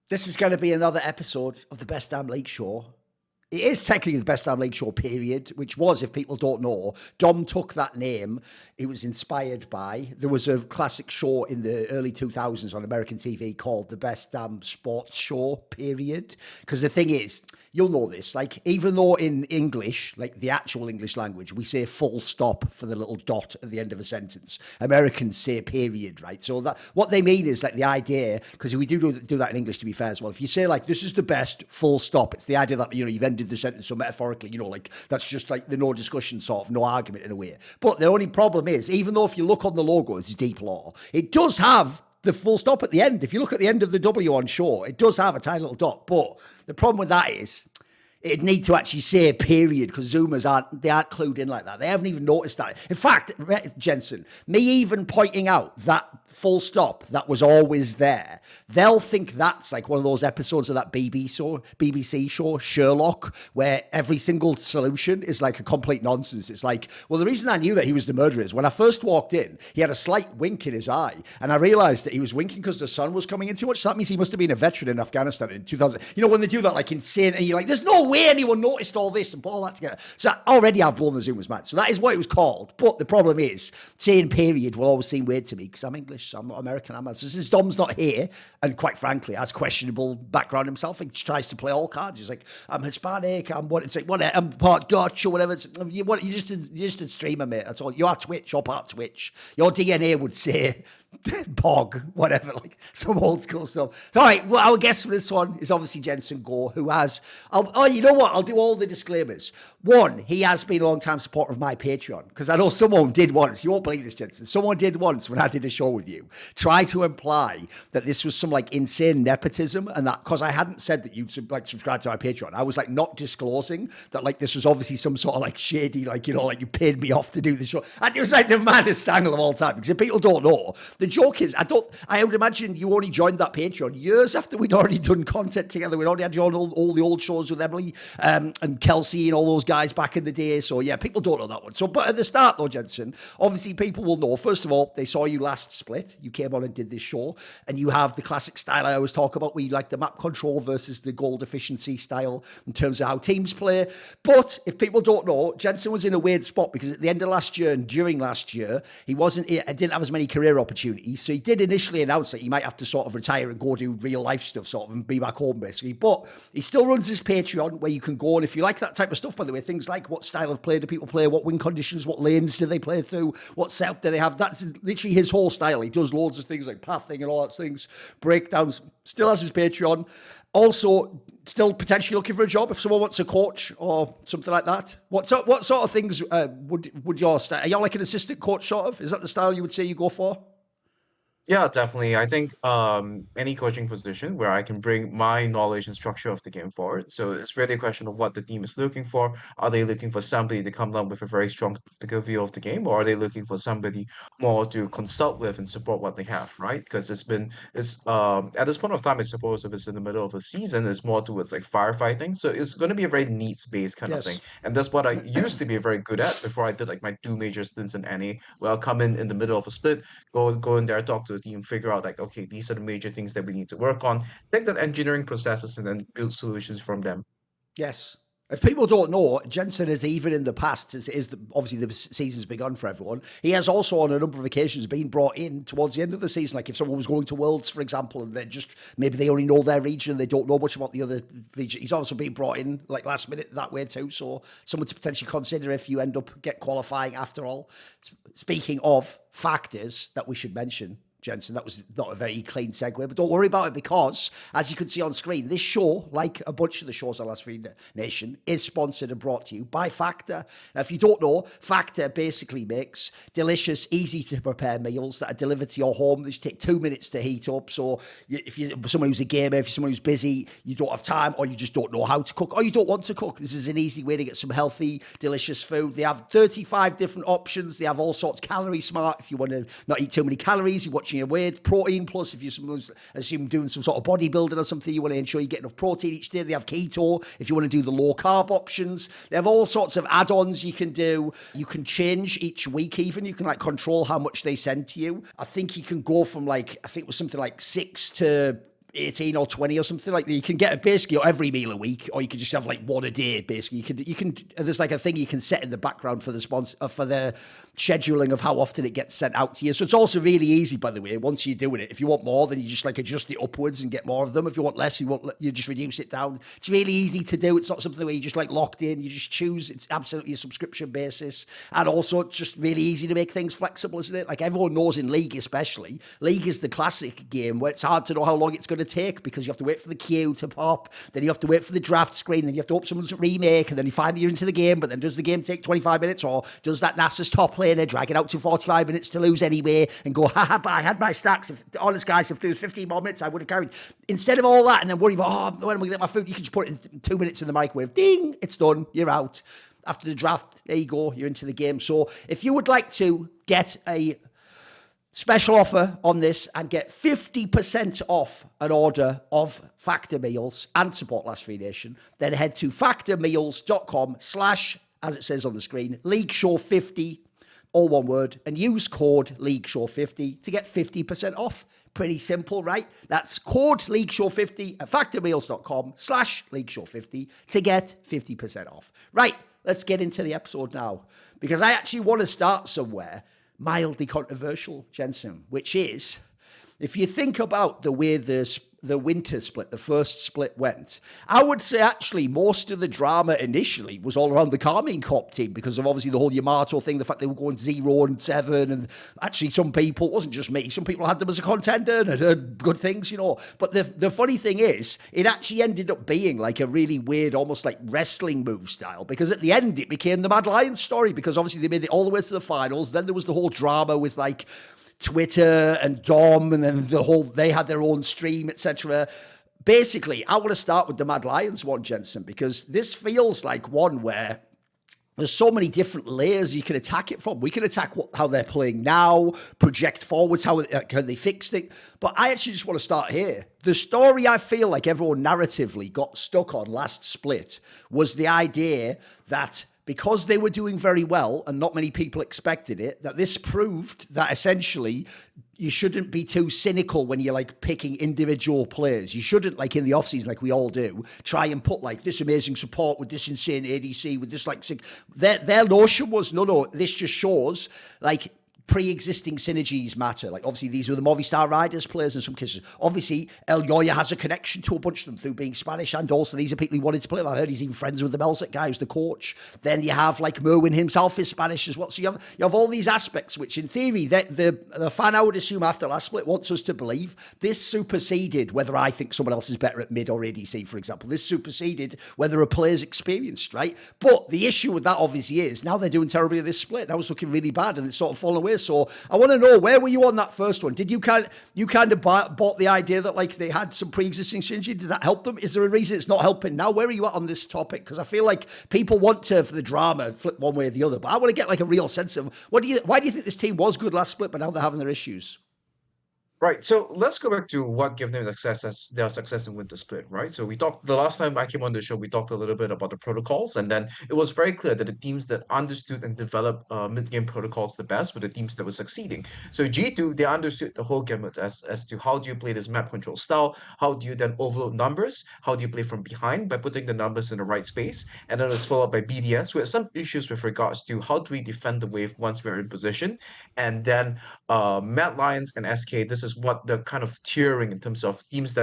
This is going to be another episode of the Best Damn League Show. It is technically the Best Damn League Show, period, which was, if people don't know, Dom took that name. It was inspired by, there was a classic show in the early 2000s on American TV called The Best Damn Sports Show, period. Because the thing is, you'll know this, like, even though in English, like the actual English language, we say full stop for the little dot at the end of a sentence, Americans say period, right? So that what they mean is like the idea, because we do that in English, to be fair as well. If you say like, this is the best, full stop, it's the idea that, you know, you've ended the sentence, so metaphorically, you know, like that's just like the no discussion sort of, no argument in a way. But the only problem is, even though if you look on the logo, it's deep law, it does have the full stop at the end. If you look at the end of the W on show, it does have a tiny little dot. But the problem with that is it'd need to actually say period, because Zoomers aren't clued in like that. They haven't even noticed that. In fact, Jensen, me even pointing out that full stop that was always there, they'll think that's like one of those episodes of that BBC show, Sherlock, where every single solution is like a complete nonsense. It's like, well, the reason I knew that he was the murderer is when I first walked in, he had a slight wink in his eye, and I realized that he was winking because the sun was coming in too much. So that means he must have been a veteran in Afghanistan in 2000. You know, when they do that, like insane, and you're like, there's no way anyone noticed all this and put all that together. So already I've blown the Zoomers mad. So that is what it was called. But the problem is, saying period will always seem weird to me because I'm English, so I'm not American. So since Dom's not here, and quite frankly, has questionable background himself, he tries to play all cards. He's like, I'm Hispanic, I'm what? It's like, what? I'm part Dutch or whatever. You're just a streamer, mate. That's all. You are Twitch. You're part Twitch. Your DNA would say Bog, whatever, like some old school stuff. All right, well, our guest for this one is obviously Jensen Goh, who has, you know what, I'll do all the disclaimers. One, he has been a long-time supporter of my Patreon, because I know someone did once, you won't believe this, Jensen, someone did once when I did a show with you, try to imply that this was some like insane nepotism, and that, because I hadn't said that you like subscribe to my Patreon, I was like not disclosing that like this was obviously some sort of like shady, like, you know, like you paid me off to do the show. And it was like the maddest angle of all time, because if people don't know, the joke is, I would imagine you only joined that Patreon years after we'd already done content together. We'd already had you on all the old shows with Emily and Kelsey and all those guys back in the day. So yeah, people don't know that one. So, but at the start though, Jensen, obviously people will know. First of all, they saw you last split. You came on and did this show, and you have the classic style I always talk about, where you like the map control versus the gold efficiency style in terms of how teams play. But if people don't know, Jensen was in a weird spot because at the end of last year and during last year, he didn't have as many career opportunities. So he did initially announce that he might have to sort of retire and go do real life stuff sort of and be back home basically. But he still runs his Patreon where you can go, and if you like that type of stuff, by the way, things like what style of play do people play, what win conditions, what lanes do they play through, what setup do they have, that's literally his whole style. He does loads of things like pathing and all that things, breakdowns, still has his Patreon. Also, still potentially looking for a job if someone wants a coach or something like that. What sort of things would your style? Are you like an assistant coach sort of? Is that the style you would say you go for? Yeah, definitely. I think any coaching position where I can bring my knowledge and structure of the game forward. So it's really a question of what the team is looking for. Are they looking for somebody to come down with a very strong tactical view of the game, or are they looking for somebody more to consult with and support what they have, right? Because it's at this point of time, I suppose if it's in the middle of a season, it's more towards like firefighting. So it's going to be a very needs-based kind of thing. Yes. And that's what I used to be very good at before I did like my two major stints in NA, where I'll come in the middle of a split, go in there, talk to the team, figure out like, okay, these are the major things that we need to work on, take that engineering processes and then build solutions from them. Yes. If people don't know, Jensen has even in the past, obviously the season's begun for everyone, he has also on a number of occasions been brought in towards the end of the season, like if someone was going to Worlds, for example, and maybe they only know their region and they don't know much about the other region. He's also been brought in like last minute that way too, so someone to potentially consider if you end up qualifying after all. Speaking of factors that we should mention, Jensen, that was not a very clean segue, but don't worry about it because, as you can see on screen, this show, like a bunch of the shows on Last Free Nation, is sponsored and brought to you by Factor. Now, if you don't know, Factor basically makes delicious, easy-to-prepare meals that are delivered to your home. They just take 2 minutes to heat up. So if you're someone who's a gamer, if you're someone who's busy, you don't have time, or you just don't know how to cook, or you don't want to cook, this is an easy way to get some healthy, delicious food. They have 35 different options. They have all sorts, calorie smart, if you want to not eat too many calories, you watch your weight, protein plus if you're doing some sort of bodybuilding or something, you want to ensure you get enough protein each day. They have keto if you want to do the low carb options. They have all sorts of add-ons you can do. You can change each week even. You can like control how much they send to you. I think you can go from like, I think it was something like 6 to 18 or 20 or something like that. You can get basically every meal a week, or you can just have like one a day. Basically, you can. There's like a thing you can set in the background for the sponsor for the scheduling of how often it gets sent out to you. So it's also really easy, by the way. Once you're doing it, if you want more, then you just like adjust it upwards and get more of them. If you want less, you just reduce it down. It's really easy to do. It's not something where you just like locked in. You just choose. It's absolutely a subscription basis, and also it's just really easy to make things flexible, isn't it? Like everyone knows in League, especially League is the classic game where it's hard to know how long it's going to take because you have to wait for the queue to pop, then you have to wait for the draft screen, then you have to hope someone's remake, and then you finally you're into the game. But then does the game take 25 minutes, or does that NASA's top laner drag it out to 45 minutes to lose anyway and go, haha, but I had my stacks. If honest guys, if there was 15 more minutes, I would have carried. Instead of all that and then worry about, when am I going to get my food? You can just put it in 2 minutes in the microwave. Ding, it's done. You're out. After the draft, there you go. You're into the game. So if you would like to get a special offer on this and get 50% off an order of Factor Meals and support Last Free Nation, then head to factormeals.com/ as it says on the screen, League Show 50, all one word, and use code League Show 50 to get 50% off. Pretty simple, right? That's code League Show 50 at factormeals.com / League Show 50 to get 50% off. Right, let's get into the episode now, because I actually want to start somewhere mildly controversial, Jensen, which is, if you think about the way the winter split, the first split went, I would say actually most of the drama initially was all around the Carmine Corp team because of obviously the whole Yamato thing, the fact they were going 0-7, and actually some people, it wasn't just me, some people had them as a contender and had heard good things, you know. But the funny thing is, it actually ended up being like a really weird, almost like wrestling move style, because at the end it became the Mad Lions story, because obviously they made it all the way to the finals. Then there was the whole drama with like Twitter and Dom, and then they had their own stream, etc. Basically, I want to start with the Mad Lions one, Jensen, because this feels like one where there's so many different layers you can attack it from. We can attack how they're playing now, project forwards, how can they fix it. But I actually just want to start here. The story I feel like everyone narratively got stuck on last split was the idea that because they were doing very well and not many people expected it, that this proved that essentially you shouldn't be too cynical when you're like picking individual players. You shouldn't, like in the offseason, like we all do, try and put like this amazing support with this insane ADC, with this like, their notion was, no, this just shows like pre-existing synergies matter. Like obviously these were the Movistar Riders players in some cases. Obviously El Yoya has a connection to a bunch of them through being Spanish, and also these are people he wanted to play with. I heard he's even friends with the Melzik guy who's the coach. Then you have like Merwin himself is Spanish as well. So you have all these aspects which in theory the fan, I would assume after last split, wants us to believe this superseded whether I think someone else is better at mid or ADC, for example. This superseded whether a player's experienced, right? But the issue with that obviously is now they're doing terribly at this split. Now it's looking really bad and it's sort of fallen away. So I want to know, where were you on that first one? Did you kind of bought the idea that like they had some pre-existing synergy? Did that help them? Is there a reason it's not helping now? Where are you at on this topic? Because I feel like people want to, for the drama, flip one way or the other. But I want to get like a real sense of why do you think this team was good last split, but now they're having their issues? Right. So let's go back to what gave them their success in Winter Split, right? So we talked the last time I came on the show, we talked a little bit about the protocols, and then it was very clear that the teams that understood and developed mid-game protocols the best were the teams that were succeeding. So G2, they understood the whole gamut as to how do you play this map control style, how do you then overload numbers, how do you play from behind by putting the numbers in the right space, and then it was followed by BDS, who had some issues with regards to how do we defend the wave once we're in position, and then Mad Lions and SK, this is what the kind of tiering in terms of teams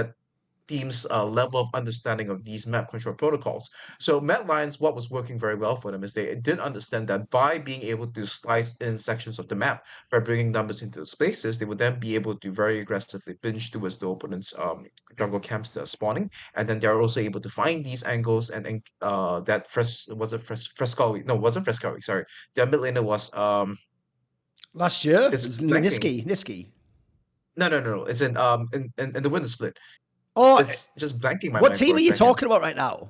level of understanding of these map control protocols. So Mad Lions, what was working very well for them is they did understand that by being able to slice in sections of the map, by bringing numbers into the spaces, they would then be able to very aggressively pinch towards the opponent's jungle camps that are spawning, and then they're also able to find these angles and that Frescalvi, no, wasn't Frescalvi, sorry, their mid laner was Last year, it's it's blanking. Niski. No. It's in the winter split. Oh, It's just blanking my what mind team for are a you second. talking about right now?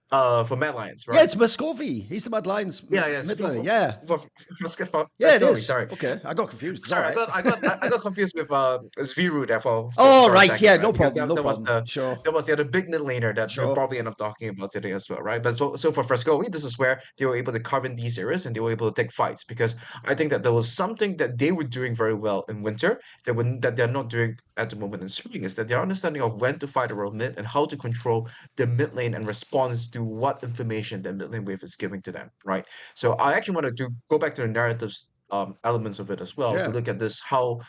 For Mad Lions, Yeah, right? it's Muscovy. He's the Mad Lions Yeah, yeah. So mid laner. Yeah. Yeah, let's it go. is. Sorry, Okay, I got confused. It's all sorry. right. I got confused with Zviru there Oh, for a right. second, Yeah, right? no Because problem. No problem. Sure. that was the other big mid laner that we'll Sure. probably end up talking about today as well, right? But so for Fresco, this is where they were able to cover in these areas and they were able to take fights because I think that there was something that they were doing very well in winter that they're not doing at the moment in spring is that their understanding of when to fight around mid and how to control the mid lane and response to what information the mid lane wave is giving to them, right? So I actually wanted to go back to the narratives elements of it as well to Yeah. look at this how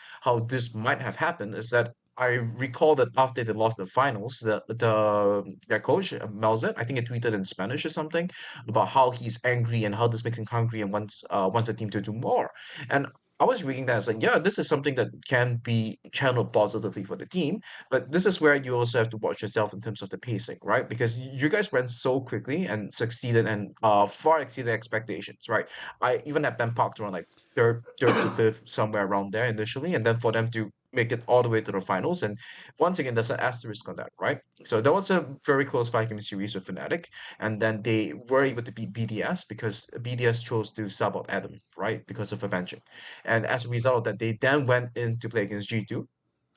this might have happened is that I recall that after they lost the finals, their coach Melzet, I think he tweeted in Spanish or something about how he's angry and how this makes him hungry and wants the team to do more. And I was reading that as like, yeah, this is something that can be channeled positively for the team, but this is where you also have to watch yourself in terms of the pacing, right? Because you guys went so quickly and succeeded and far exceeded expectations, right? I even had them parked around like third to fifth, somewhere around there initially, and then for them to make it all the way to the finals. And once again, there's an asterisk on that, right? So that was a very close 5 game series with Fnatic, and then they were able to beat BDS because BDS chose to sub out Adam, right? Because of a benching. And as a result of that, they then went in to play against G2.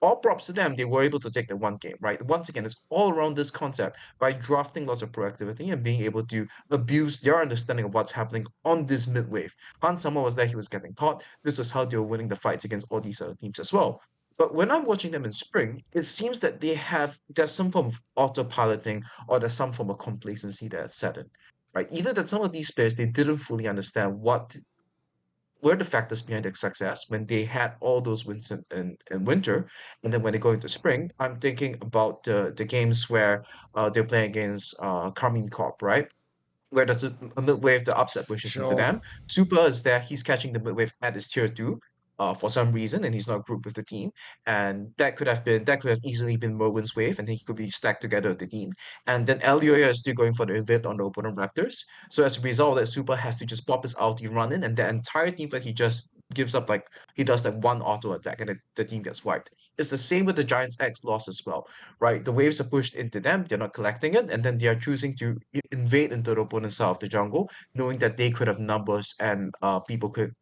All props to them, they were able to take the one game, right? Once again, it's all around this concept by drafting lots of proactivity and being able to abuse their understanding of what's happening on this mid wave. Han Sama was there, he was getting caught. This is how they were winning the fights against all these other teams as well. But when I'm watching them in spring, it seems that there's some form of autopiloting or there's some form of complacency that's set in, right? Either that some of these players, they didn't fully understand what were the factors behind their success when they had all those wins in winter. And then when they go into spring, I'm thinking about the games where they're playing against Carmine Corp, right? Where there's a mid wave, the upset pushes into Sure. them. Super is there, he's catching the mid wave at his tier two. For some reason, and he's not grouped with the team, and that could have easily been Merwin's wave, and he could be stacked together with the team. And then Elioya is still going for the evade on the opponent Raptors. So as a result, that Super has to just pop his ulti, run in, and the entire team that he just gives up like he does like one auto attack, and the team gets wiped. It's the same with the GiantX loss as well, right? The waves are pushed into them, they're not collecting it, and then they are choosing to invade into the opponent's side of the jungle, knowing that they could have numbers and people could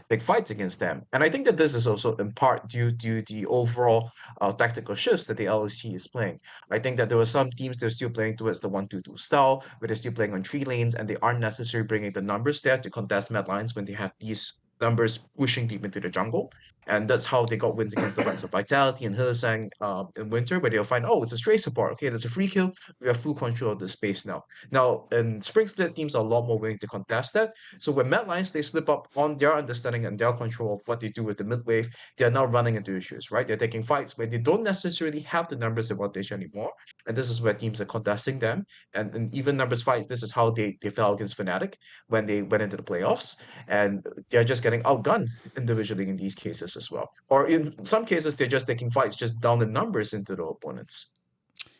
pick fights against them. And I think that this is also in part due to the overall tactical shifts that the LEC is playing. I think that there were some teams that are still playing towards the 1-2-2 style, where they're still playing on 3 lanes, and they aren't necessarily bringing the numbers there to contest mid lines when they have these numbers pushing deep into the jungle. And that's how they got wins against the likes of Vitality and Hillsang in winter, where they'll find, oh, it's a stray support. Okay, there's a free kill. We have full control of the space now. Now, in spring split, teams are a lot more willing to contest that. So when Mad Lions they slip up on their understanding and their control of what they do with the mid wave, they're now running into issues, right? They're taking fights where they don't necessarily have the numbers advantage anymore. And this is where teams are contesting them. And in even numbers fights, this is how they fell against Fnatic when they went into the playoffs. And they're just getting outgunned individually in these cases as well. Or in some cases, they're just taking fights just down the numbers into the opponents.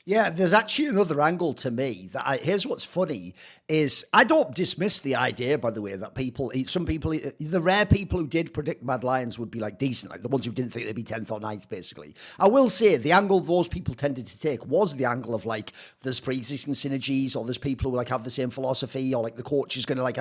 Yeah, there's actually another angle to me here's what's funny is I don't dismiss the idea, by the way, that some people, the rare people who did predict Mad Lions would be like decent, like the ones who didn't think they'd be 10th or 9th, basically. I will say the angle those people tended to take was the angle of like there's pre-existing synergies, or there's people who like have the same philosophy, or like the coach is going to like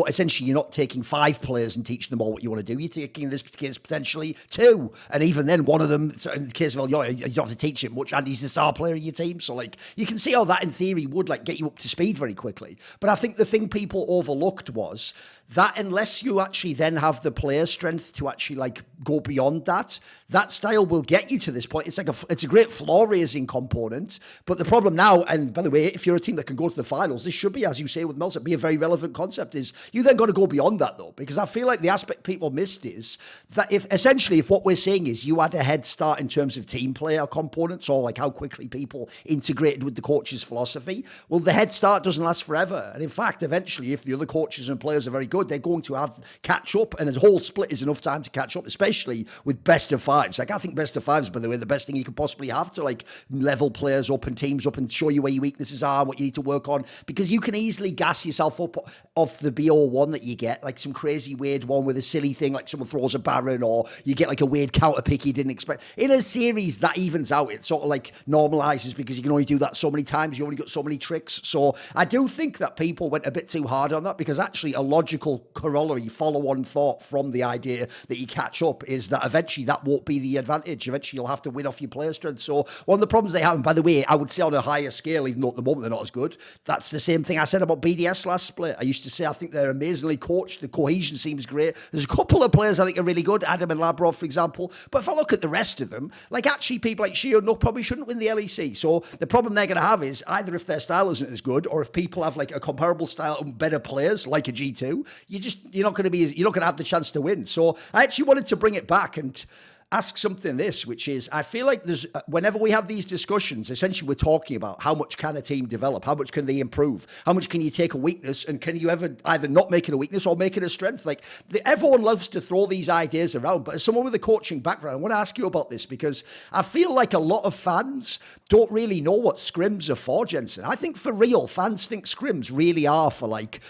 essentially you're not taking 5 players and teaching them all what you want to do. You're taking, in this case, potentially 2. And even then, one of them, in the case of Elioya, you don't have to teach him much, and he's the star player of your team. So like you can see how that in theory would like get you up to speed very quickly. But I think the thing people overlooked was that unless you actually then have the player strength to actually like go beyond that, that style will get you to this point. It's like it's a great floor raising component. But the problem now, and by the way, if you're a team that can go to the finals, this should be, as you say with Melsa, be a very relevant concept, is you then got to go beyond that though, because I feel like the aspect people missed is that if what we're saying is you had a head start in terms of team player components, or like how quickly people integrated with the coach's philosophy, well, the head start doesn't last forever. And in fact, eventually, if the other coaches and players are very good, they're going to have catch up, and a whole split is enough time to catch up, especially with best of fives. Like I think best of fives, by the way, the best thing you could possibly have to like level players up and teams up and show you where your weaknesses are and what you need to work on, because you can easily gas yourself up off the BO1 that you get, like some crazy weird one with a silly thing, like someone throws a Baron, or you get like a weird counter pick you didn't expect. In a series that evens out, it sort of like normalizes because you can only do that so many times. You only got so many tricks. So I do think that people went a bit too hard on that, because actually a logical corollary, follow-on thought from the idea that you catch up is that eventually that won't be the advantage. Eventually you'll have to win off your player strength. So one of the problems they have, and by the way, I would say on a higher scale, even though at the moment they're not as good, that's the same thing I said about BDS last split. I used to say I think they're amazingly coached. The cohesion seems great. There's a couple of players I think are really good, Adam and Labrov, for example. But if I look at the rest of them, like actually people like Shio Nook probably shouldn't win the LEC. So the problem they're going to have is either if their style isn't as good, or if people have like a comparable style and better players like a G2, you're not going to have the chance to win. So I actually wanted to bring it back and ask something which is, I feel like there's, whenever we have these discussions, essentially we're talking about how much can a team develop, how much can they improve, how much can you take a weakness, and can you ever either not make it a weakness or make it a strength? Like, everyone loves to throw these ideas around, but as someone with a coaching background, I want to ask you about this, because I feel like a lot of fans don't really know what scrims are for, Jensen. I think for real, fans think scrims really are for like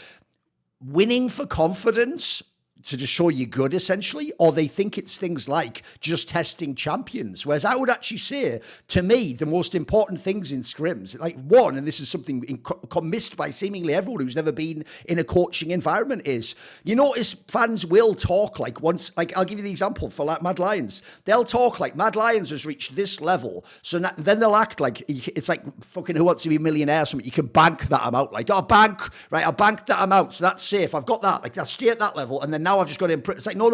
winning for confidence, to just show you good, essentially, or they think it's things like just testing champions. Whereas I would actually say, to me, the most important things in scrims, like one, and this is something missed by seemingly everyone who's never been in a coaching environment, is you notice fans will talk like once, like I'll give you the example for like Mad Lions. They'll talk like Mad Lions has reached this level. So then they'll act like it's like fucking Who Wants to Be a Millionaire or something. You can bank that amount. Like, oh, I banked that amount. So that's safe. I've got that. Like, I'll stay at that level. And then now I've just got to improve. It's like, no.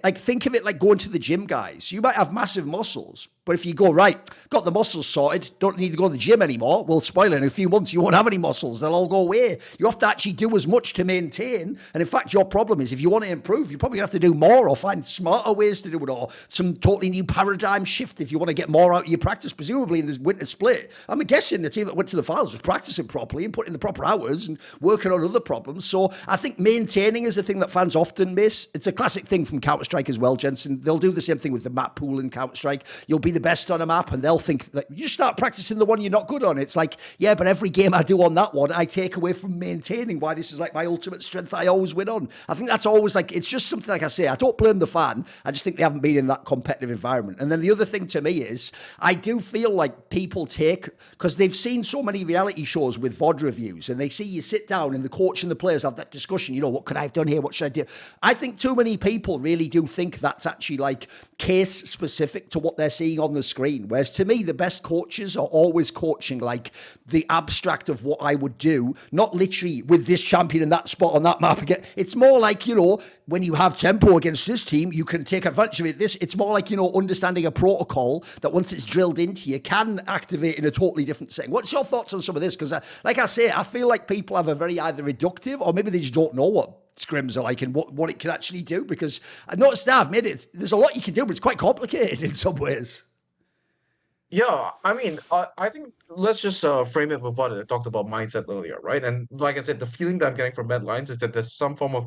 Like, think of it like going to the gym, guys. You might have massive muscles, but if you go, right, got the muscles sorted, don't need to go to the gym anymore, well, spoiler, in a few months, you won't have any muscles. They'll all go away. You have to actually do as much to maintain. And in fact, your problem is if you want to improve, you're probably going to have to do more or find smarter ways to do it, or some totally new paradigm shift if you want to get more out of your practice, presumably in this winter split. I'm guessing the team that went to the finals was practicing properly and putting in the proper hours and working on other problems. So I think maintaining is a thing that fans often miss. It's a classic thing from Counter-Strike as well, Jensen. They'll do the same thing with the map pool in Counter-Strike. You'll be the best on a map and they'll think that you start practicing the one you're not good on. It's like, yeah, but every game I do on that one, I take away from maintaining why this is like my ultimate strength I always win on. I think that's always like, it's just something like I say, I don't blame the fan. I just think they haven't been in that competitive environment. And then the other thing to me is, I do feel like people take, because they've seen so many reality shows with VOD reviews and they see you sit down and the coach and the players have that discussion, you know, what could I have done here? What should I do? I think too many people really do think that's actually like case specific to what they're seeing on the screen. Whereas to me, the best coaches are always coaching like the abstract of what I would do, not literally with this champion in that spot on that map again. It's more like, you know, when you have tempo against this team, you can take advantage of it. It's more like, you know, understanding a protocol that once it's drilled into you can activate in a totally different setting. What's your thoughts on some of this? Because like I say, I feel like people have a very either reductive or maybe they just don't know what scrims are like and what it can actually do, because I noticed that I've made it, there's a lot you can do, but it's quite complicated in some ways. Yeah, I mean, I think let's just frame it with what I talked about mindset earlier, right? And like I said, the feeling that I'm getting from Mad Lions is that there's some form of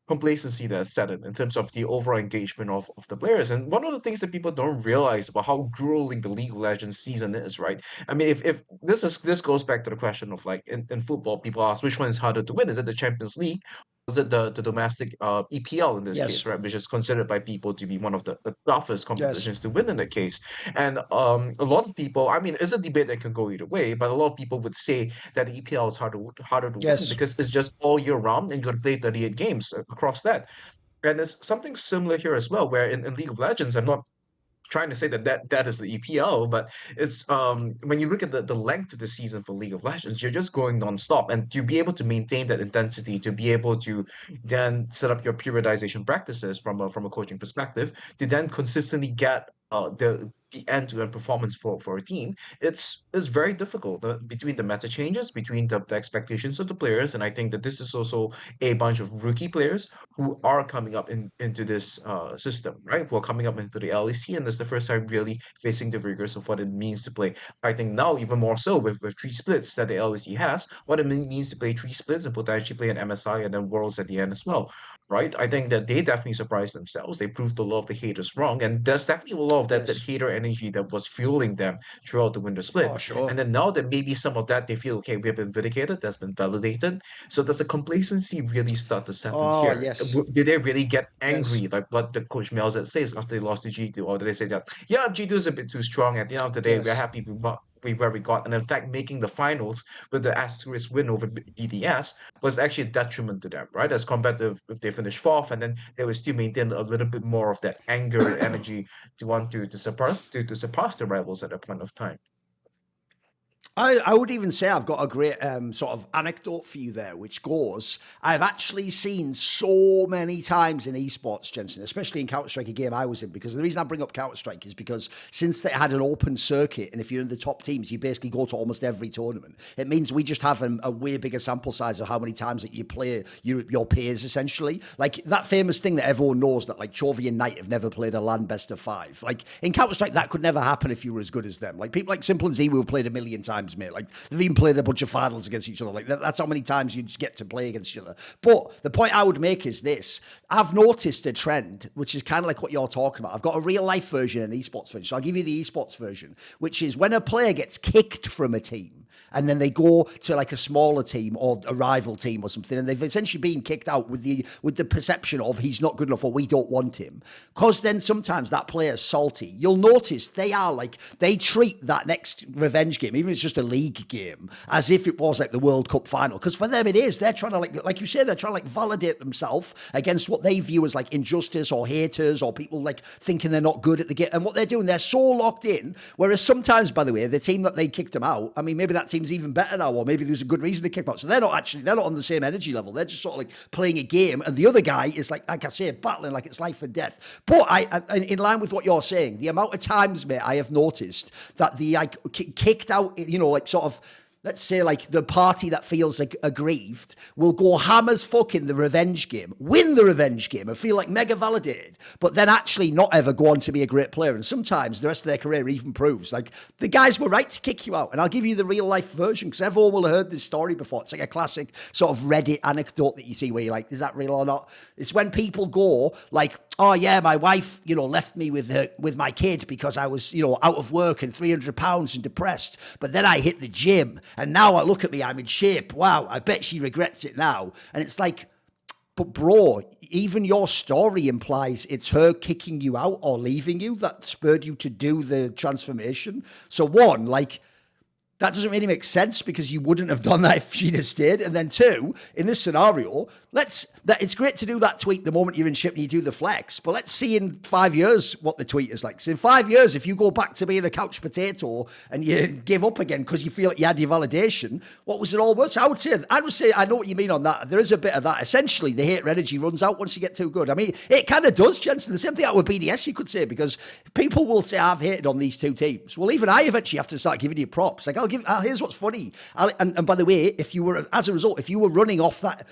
complacency that's set in terms of the overall engagement of the players. And one of the things that people don't realize about how grueling the League of Legends season is, right? I mean, if this goes back to the question of like in football, people ask which one is harder to win? Is it the Champions League? Was it the domestic EPL in this Yes. case, right? Which is considered by people to be one of the toughest Yes. competitions to win in that case. And a lot of people, I mean, it's a debate that can go either way, but a lot of people would say that the EPL is harder to win Yes. because it's just all year round and you got to play 38 games across that. And it's something similar here as well, where in League of Legends, I'm not trying to say that is the EPL, but it's when you look at the length of the season for League of Legends, you're just going nonstop, and to be able to maintain that intensity, to be able to then set up your periodization practices from a coaching perspective, to then consistently get the end-to-end performance for a team, it's very difficult between the meta changes, between the expectations of the players, and I think that this is also a bunch of rookie players who are coming up into this system, right? Who are coming up into the LEC, and it's the first time really facing the rigors of what it means to play. I think now even more so with three splits that the LEC has, what it means to play three splits and potentially play an MSI and then Worlds at the end as well, right? I think that they definitely surprised themselves. They proved a lot of the haters wrong, and there's definitely a lot of that Yes. hater energy that was fueling them throughout the winter split. Oh, sure. And then now that maybe some of that they feel okay, we have been vindicated, that's been validated. So does the complacency really start to set in Oh, here? yes. Did they really get Yes. angry, like what the coach Melzet says after they lost to G2, or did they say that yeah, G2 is a bit too strong? At the end of the day, we're Yes. happy with where we got, and in fact making the finals with the asterisk win over BDS was actually a detriment to them, right? As compared to if they finished fourth and then they would still maintain a little bit more of that anger and energy to want to surpass their rivals at a point of time. I would even say I've got a great sort of anecdote for you there, which goes, I've actually seen so many times in esports, Jensen, especially in Counter-Strike, a game I was in, because the reason I bring up Counter-Strike is because since they had an open circuit, and if you're in the top teams, you basically go to almost every tournament. It means we just have a way bigger sample size of how many times that you play your peers, essentially. Like that famous thing that everyone knows, that like Chovy and Knight have never played a LAN best of 5. Like in Counter-Strike, that could never happen if you were as good as them. Like people like Simple and Z who have played a million times, mate. Like they've even played a bunch of finals against each other. Like that's how many times you just get to play against each other. But the point I would make is this: I've noticed a trend, which is kind of like what you're talking about. I've got a real life version and an esports version. So I'll give you the esports version, which is when a player gets kicked from a team and then they go to like a smaller team or a rival team or something, and they've essentially been kicked out with the perception of he's not good enough or we don't want him. Because then sometimes that player's salty. You'll notice they treat that next revenge game, even if it's just a league game, as if it was like the World Cup final. Because for them it is. They're trying to like you say, they're trying to like validate themselves against what they view as like injustice or haters or people like thinking they're not good at the game. And what they're doing, they're so locked in. Whereas sometimes, by the way, the team that they kicked them out, I mean, maybe that team's even better now, or maybe there's a good reason to kick them out. So they're not on the same energy level. They're just sort of like playing a game, and the other guy is like I say, battling like it's life and death. But in line with what you're saying, the amount of times, mate, I have noticed that the like kicked out, like sort of, let's say like the party that feels like aggrieved will go ham as fuck in the revenge game, win the revenge game and feel like mega validated, but then actually not ever go on to be a great player. And sometimes the rest of their career even proves like the guys were right to kick you out. And I'll give you the real life version because everyone will have heard this story before. It's like a classic sort of Reddit anecdote that you see where you're like, is that real or not? It's when people go like, oh yeah, my wife, left me with my kid because I was, out of work and 300 pounds and depressed. But then I hit the gym and now I look at me, I'm in shape. Wow, I bet she regrets it now. And it's like, but bro, even your story implies it's her kicking you out or leaving you that spurred you to do the transformation. So one, like, that doesn't really make sense because you wouldn't have done that if she'd have stayed. And then two, in this scenario, it's great to do that tweet the moment you're in ship and you do the flex, but let's see in 5 years what the tweet is like. So in 5 years, if you go back to being a couch potato and you give up again because you feel like you had your validation, what was it all worth? So I would say, I know what you mean on that. There is a bit of that. Essentially, the hater energy runs out once you get too good. I mean, it kind of does, Jensen. The same thing out with BDS, you could say, because people will say, I've hated on these two teams. Well, even I eventually have to start giving you props. Like, here's what's funny. And by the way, if you were running off that,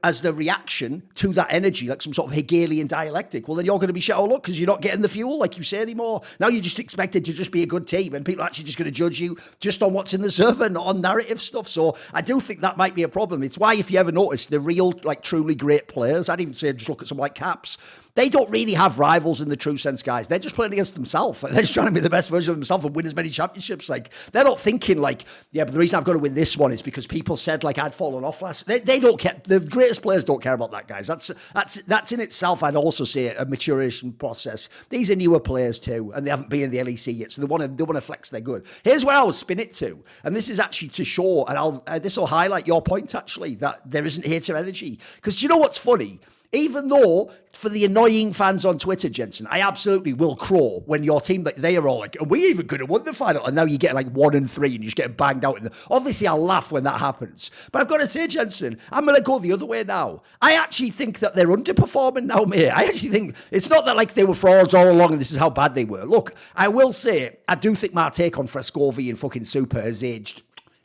as the reaction to that energy, like some sort of Hegelian dialectic, well, then you're going to be shit all up because you're not getting the fuel, like you say, anymore. Now you're just expected to just be a good team and people are actually just going to judge you just on what's in the server, not on narrative stuff. So I do think that might be a problem. It's why, if you ever notice, the real, like, truly great players, I'd even say just look at someone like Caps, they don't really have rivals in the true sense, guys. They're just playing against themselves. They're just trying to be the best version of themselves and win as many championships. Like, they're not thinking like, yeah, but the reason I've got to win this one is because people said like I'd fallen off last. They don't care. The greatest players don't care about that, guys. That's in itself, I'd also say, a maturation process. These are newer players too, and they haven't been in the LEC yet, so they want to flex their good. Here's where I would spin it to, and this is actually to show, and this will highlight your point actually, that there isn't hater energy. Because do you know what's funny? Even though, for the annoying fans on Twitter, Jensen, I absolutely will crow when your team, they are all like, we even could have won the final, and now you get like 1 and 3 and you just get banged out. Obviously, I'll laugh when that happens. But I've got to say, Jensen, I'm going to go the other way now. I actually think that they're underperforming now, mate. I actually think it's not that like they were frauds all along and this is how bad they were. Look, I will say, I do think my take on Frescovi and fucking Super has aged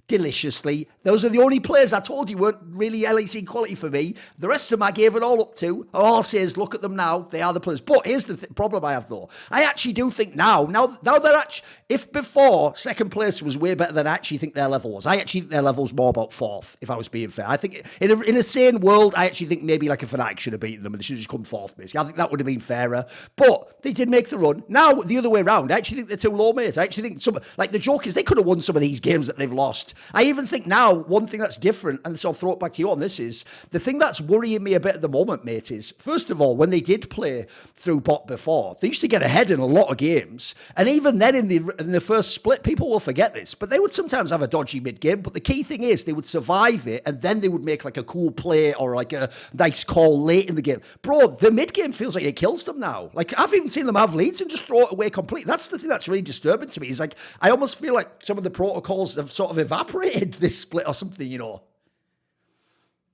deliciously. Those are the only players I told you weren't really LEC quality for me. The rest of them I gave it all up to. All I'll say is look at them now. They are the players. But here's the problem I have though. I actually do think now they're actually, if before second place was way better than I actually think their level was. I actually think their level's more about fourth, if I was being fair. I think in a sane world, I actually think maybe like a Fnatic should have beaten them and they should have just come fourth, basically. I think that would have been fairer. But they did make the run. Now, the other way around, I actually think they're too low, mate. I actually think the joke is they could have won some of these games that they've lost I even think now, one thing that's different, and so I'll throw it back to you on this, is the thing that's worrying me a bit at the moment, mate, is first of all, when they did play through bot before, they used to get ahead in a lot of games. And even then in the first split, people will forget this, but they would sometimes have a dodgy mid game. But the key thing is they would survive it, and then they would make like a cool play or like a nice call late in the game. Bro, the mid game feels like it kills them now. Like, I've even seen them have leads and just throw it away completely. That's the thing that's really disturbing to me. Is like, I almost feel like some of the protocols have sort of evaporated this split or something, you know.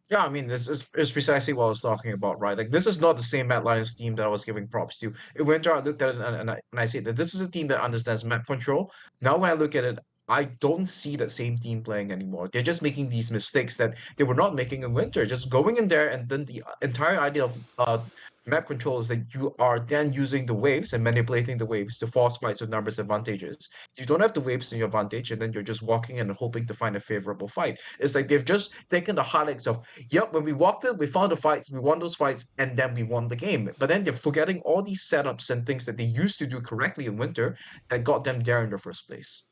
Yeah, I mean, this is precisely what I was talking about, right? Like, this is not the same Mad Lions team that I was giving props to. In winter, I looked at it and I said that this is a team that understands map control. Now, when I look at it, I don't see that same team playing anymore. They're just making these mistakes that they were not making in winter, just going in there, and then the entire idea of map control is that you are then using the waves and manipulating the waves to force fights with numbers advantages. You don't have the waves in your advantage, and then you're just walking in and hoping to find a favorable fight. It's like they've just taken the highlights of, yep, when we walked in, we found the fights, we won those fights, and then we won the game. But then they're forgetting all these setups and things that they used to do correctly in winter that got them there in the first place.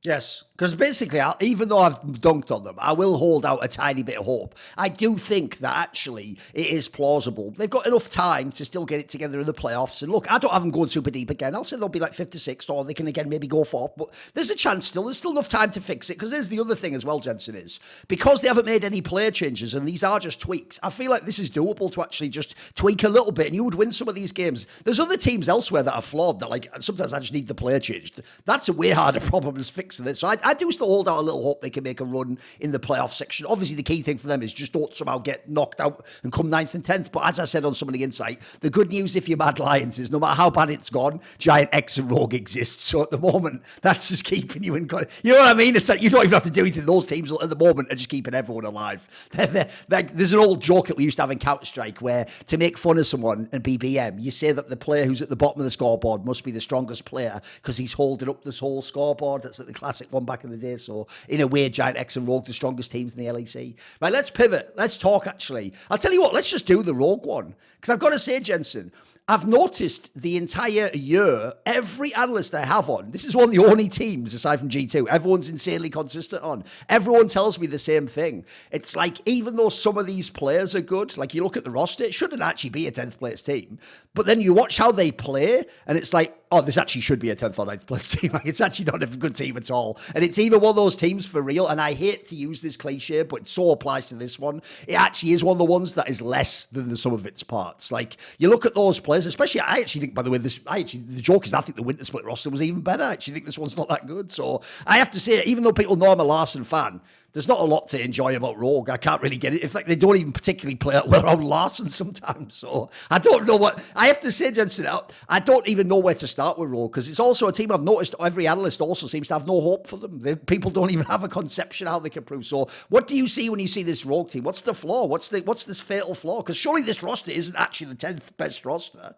Yes, because basically, even though I've dunked on them, I will hold out a tiny bit of hope. I do think that actually it is plausible. They've got enough time to still get it together in the playoffs. And look, I don't have them going super deep again. I'll say they'll be like 5th to 6th, or they can again maybe go 4th. But there's a chance still. There's still enough time to fix it. Because there's the other thing as well, Jensen, is because they haven't made any player changes and these are just tweaks, I feel like this is doable to actually just tweak a little bit and you would win some of these games. There's other teams elsewhere that are flawed that, like, sometimes I just need the player changed. That's a way harder problem as fixing it. So I do still hold out a little hope they can make a run in the playoff section. Obviously, the key thing for them is just don't somehow get knocked out and come 9th and 10th. But as I said on some of the insight, the good news if you're Mad Lions is no matter how bad it's gone, GiantX and Rogue exist. So at the moment, that's just keeping you in. You know what I mean? It's like you don't even have to do anything. Those teams at the moment are just keeping everyone alive. There's an old joke that we used to have in Counter-Strike where to make fun of someone in BBM, you say that the player who's at the bottom of the scoreboard must be the strongest player because he's holding up this whole scoreboard. That's like the classic one back in the day. So in a way, GiantX and Rogue, the strongest teams in the LEC. Right, let's pivot. Let's talk, actually. I'll tell you what, let's just do the Rogue one. Because I've got to say, Jensen, I've noticed the entire year, every analyst I have on, this is one of the only teams, aside from G2, everyone's insanely consistent on. Everyone tells me the same thing. It's like, even though some of these players are good, like you look at the roster, it shouldn't actually be a 10th place team. But then you watch how they play, and it's like, oh, this actually should be a 10th or 9th place team. Like, it's actually not a good team at all. And it's even one of those teams for real, and I hate to use this cliche, but it so applies to this one. It actually is one of the ones that is less than the sum of its parts. Like, you look at those players, especially, I actually think, by the way, the joke is I think the winter split roster was even better. I actually think this one's not that good. So I have to say, even though people know I'm a Larson fan, there's not a lot to enjoy about Rogue. I can't really get it. In fact, they don't even particularly play it well around Larson sometimes. So I don't know what... I have to say, Jensen, I don't even know where to start with Rogue, because it's also a team I've noticed every analyst also seems to have no hope for them. People don't even have a conception how they can prove. So what do you see when you see this Rogue team? What's the flaw? What's this fatal flaw? Because surely this roster isn't actually the 10th best roster.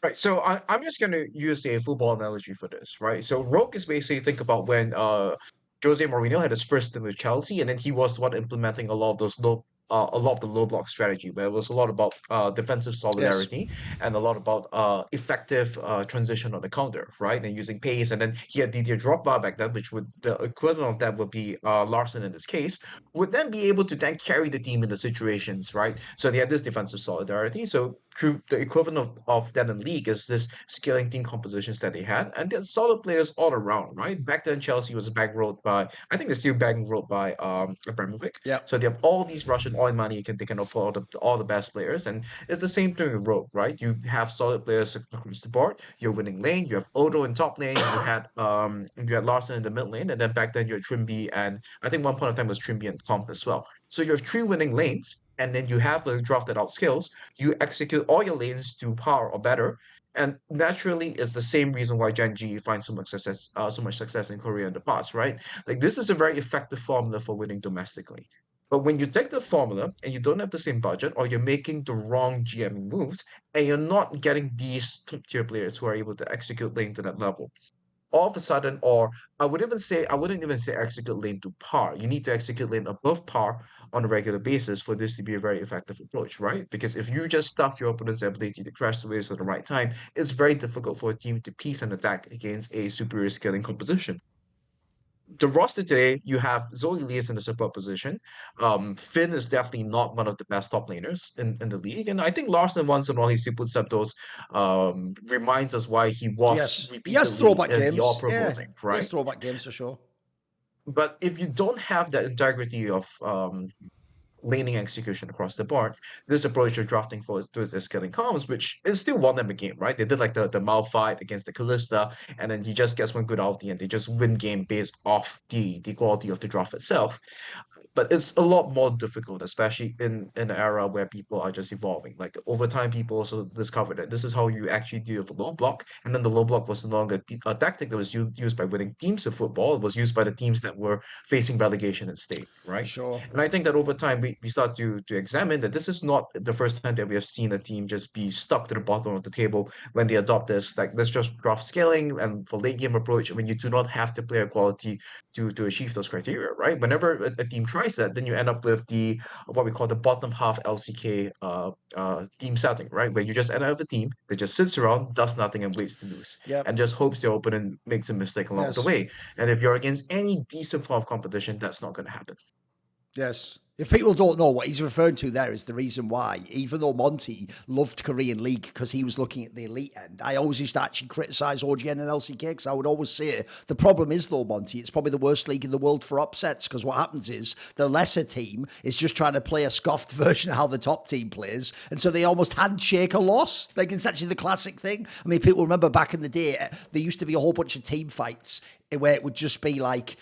Right, so I'm just going to use a football analogy for this, right? So Rogue is basically, think about when Jose Mourinho had his first stint with Chelsea, and then he was the one implementing a lot of a lot of the low block strategy, where it was a lot about defensive Yes. solidarity and a lot about effective transition on the counter, right? And using pace, and then he had Didier Drogba back then, which would the equivalent of that would be Larson in this case, would then be able to then carry the team in the situations, right? So they had this defensive solidarity. So true, the equivalent of that in league is this scaling team compositions that they had, and they're solid players all around, right? Back then, Chelsea was bankrolled by, I think they're still bankrolled by Abramovich. Yeah. So they have all these Russian oil money, they can afford all the best players, and it's the same thing with Rogue, right? You have solid players across the board. You're winning lane. You have Odo in top lane. You had Larson in the mid lane, and then back then you had Trimby, and I think one point of time was Trimby and Comp as well. So you have three winning lanes, and then you have drafted out skills. You execute all your lanes to par or better, and naturally, it's the same reason why Gen G finds so much success in Korea in the past, right? Like, this is a very effective formula for winning domestically. But when you take the formula and you don't have the same budget, or you're making the wrong GM moves, and you're not getting these top tier players who are able to execute lane to that level, all of a sudden, or I wouldn't even say execute lane to par. You need to execute lane above par on a regular basis for this to be a very effective approach, right? Because if you just stuff your opponent's ability to crash the waves at the right time, it's very difficult for a team to piece an attack against a superior scaling composition. the roster today, you have Zoe Elias in the support position. Finn is definitely not one of the best top laners in the league. And I think Larson once in a while he still puts up those reminds us why he was Yes, he has repeatedly throwback in the games. All-Pro Yeah, voting, he has right? throwback games for sure. But if you don't have that integrity of laning execution across the board, this approach you're drafting for is towards the scaling comms, which is still won them a game, right? They did like the Mal fight against the Callista, and then he just gets one good ulti and they just win game based off the quality of the draft itself. But it's a lot more difficult, especially in an era where people are just evolving. Like over time, people also discovered that this is how you actually deal with a low block, and then the low block was no longer a tactic that was used by winning teams of football. It was used by the teams that were facing relegation at stake, right? Sure. And I think that over time we start to examine that this is not the first time that we have seen a team just be stuck to the bottom of the table when they adopt this. Like let's just draft scaling and for late game approach when you do not have to player quality to achieve those criteria, right? Whenever a team tries that, then you end up with the what we call the bottom half LCK team setting, right? Where you just end up with a team that just sits around, does nothing, and waits to lose, Yep. and just hopes their opponent makes a mistake along the Yes. way. And if you're against any decent form of competition, that's not going to happen. Yes. If people don't know what he's referring to there is the reason why, even though Monty loved Korean League because he was looking at the elite end, I always used to actually criticise OGN and LCK because I would always say the problem is though, Monty, it's probably the worst league in the world for upsets because what happens is the lesser team is just trying to play a scoffed version of how the top team plays, and so they almost handshake a loss. Like it's actually the classic thing. I mean, people remember back in the day, there used to be a whole bunch of team fights where it would just be like,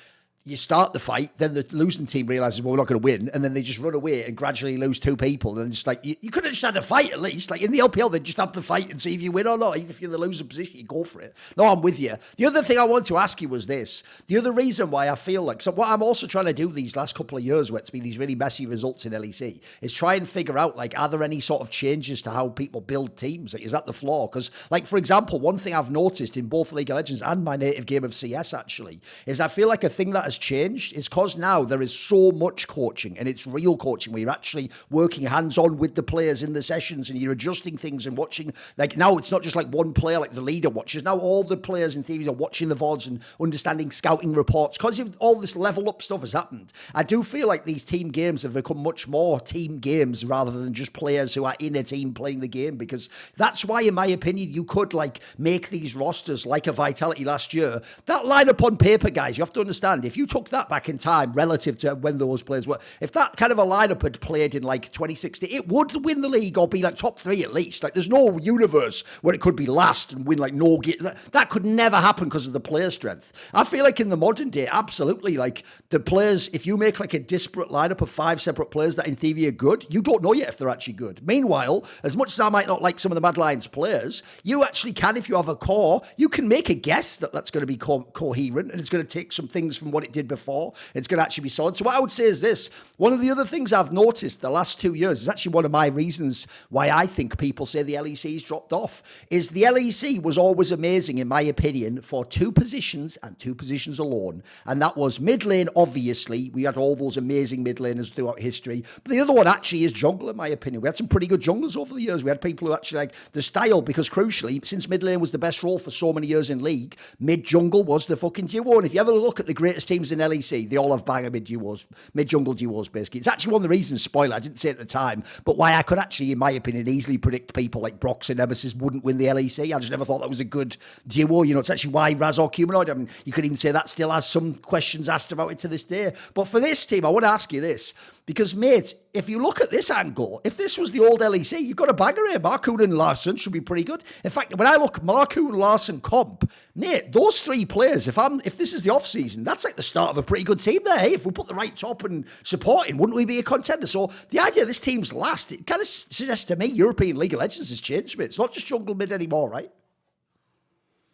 you start the fight, then the losing team realizes, well, we're not going to win, and then they just run away and gradually lose two people. And just like, you could have just had a fight at least. Like in the LPL, they just have the fight and see if you win or not. Even if you're in the losing position, you go for it. No, I'm with you. The other thing I want to ask you was this. The other reason why I feel like, so what I'm also trying to do these last couple of years, where it's been these really messy results in LEC, is try and figure out, like, are there any sort of changes to how people build teams? Like, is that the flaw? Because, like, for example, one thing I've noticed in both League of Legends and my native game of CS, actually, is I feel like a thing that has changed is because now there is so much coaching, and it's real coaching where you're actually working hands-on with the players in the sessions and you're adjusting things and watching. Like now it's not just like one player like the leader watches. Now all the players in theory are watching the VODs and understanding scouting reports because all this level up stuff has happened. I do feel like these team games have become much more team games rather than just players who are in a team playing the game, because that's why, in my opinion, you could like make these rosters like a Vitality last year. That lineup on paper, guys, you have to understand, if you took that back in time relative to when those players were, if that kind of a lineup had played in like 2016, it would win the league or be like top three at least. Like there's no universe where it could be last and win like no game. That could never happen because of the player strength. I feel like in the modern day, absolutely, like the players, if you make like a disparate lineup of 5 separate players that in theory are good, you don't know yet if they're actually good. Meanwhile, as much as I might not like some of the Mad Lions players, you actually can, if you have a core, you can make a guess that that's going to be coherent and it's going to take some things from what it did before. It's going to actually be solid. So what I would say is this. One of the other things I've noticed the last 2 years is actually one of my reasons why I think people say the LEC's dropped off, is the LEC was always amazing, in my opinion, for 2 positions and 2 positions alone. And that was mid lane, obviously. We had all those amazing mid laners throughout history. But the other one actually is jungle, in my opinion. We had some pretty good junglers over the years. We had people who actually like the style, because crucially, since mid lane was the best role for so many years in League, mid jungle was the fucking duo. And if you ever look at the greatest teams in LEC, they all have banger mid duos, mid jungle duos, basically. It's actually one of the reasons, spoiler, I didn't say it at the time, but why I could actually, in my opinion, easily predict people like Brox and Nemesis wouldn't win the LEC. I just never thought that was a good duo. You know, it's actually why Razork Humanoid, I mean, you could even say that still has some questions asked about it to this day. But for this team, I want to ask you this, because, mate, if you look at this angle, if this was the old LEC, you've got a banger here. Marcoon and Larson should be pretty good. In fact, when I look Marcoon, Larson, comp, mate, those 3 players, if this is the off-season, that's like the start of a pretty good team there. Hey, if we put the right top and support in, wouldn't we be a contender? So the idea this team's last, it kind of suggests to me European League of Legends has changed a bit. It's not just jungle mid anymore, right?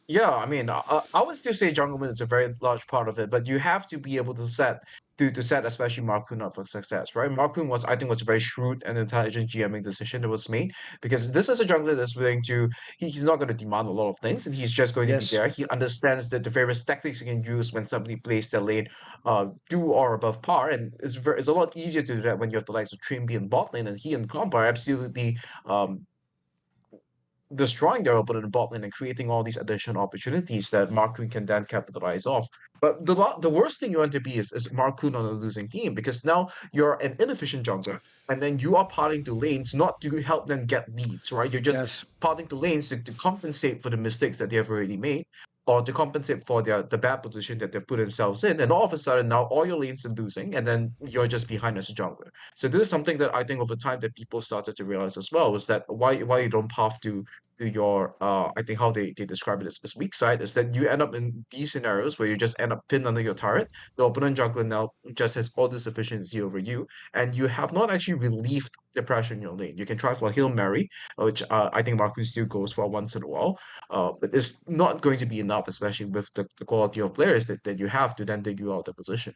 Yeah, I mean, I would still say junglement is a very large part of it, but you have to be able to set especially Markun up for success, right? Markun was, I think, was a very shrewd and intelligent GMing decision that was made, because this is a jungler that's willing to, he's not going to demand a lot of things, and he's just going to be Yes. there. He understands that the various tactics you can use when somebody plays their lane do or above par, and it's a lot easier to do that when you have the likes of Trimby and bot lane, and he and Comp are absolutely um destroying their opponent in bot lane and creating all these additional opportunities that Markun can then capitalize off. But the worst thing you want to be is Marcoon on a losing team, because now you're an inefficient jungler, and then you are parting to lanes not to help them get leads, right? You're just Yes. parting to lanes to compensate for the mistakes that they have already made, or to compensate for the bad position that they've put themselves in. And all of a sudden now all your lanes are losing, and then you're just behind as a jungler. So this is something that I think over time that people started to realize as well, was that why you don't path to your I think how they describe it as weak side, is that you end up in these scenarios where you just end up pinned under your turret. The opponent jungler now just has all this efficiency over you, and you have not actually relieved the pressure in your lane. You can try for Hail Mary, which I think Marcus still goes for once in a while, but it's not going to be enough, especially with the quality of players that you have to then take you out of the position.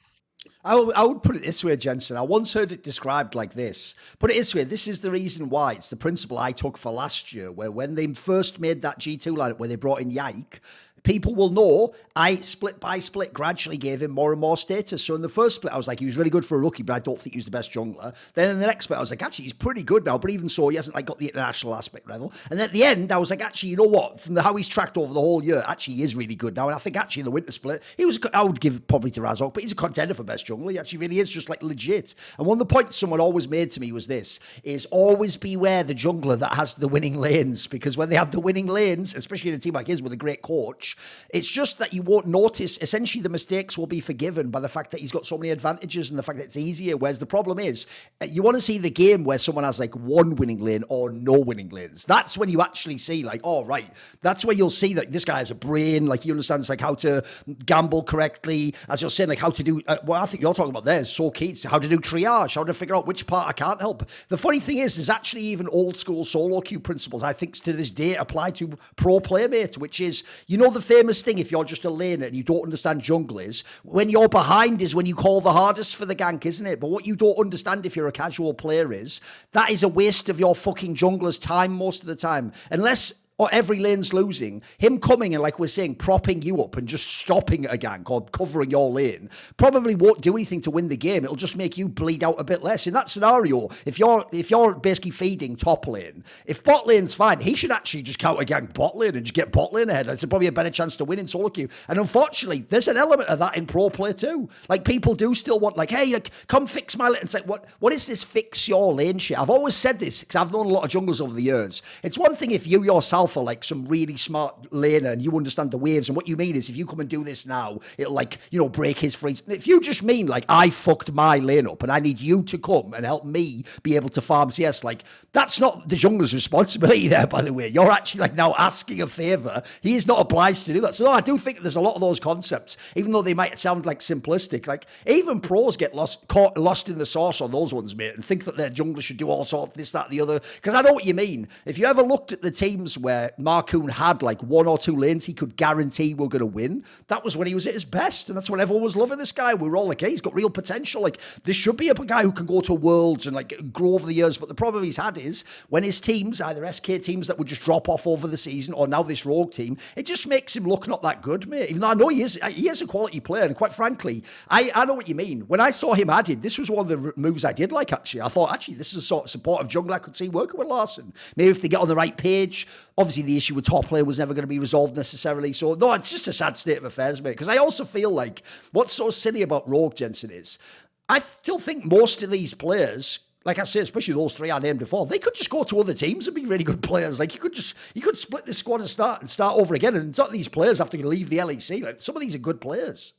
I would put it this way, Jensen. I once heard it described like this. Put it this way, this is the reason why. It's the principle I took for last year, where when they first made that G2 lineup, where they brought in Yike, people will know I split by split gradually gave him more and more status. So in the first split, I was like, he was really good for a rookie, but I don't think he was the best jungler. Then in the next split, I was like, actually, he's pretty good now. But even so, he hasn't like got the international aspect level. And at the end, I was like, actually, you know what? From how he's tracked over the whole year, actually, he is really good now. And I think actually in the winter split, he was. I would give probably to Razok, but he's a contender for best jungler. He actually really is just like legit. And one of the points someone always made to me was this: is always beware the jungler that has the winning lanes, because when they have the winning lanes, especially in a team like his with a great coach, it's just that you won't notice. Essentially, the mistakes will be forgiven by the fact that he's got so many advantages and the fact that it's easier. Whereas the problem is, you want to see the game where someone has like one winning lane or no winning lanes. That's when you actually see like, oh, right. That's where you'll see that this guy has a brain, like he understands like how to gamble correctly. As you're saying, like how to do, what I think you're talking about there is so key. It's how to do triage, how to figure out which part I can't help. The funny thing is, there's actually even old school solo queue principles I think to this day apply to pro playmate, which is, you know, the famous thing, if you're just a laner and you don't understand junglers, when you're behind is when you call the hardest for the gank, isn't it? But what you don't understand if you're a casual player is that is a waste of your fucking jungler's time most of the time. Unless or every lane's losing, him coming and, like we're saying, propping you up and just stopping a gank or covering your lane probably won't do anything to win the game. It'll just make you bleed out a bit less. In that scenario, if you're basically feeding top lane, if bot lane's fine, he should actually just counter gank bot lane and just get bot lane ahead. It's probably a better chance to win in solo queue. And unfortunately, there's an element of that in pro play too. Like, people do still want, like, hey, like, come fix my lane. It's like, what is this fix your lane shit? I've always said this because I've known a lot of junglers over the years. It's one thing if you yourself are like some really smart laner and you understand the waves, and what you mean is if you come and do this now, it'll, like, you know, break his freeze. If you just mean like, I fucked my lane up and I need you to come and help me be able to farm CS, like, that's not the jungler's responsibility there, by the way. You're actually like now asking a favor. He is not obliged to do that. So no, I do think there's a lot of those concepts, even though they might sound like simplistic. Like, even pros get lost in the sauce on those ones, mate, and think that their jungler should do all sorts, this, that, the other. Because I know what you mean. If you ever looked at the teams where Marcoon had like one or two lanes he could guarantee were going to win, that was when he was at his best. And that's when everyone was loving this guy. We were all like, hey, he's got real potential. Like, this should be a guy who can go to Worlds and like grow over the years. But the problem he's had is when his teams, either SK teams that would just drop off over the season or now this Rogue team, it just makes him look not that good, mate. Even though I know he is a quality player. And quite frankly, I know what you mean. When I saw him added, this was one of the moves I did like, actually. I thought, actually, this is a sort of supportive jungler I could see working with Larson. Maybe if they get on the right page. Obviously, the issue with top player was never going to be resolved necessarily. So, no, it's just a sad state of affairs, mate. Because I also feel like what's so silly about Rogue, Jensen, is I still think most of these players, like I say, especially those three I named before, they could just go to other teams and be really good players. Like, you could split this squad and start over again. And not these players have to leave the LEC. Like, some of these are good players.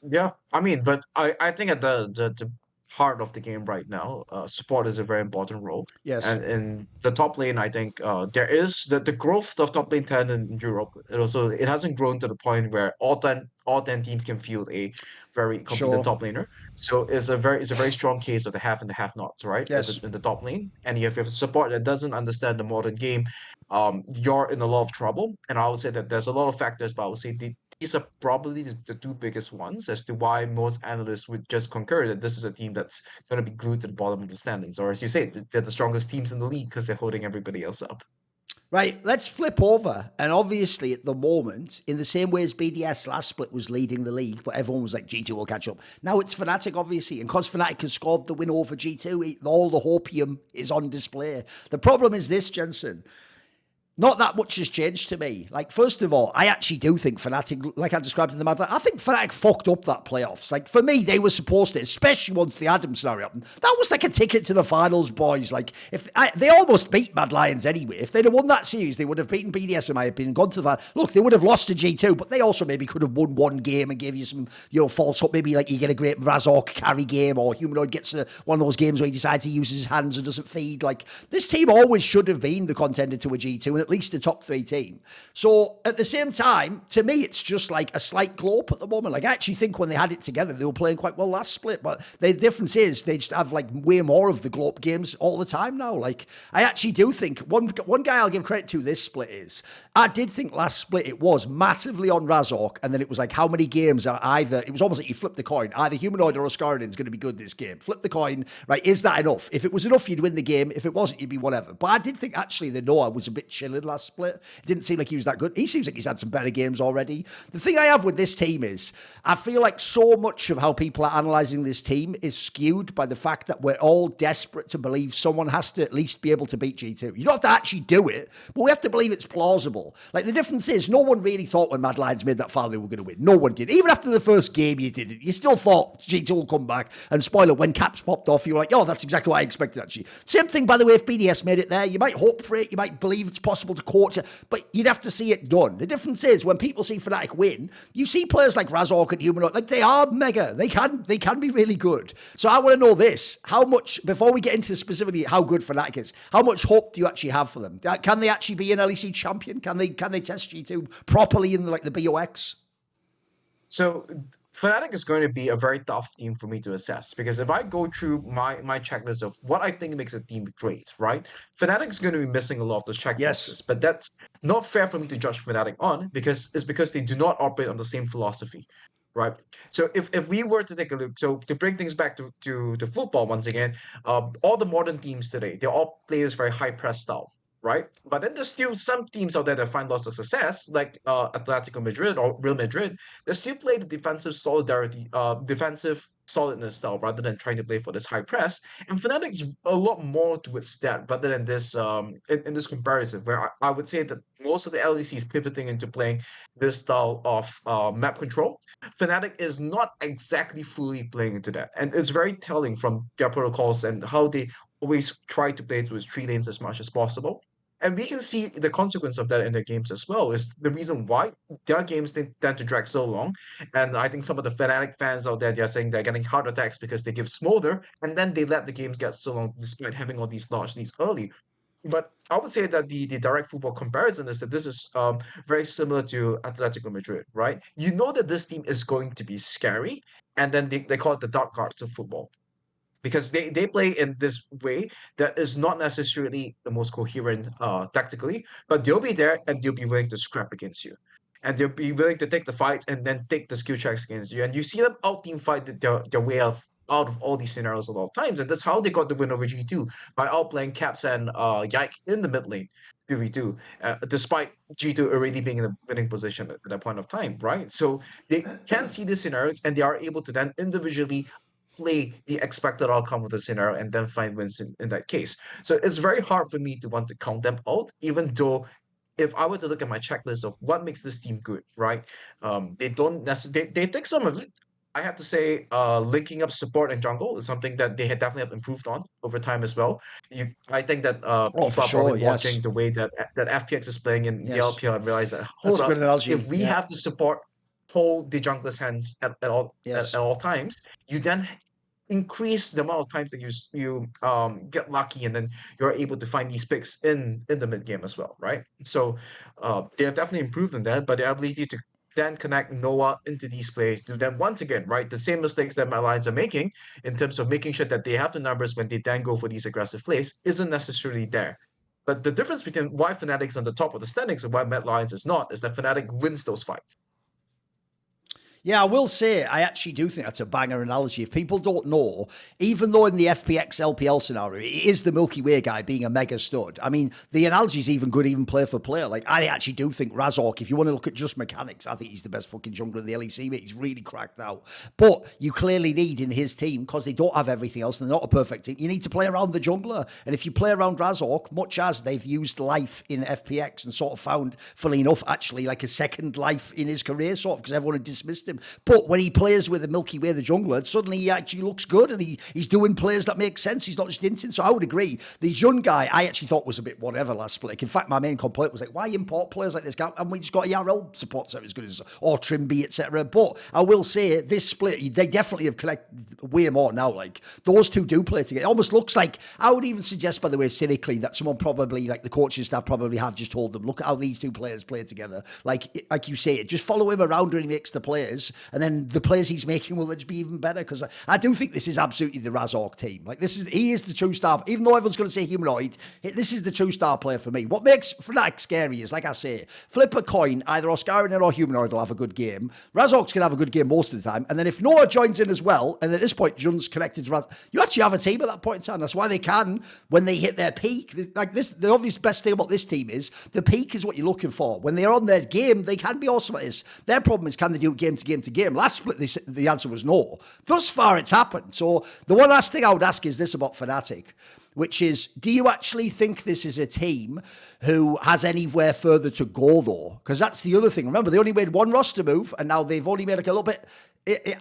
Yeah, I mean, but I think at the heart of the game right now, support is a very important role. Yes. And in the top lane, I think there is the growth of top lane talent in Europe. It hasn't grown to the point where all ten teams can field a very competent Sure. top laner. So it's a very strong case of the have and the have nots, right? Yes. In the top lane, and if you have support that doesn't understand the modern game, you're in a lot of trouble. And I would say that there's a lot of factors, but I would say these are probably the two biggest ones as to why most analysts would just concur that this is a team that's going to be glued to the bottom of the standings. Or as you say, they're the strongest teams in the league because they're holding everybody else up. Right, let's flip over. And obviously, at the moment, in the same way as BDS last split was leading the league, but everyone was like, G2 will catch up. Now it's Fnatic, obviously. And because Fnatic has scored the win over G2, all the hopium is on display. The problem is this, Jensen. Not that much has changed to me. Like, first of all, I actually do think Fnatic, like I described in the Mad Lions, I think Fnatic fucked up that playoffs. Like, for me, they were supposed to, especially once the Adam scenario happened. That was like a ticket to the finals, boys. Like, they almost beat Mad Lions anyway. If they'd have won that series, they would have beaten BDS, in my opinion, gone to the final. Look, they would have lost to G2, but they also maybe could have won one game and gave you some, false hope. Maybe like you get a great Razork carry game, or Humanoid gets one of those games where he decides he uses his hands and doesn't feed. Like, this team always should have been the contender to a G2 and at least a top 3 team. So at the same time, to me, it's just like a slight glow up at the moment. Like, I actually think when they had it together, they were playing quite well last split. But the difference is they just have like way more of the glow up games all the time now. Like, I actually do think one guy I'll give credit to this split is I did think last split it was massively on Razork, and then it was like how many games are either, it was almost like you flip the coin, either Humanoid or Oscaridin is going to be good this game. Flip the coin, right? Is that enough? If it was enough, you'd win the game. If it wasn't, you'd be whatever. But I did think actually the Noah was a bit chilling last split. It didn't seem like he was that good. He seems like he's had some better games already. The thing I have with this team is I feel like so much of how people are analysing this team is skewed by the fact that we're all desperate to believe someone has to at least be able to beat G2. You don't have to actually do it, but we have to believe it's plausible. Like, the difference is no one really thought when Mad Lions made that final they were going to win. No one did. Even after the first game you didn't. You still thought G2 will come back. And spoiler, when Caps popped off, you were like, oh, that's exactly what I expected actually. Same thing, by the way, if BDS made it there. You might hope for it. You might believe it's possible to coach it, but you'd have to see it done. The difference is when people see Fnatic win, you see players like Razork and Humanoid, like, they are mega. They can be really good. So I want to know this. How much, before we get into specifically how good Fnatic is, how much hope do you actually have for them? Can they actually be an LEC champion? Can they test G2 properly in like the BOX? So Fnatic is going to be a very tough team for me to assess, because if I go through my checklist of what I think makes a team great, right? Fnatic is going to be missing a lot of those Yes. checkboxes, but that's not fair for me to judge Fnatic on, because it's because they do not operate on the same philosophy, right? So if we were to take a look, so to bring things back to football once again, all the modern teams today, they all play this very high press style, right? But then there's still some teams out there that find lots of success, like Atletico Madrid or Real Madrid. They still play the defensive solidness style rather than trying to play for this high press. And Fnatic's a lot more towards that rather than this in this comparison, where I would say that most of the LEC is pivoting into playing this style of map control. Fnatic is not exactly fully playing into that, and it's very telling from their protocols and how they always try to play through its 3 lanes as much as possible. And we can see the consequence of that in their games as well. Is the reason why their games they tend to drag so long. And I think some of the Fnatic fans out there, they're saying they're getting heart attacks because they give smolder and then they let the games get so long despite having all these large leads early. But I would say that the direct football comparison is that this is very similar to Atletico Madrid, right? You know that this team is going to be scary, and then they call it the dark arts of football, because they play in this way that is not necessarily the most coherent tactically, but they'll be there and they'll be willing to scrap against you. And they'll be willing to take the fights and then take the skill checks against you. And you see them out team fight their way out of all these scenarios a lot of times. And that's how they got the win over G2, by outplaying Caps and Yike in the mid lane, 2v2, despite G2 already being in a winning position at that point of time, right? So they can see these scenarios and they are able to then individually play the expected outcome of the scenario and then find wins in that case. So it's very hard for me to want to count them out, even though if I were to look at my checklist of what makes this team good, right? They don't necessarily they take some of it. I have to say, linking up support and jungle is something that they had definitely have improved on over time as well. I think that Oh, for people are probably sure. Yes. watching the way that FPX is playing in the Yes. LPL and realize that, That's hold a good up, analogy. if we Yeah. have to support hold the jungler's hands at Yes. all times, you then increase the amount of times that you get lucky and then you're able to find these picks in the mid game as well, right? So they have definitely improved in that, but the ability to then connect Noah into these plays to then once again, right, the same mistakes that my lines are making in terms of making sure that they have the numbers when they then go for these aggressive plays isn't necessarily there. But the difference between why Fnatic's on the top of the standings and why Mad Lions is not is that Fnatic wins those fights. Yeah, I will say, I actually do think that's a banger analogy. If people don't know, even though in the FPX LPL scenario, it is the Milky Way guy being a mega stud. I mean, the analogy is even good, even player for player. Like, I actually do think Razork, if you want to look at just mechanics, I think he's the best fucking jungler in the LEC, mate. He's really cracked out. But you clearly need in his team, because they don't have everything else, and they're not a perfect team, you need to play around the jungler. And if you play around Razork, much as they've used life in FPX and sort of found, funnily enough, actually like a second life in his career, sort of, because everyone had dismissed him. But when he plays with the Milky Way, the jungler, suddenly he actually looks good, and he's doing plays that make sense. He's not just hinting. So I would agree. The Jun guy, I actually thought was a bit whatever last split. In fact, my main complaint was like, why import players like this guy? And we just got a ERL support set as good as, or Trimby, etc. But I will say, this split, they definitely have connected way more now. Like, those two do play together. It almost looks like, I would even suggest, by the way, cynically, that someone probably, like the coaching staff probably have just told them, look at how these two players play together. Like you say, just follow him around when he makes the players, and then the players he's making will just be even better. Because I do think this is absolutely the Razork team. Like, he is the true star. Even though everyone's going to say humanoid, this is the true star player for me. What makes Fnatic scary is, like I say, flip a coin, either Oscarina or humanoid will have a good game. Razork's going to have a good game most of the time. And then if Noah joins in as well, and at this point Jun's connected to Raz, you actually have a team at that point in time. That's why they can, when they hit their peak, like this, the obvious best thing about this team is the peak is what you're looking for. When they're on their game, they can be awesome at this. Their problem is, can they do it game to game to game? Last split, the answer was no. Thus far, it's happened. So the one last thing I would ask is this about Fnatic, which is, do you actually think this is a team who has anywhere further to go, though? Because that's the other thing. Remember, they only made one roster move, and now they've only made like a little bit.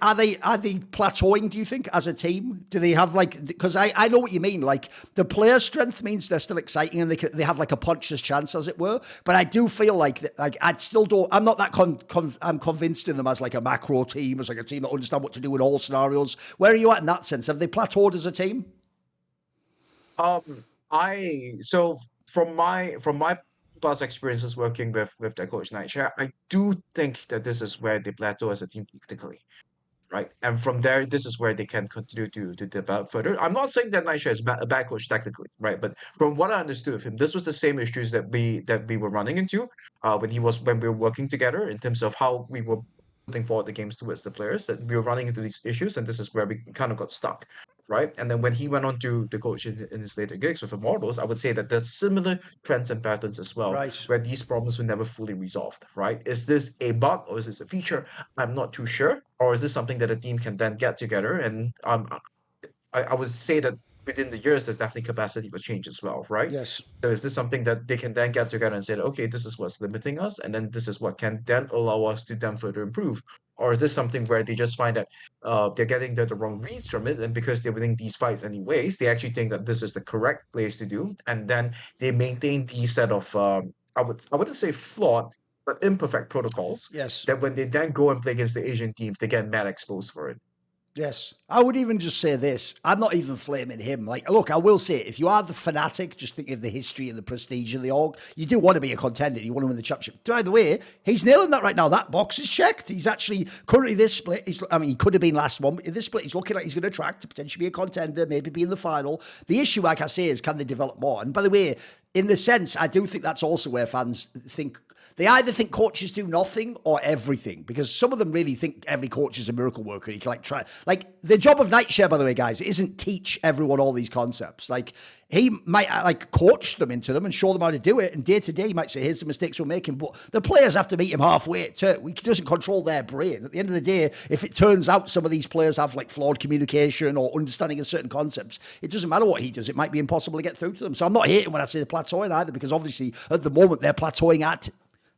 Are they plateauing, do you think, as a team? Do they have like, because I know what you mean, like the player strength means they're still exciting and they have like a puncher's chance, as it were. But I do feel like I still don't, I'm not that I'm convinced in them as like a macro team, as like a team that understand what to do in all scenarios. Where are you at in that sense? Have they plateaued as a team? So from my past experiences working with their coach Nightshare, I do think that this is where they plateau as a team tactically, right? And from there, this is where they can continue to develop further. I'm not saying that Nightshare is a bad coach tactically, right? But from what I understood of him, this was the same issues that we were running into when we were working together, in terms of how we were putting forward the games towards the players, that we were running into these issues, and this is where we kind of got stuck, right? And then when he went on to the coach in his later gigs with Immortals, I would say that there's similar trends and patterns as well, Right. where these problems were never fully resolved, right? Is this a bug or is this a feature? I'm not too sure. Or is this something that a team can then get together? And I would say that within the years, there's definitely capacity for change as well, right? Yes. So is this something that they can then get together and say, okay, this is what's limiting us, and then this is what can then allow us to then further improve? Or is this something where they just find that they're getting the wrong reads from it, and because they're winning these fights anyways, they actually think that this is the correct place to do, and then they maintain these set of I wouldn't say flawed, but imperfect protocols, Yes. that when they then go and play against the Asian teams, they get mad exposed for it. Yes. I would even just say this. I'm not even flaming him. Like, look, I will say, if you are the Fnatic, just think of the history and the prestige of the org, you do want to be a contender. You want to win the championship. By the way, he's nailing that right now. That box is checked. He's actually, currently this split, he could have been last one. In this split, he's looking like he's going to track to potentially be a contender, maybe be in the final. The issue, like I say, is can they develop more? And by the way, in the sense, I do think that's also where fans think, they either think coaches do nothing or everything, because some of them really think every coach is a miracle worker. You can like try, like the job of Nightshare, by the way, guys, isn't teach everyone all these concepts. Like he might like coach them into them and show them how to do it. And day to day, he might say, here's the mistakes we're making. But the players have to meet him halfway too. He doesn't control their brain. At the end of the day, if it turns out some of these players have like flawed communication or understanding of certain concepts, it doesn't matter what he does. It might be impossible to get through to them. So I'm not hating when I say they're plateauing either, because obviously at the moment they're plateauing at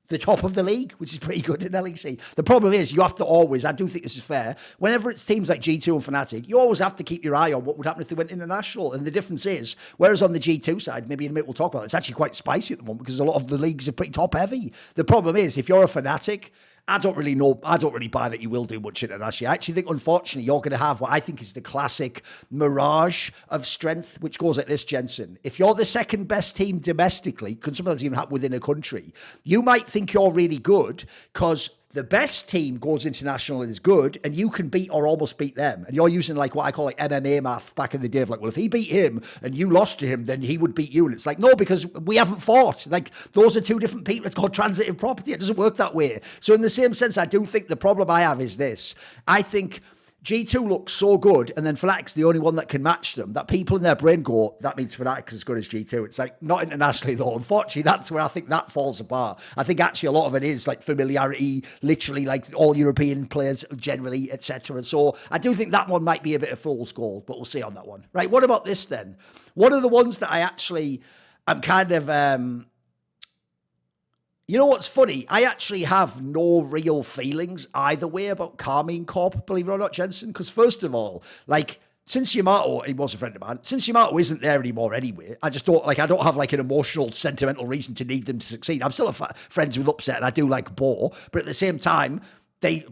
the top of the league, which is pretty good in LEC. The problem is you have to always, I do think this is fair, whenever it's teams like G2 and Fnatic, you always have to keep your eye on what would happen if they went international. And the difference is, whereas on the G2 side, maybe in a minute we'll talk about it, it's actually quite spicy at the moment because a lot of the leagues are pretty top heavy. The problem is, if you're a Fnatic, I don't really buy that you will do much internationally. I actually think, unfortunately, you're going to have what I think is the classic mirage of strength, which goes like this, Jensen. If you're the second best team domestically, can sometimes even happen within a country, you might think you're really good because the best team goes international and is good, and you can beat or almost beat them. And you're using like what I call like MMA math back in the day of like, well, if he beat him and you lost to him, then he would beat you. And it's like, no, because we haven't fought. Like, those are two different people. It's called transitive property. It doesn't work that way. So in the same sense, I do think the problem I have is this. I think G2 looks so good, and then Fnatic's the only one that can match them, that people in their brain go, that means Fnatic's as good as G2. It's like, not internationally though. Unfortunately, that's where I think that falls apart. I think actually a lot of it is like familiarity, literally like all European players generally, etc. So I do think that one might be a bit of fool's gold, but we'll see on that one. Right, what about this then? One of the ones that I'm kind of... You know what's funny? I actually have no real feelings either way about Carmine Corp, believe it or not, Jensen. Because first of all, like, since Yamato, he was a friend of mine, since Yamato isn't there anymore anyway, I don't have like an emotional, sentimental reason to need them to succeed. I'm still friends with Upset, and I do like Bo, but at the same time,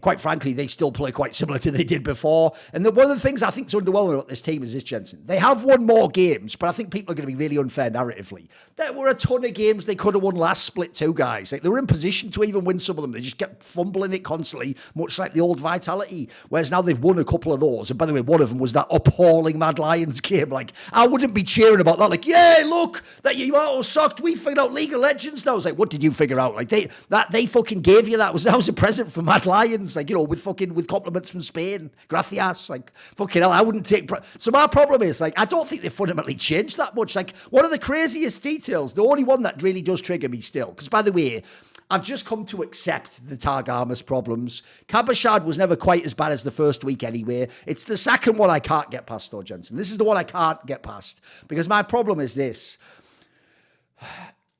quite frankly, they still play quite similar to they did before. And one of the things I think is underwhelming about this team is this, Jensen. They have won more games, but I think people are going to be really unfair narratively. There were a ton of games they could have won last split too, guys. Like, they were in position to even win some of them. They just kept fumbling it constantly, much like the old Vitality. Whereas now they've won a couple of those. And by the way, one of them was that appalling Mad Lions game. Like, I wouldn't be cheering about that. Like, yay, look, that Yamato sucked. We figured out League of Legends now. I was like, what did you figure out? Like, they fucking gave you that. That was a present from Mad Lions. Like, you know, with compliments from Spain. Gracias. Like, fucking hell, I wouldn't take... So my problem is, like, I don't think they fundamentally changed that much. Like, one of the craziest details, the only one that really does trigger me still, because by the way, I've just come to accept the Targamas problems. Kabashad was never quite as bad as the first week anyway. It's the second one I can't get past, though, Jensen. This is the one I can't get past. Because my problem is this.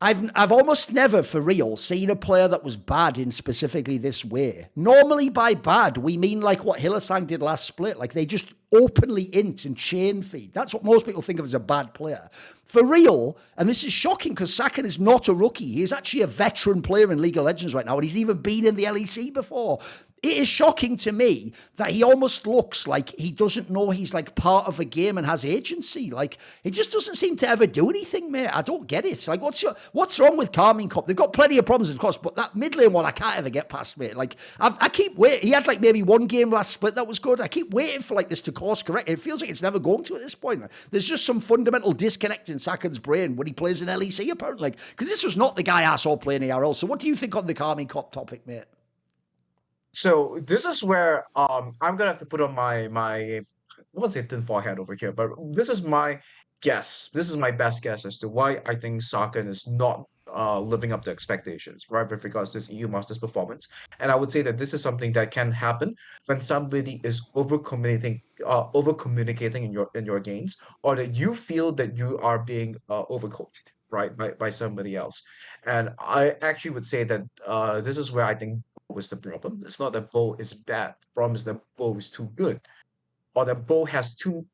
I've almost never, for real, seen a player that was bad in specifically this way. Normally by bad, we mean like what Hillesang did last split. Like, they just openly int and chain feed. That's what most people think of as a bad player. For real, and this is shocking because Sakan is not a rookie. He is actually a veteran player in League of Legends right now, and he's even been in the LEC before. It is shocking to me that he almost looks like he doesn't know he's like part of a game and has agency. Like, he just doesn't seem to ever do anything, mate. I don't get it. Like, what's wrong with Carmine Cup? They've got plenty of problems, of course, but that mid lane one I can't ever get past, mate. Like, I keep waiting. He had like maybe one game last split that was good. I keep waiting for like this to course correct. It feels like it's never going to at this point. There's just some fundamental disconnect in Sakan's brain when he plays in LEC, apparently. Because this was not the guy I saw playing ARL. So what do you think on the Carmine Cup topic, mate? So this is where I'm gonna have to put on my I won't say tinfoil hat over here, but this is my guess. This is my best guess as to why I think Sakan is not living up to expectations, right, with regards to his EU Masters performance. And I would say that this is something that can happen when somebody is over communicating in your games, or that you feel that you are being overcoached, right, by somebody else. And I actually would say that this is where I think was the problem. It's not that Bo is bad. The problem is that Bo is too good, or that Bo has too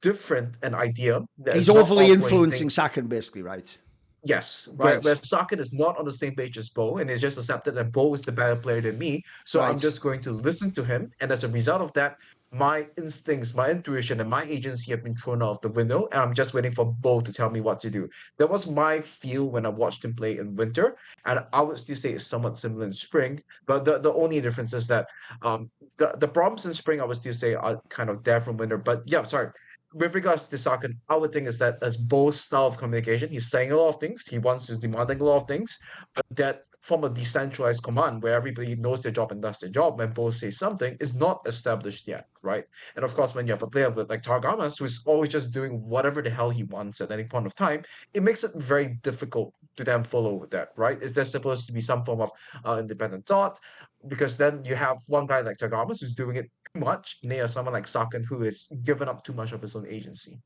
different an idea. That He's is not overly operating. influencing Sakan, basically, right? Yes, Right. where Sakin is not on the same page as Bo, and is just accepted that Bo is the better player than me. So I'm Right. just going to listen to him, and as a result of that, my instincts, my intuition, and my agency have been thrown out of the window, and I'm just waiting for Bo to tell me what to do. That was my feel when I watched him play in winter, and I would still say it's somewhat similar in spring. But the only difference is that the problems in spring I would still say are kind of there from winter. But yeah, sorry. With regards to Sakan, our thing is that as Bo's style of communication, he's saying a lot of things, he's demanding a lot of things, but that from a decentralized command where everybody knows their job and does their job, when Bo says something, is not established yet, right? And of course, when you have a player like Targamas who's always just doing whatever the hell he wants at any point of time, it makes it very difficult to then follow that, right? Is there supposed to be some form of independent thought? Because then you have one guy like Targamas who's doing it much near someone like Sakan who has given up too much of his own agency.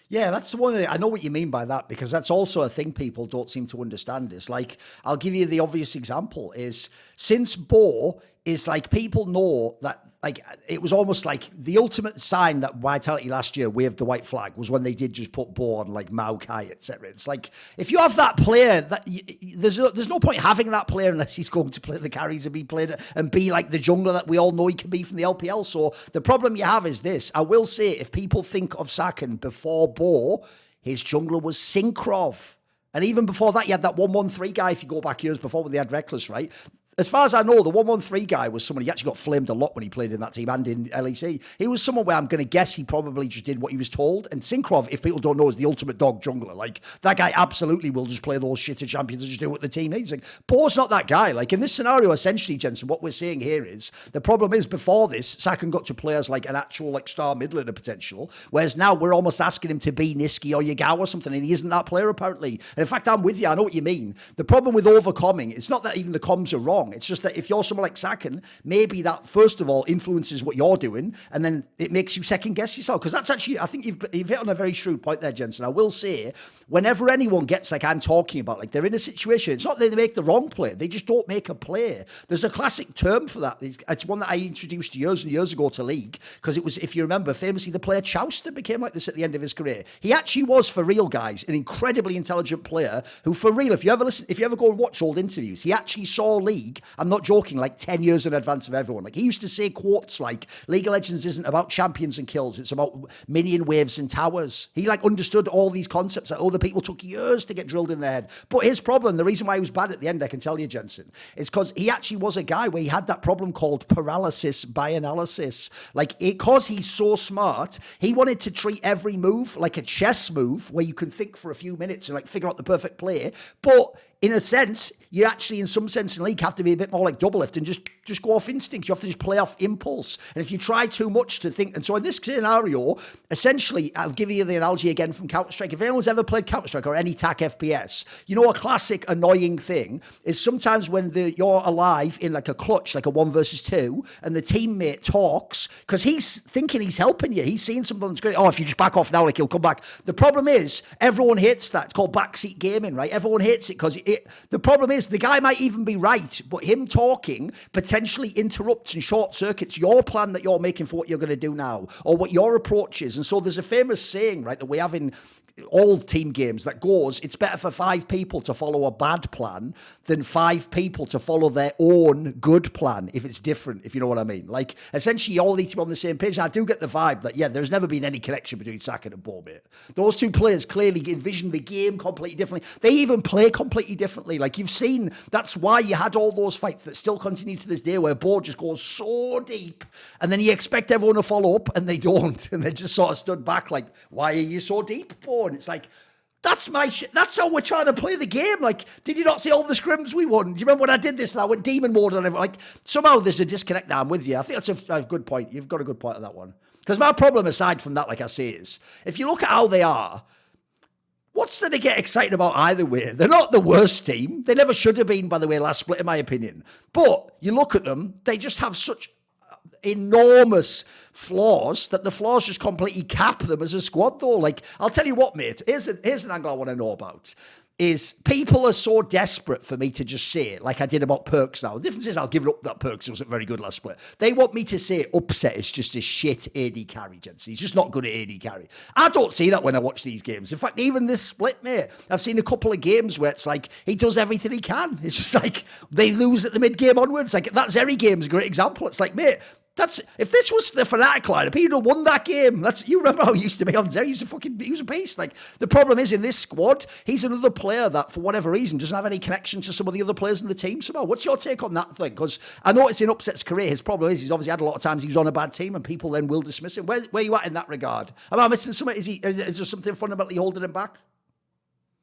Yeah, that's the one thing. I know what you mean by that, because that's also a thing people don't seem to understand. Is like, I'll give you the obvious example is since Bo is like, people know that, like, it was almost like the ultimate sign that Vitality last year waved the white flag was when they did just put Bo on like Maokai, etc. It's like, if you have that player, there's no point having that player unless he's going to play the carries and be played and be like the jungler that we all know he can be from the LPL. So the problem you have is this. I will say, if people think of Sakan before Bo, his jungler was Synkrov. And even before that, you had that 1-1-3 guy, if you go back years before, when they had Reckless, right? As far as I know, the 113 guy was someone, he actually got flamed a lot when he played in that team and in LEC. He was someone where I'm going to guess he probably just did what he was told. And Synkrov, if people don't know, is the ultimate dog jungler. Like, that guy absolutely will just play those shitter champions and just do what the team needs. Like, Bo's not that guy. Like, in this scenario, essentially, Jensen, what we're seeing here is, the problem is, before this, Sakan got to play as like an actual like star mid laner potential, whereas now we're almost asking him to be Niski or Yagawa or something, and he isn't that player apparently. And in fact, I'm with you. I know what you mean. The problem with overcoming, it's not that even the comms are wrong. It's just that if you're someone like Sakan, maybe that first of all influences what you're doing, and then it makes you second guess yourself. Because that's actually, I think you've hit on a very shrewd point there, Jensen. I will say, whenever anyone gets like I'm talking about, like they're in a situation, it's not that they make the wrong play, they just don't make a play. There's a classic term for that. It's one that I introduced years and years ago to League, because it was, if you remember, famously the player Chowster became like this at the end of his career. He actually was, for real, guys, an incredibly intelligent player who, for real, if you ever go and watch old interviews, he actually saw League, I'm not joking, like 10 years in advance of everyone. Like, he used to say quotes like, League of Legends isn't about champions and kills, it's about minion waves and towers. He like understood all these concepts that other people took years to get drilled in their head. But his problem, the reason why he was bad at the end, I can tell you, Jensen, is because he actually was a guy where he had that problem called paralysis by analysis. Like, because he's so smart, he wanted to treat every move like a chess move where you can think for a few minutes and like figure out the perfect play. But in a sense, you actually, in some sense in League, have to be a bit more like Doublelift and just go off instinct. You have to just play off impulse. And if you try too much to think, and so in this scenario, essentially, I'll give you the analogy again from Counter-Strike. If anyone's ever played Counter-Strike or any TAC FPS, you know a classic annoying thing is sometimes when you're alive in like a clutch, like a 1 versus 2, and the teammate talks, because he's thinking he's helping you. He's seeing something that's great. Oh, if you just back off now, like he'll come back. The problem is, everyone hates that. It's called backseat gaming, right? Everyone hates it because the problem is the guy might even be right, but him talking potentially interrupts and short circuits your plan that you're making for what you're going to do now, or what your approach is. And so there's a famous saying, right, that we have in all team games that goes, it's better for 5 people to follow a bad plan than 5 people to follow their own good plan if it's different, if you know what I mean. Like, essentially, you all need to be on the same page. And I do get the vibe that, yeah, there's never been any connection between Sakan and Bo, mate. Those two players clearly envision the game completely differently. They even play completely differently. Like, you've seen, that's why you had all those fights that still continue to this day where Bo just goes so deep, and then you expect everyone to follow up, and they don't. And they just sort of stood back like, why are you so deep, Bo? And it's like, that's my shit. That's how we're trying to play the game. Like, did you not see all the scrims we won? Do you remember when I did this and I went demon mode on everyone? Like, somehow there's a disconnect there. I'm with you. I think that's a good point. You've got a good point on that one. Because my problem, aside from that, like I say, is if you look at how they are, what's there to get excited about either way? They're not the worst team. They never should have been, by the way, last split, in my opinion. But you look at them, they just have such enormous flaws that the flaws just completely cap them as a squad, though. Like, I'll tell you what, mate, here's an angle I want to know about. Is people are so desperate for me to just say it, like I did about Perks now. The difference is I'll give it up that Perks wasn't very good last split. They want me to say Upset is just a shit AD carry, Jensen. He's just not good at AD carry. I don't see that when I watch these games. In fact, even this split, mate, I've seen a couple of games where it's like he does everything he can. It's just like they lose at the mid-game onwards. Like, that Zeri game's a great example. It's like, mate, if this was the Fnatic lineup, he'd have won that game. You remember how he used to be on there. He was a beast. Like, the problem is, in this squad, he's another player that, for whatever reason, doesn't have any connection to some of the other players in the team somehow. What's your take on that thing? Because I noticed in Upset's career, his problem is he's obviously had a lot of times he was on a bad team and people then will dismiss him. Where are you at in that regard? Am I missing something? Is there something fundamentally holding him back?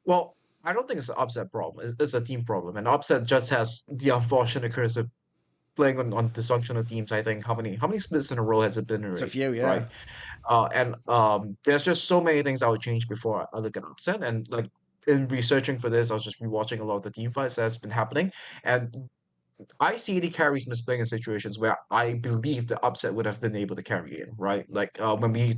Well, I don't think it's an Upset problem. It's a team problem. And Upset just has the unfortunate curse of playing on dysfunctional teams. I think how many splits in a row has it been already? It's a few, yeah. Right. There's just so many things I would change before I look at Upset. And like in researching for this, I was just rewatching a lot of the team fights that's been happening. And I see the carries misplaying in situations where I believe the Upset would have been able to carry in, right? Like when we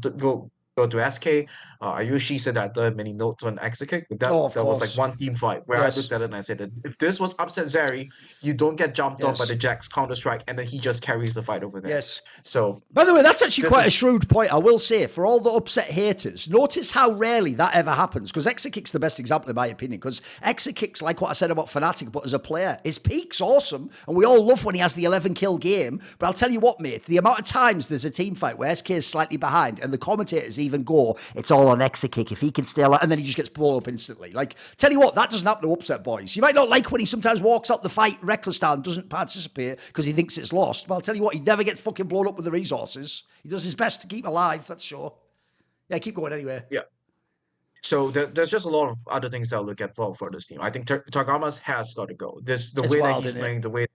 go to SK, Ayushi said that there are many notes on Exekick, but that was like one team fight where I looked at it and I said that if this was Upset Zeri, you don't get jumped on by the Jack's Counter-Strike and then he just carries the fight over there. Yes. So, by the way, that's actually quite a shrewd point, I will say, for all the Upset haters. Notice how rarely that ever happens, because Exekick's the best example in my opinion, because Exekick's like what I said about Fnatic, but as a player, his peak's awesome, and we all love when he has the 11 kill game, but I'll tell you what, mate, the amount of times there's a team fight where SK is slightly behind, and the commentators even even go, it's all on exit kick. If he can stay alive, and then he just gets blown up instantly. Like, tell you what, that doesn't happen to Upset Boys. You might not like when he sometimes walks out the fight reckless style and doesn't participate because he thinks it's lost. But I'll tell you what, he never gets fucking blown up with the resources. He does his best to keep alive, that's sure. Yeah, keep going anyway. Yeah. So there's just a lot of other things I'll look at for this team. I think Tagamas has got to go. The It's way that wild, he's isn't it? playing, the way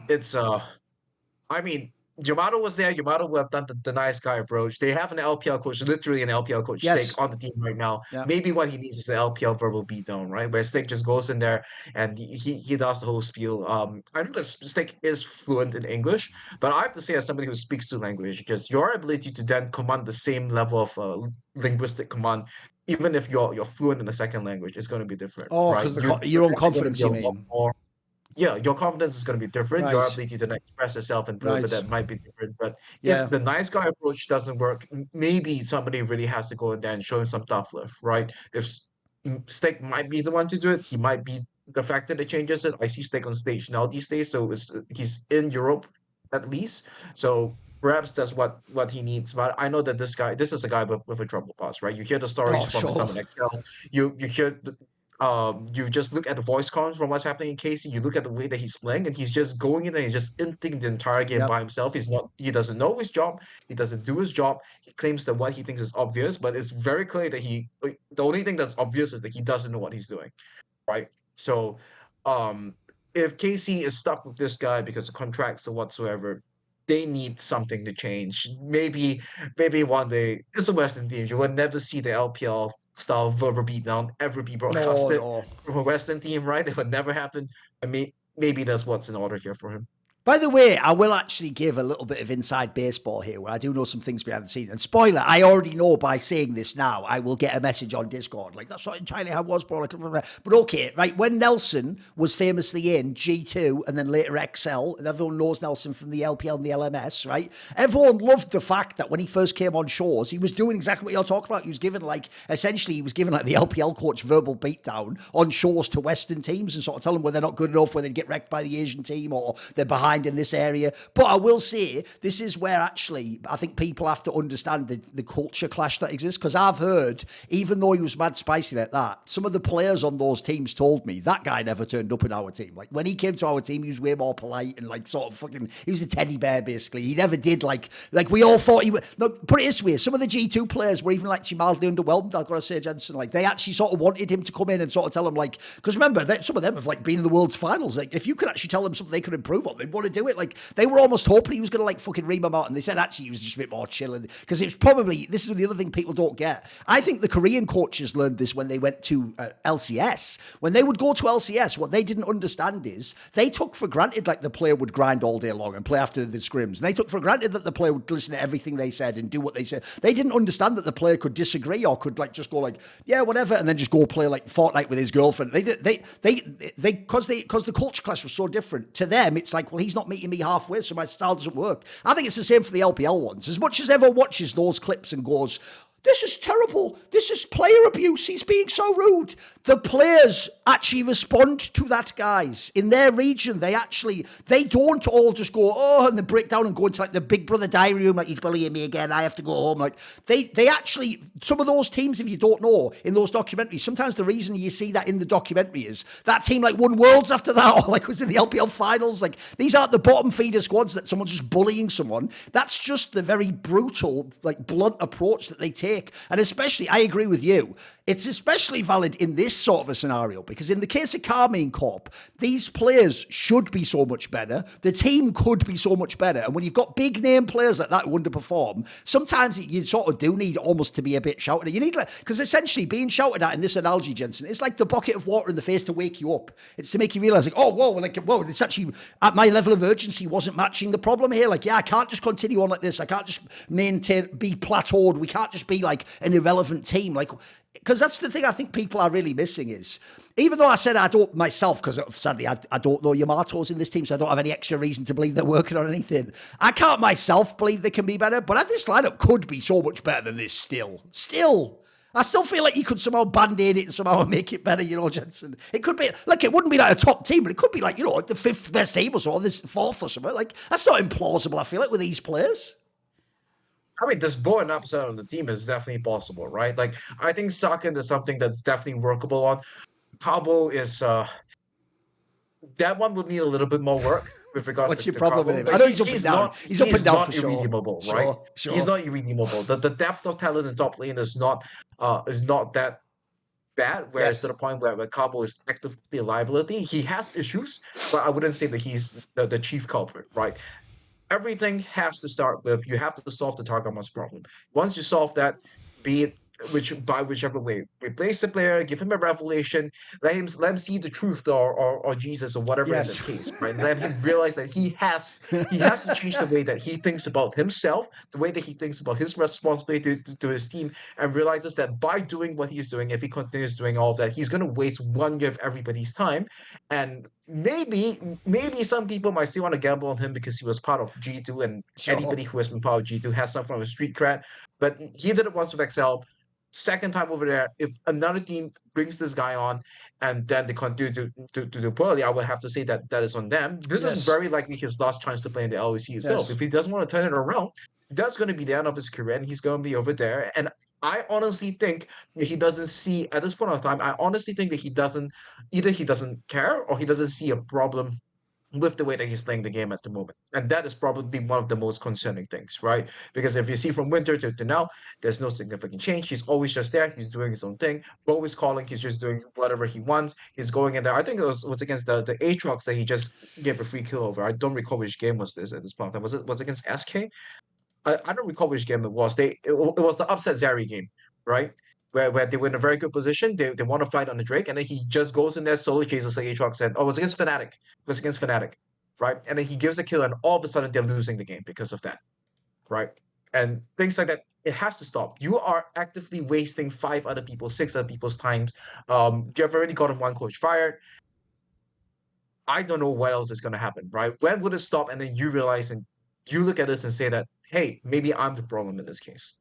it's I mean, Yamato was there. Yamato would have done the nice guy approach. They have an LPL coach, literally an LPL coach, Yes. Steak on the team right now. Yeah. Maybe what he needs is the LPL verbal beatdown, right? Where Steak just goes in there and he does the whole spiel. I know that Steak is fluent in English, but I have to say, as somebody who speaks two language, because your ability to then command the same level of linguistic command, even if you're fluent in a second language, is going to be different, Oh, right? because your own You're going to confidence, be a you lot mean? more. Yeah, your confidence is going to be different. Your Right. ability to then express yourself and deliver Right. that might be different. But Yeah. if the nice guy approach doesn't work, maybe somebody really has to go in there and show him some tough love, right? If Steak might be the one to do it, he might be the factor that changes it. I see Steak on stage now these days, so he's in Europe at least. So perhaps that's what he needs. But I know that this is a guy with a trouble past, right? You hear the stories Oh, from his time sure. in Excel. You hear you just look at the voice comms from what's happening in KC. You look at the way that he's playing, and he's just going in and he's just inting the entire game Yep. by himself. He doesn't know his job. He doesn't do his job. He claims that what he thinks is obvious, but it's very clear that the only thing that's obvious is that he doesn't know what he's doing, right? So, um, if KC is stuck with this guy because of contracts or whatsoever, they need something to change. Maybe one day it's a Western team. You will never see the LPL style verbal beatdown ever be No, broadcasted no. from a Western team, right? It would never happen. I mean, maybe that's what's in order here for him. By the way, I will actually give a little bit of inside baseball here, where I do know some things behind the scenes. And spoiler, I already know by saying this now, I will get a message on Discord. Like, that's not entirely how it was, bro. But okay, right, when Nelson was famously in G2 and then later XL, and everyone knows Nelson from the LPL and the LMS, right? Everyone loved the fact that when he first came on Shores, he was doing exactly what you're talking about. He was given, like, essentially, he was given, like, the LPL coach verbal beatdown on Shores to Western teams and sort of tell them when they're not good enough, when they get wrecked by the Asian team or they're behind in this area. But I will say, this is where actually I think people have to understand the culture clash that exists, because I've heard, even though he was mad spicy like that, some of the players on those teams told me that guy never turned up in our team. Like, when he came to our team, he was way more polite and, like, sort of fucking, he was a teddy bear basically. He never did like we all thought he would. Look, put it this way, some of the G2 players were even like mildly underwhelmed, I've got to say, Jensen. Like, they actually sort of wanted him to come in and sort of tell them, like, because remember, some of them have, like, been in the world's finals. Like, if you could actually tell them something they could improve on, they'd want to do it. Like, they were almost hoping he was going to, like, fucking ream them out, and they said actually he was just a bit more chill. Because it's probably, this is the other thing people don't get. I think the Korean coaches learned this when they went to LCS. When they would go to LCS, what they didn't understand is they took for granted, like, the player would grind all day long and play after the scrims. And they took for granted that the player would listen to everything they said and do what they said. They didn't understand that the player could disagree or could, like, just go like, yeah, whatever, and then just go play, like, Fortnite with his girlfriend. Because the culture clash was so different. To them, it's like, well, he's not meeting me halfway, so my style doesn't work. I think it's the same for the LPL ones. As much as everyone watches those clips and goes, this is terrible, this is player abuse, he's being so rude, the players actually respond to that, guys. In their region, they don't all just go, oh, and they break down and go into, like, the big brother diary room, like, he's bullying me again, I have to go home. Like, they actually, some of those teams, if you don't know, in those documentaries, sometimes the reason you see that in the documentary is that team, like, won worlds after that, or, like, was in the LPL finals. Like, these aren't the bottom feeder squads that someone's just bullying someone. That's just the very brutal, like, blunt approach that they take. And especially, I agree with you, it's especially valid in this sort of a scenario, because in the case of Carmine Corp, these players should be so much better. The team could be so much better. And when you've got big name players like that who underperform, sometimes you sort of do need almost to be a bit shouted at. You need, because essentially being shouted at in this analogy, Jensen, it's like the bucket of water in the face to wake you up. It's to make you realize, like, oh, whoa, it's actually, at my level of urgency wasn't matching the problem here. Like, yeah, I can't just continue on like this. I can't just be plateaued. We can't just be, like, an irrelevant team. Like, because that's the thing I think people are really missing is, even though I said I don't myself, because sadly I don't know Yamato's in this team, so I don't have any extra reason to believe they're working on anything. I can't myself believe they can be better, but this lineup could be so much better than this still. I still feel like you could somehow band-aid it and somehow make it better, Jensen. It could be, like, it wouldn't be like a top team, but it could be like, like the fifth best team or so, or this fourth or something. Like, that's not implausible, I feel like, with these players. I mean, this bow and upset on the team is definitely possible, right? Like, I think Sakin is something that's definitely workable on. Cabo is that one would need a little bit more work with regards What's your to problem with Cabo, him? I but know he's up and he's down. not He's up and down for sure. irredeemable, right? Sure, He's sure. not irredeemable. The depth of talent in top lane is not that bad, whereas to Yes, the point where Cabo is actively a liability. He has issues, but I wouldn't say that he's the chief culprit, right? Everything has to start with you have to solve the Targamas problem. Once you solve that, be it whichever way, replace the player, give him a revelation, let him see the truth or Jesus or whatever in the yes. case, right? Let him realize that he has to change the way that he thinks about himself, the way that he thinks about his responsibility to his team, and realizes that by doing what he's doing, if he continues doing all of that, he's gonna waste 1 year of everybody's time. And maybe some people might still want to gamble on him because he was part of G2, and Sure. anybody who has been part of G2 has some form of street cred. But he did it once with Excel. Second time over there, if another team brings this guy on and then they continue to do poorly, I would have to say that that is on them. This is Yes, very likely his last chance to play in the LEC itself. yes. If he doesn't want to turn it around, that's going to be the end of his career, and he's going to be over there. And I honestly think that he doesn't see at this point of time. I honestly think that he doesn't care or he doesn't see a problem with the way that he's playing the game at the moment. And that is probably one of the most concerning things, right? Because if you see from winter to now, there's no significant change. He's always just there. He's doing his own thing. Bo is calling. He's just doing whatever he wants. He's going in there. I think it was against the Aatrox that he just gave a free kill over. I don't recall which game was this at this point. Was it against SK? I don't recall which game it was. It was the upset Zeri game, right? Where they were in a very good position. They want to fight on the Drake, and then he just goes in there, solo chases like Aatrox said. Oh, it was against Fnatic. It was against Fnatic, right? And then he gives a kill, and all of a sudden they're losing the game because of that, right? And things like that. It has to stop. You are actively wasting 5 other people, 6 other people's times. You've already gotten one coach fired. I don't know what else is going to happen, right? When would it stop? And then you realize and you look at this and say that, hey, maybe I'm the problem in this case.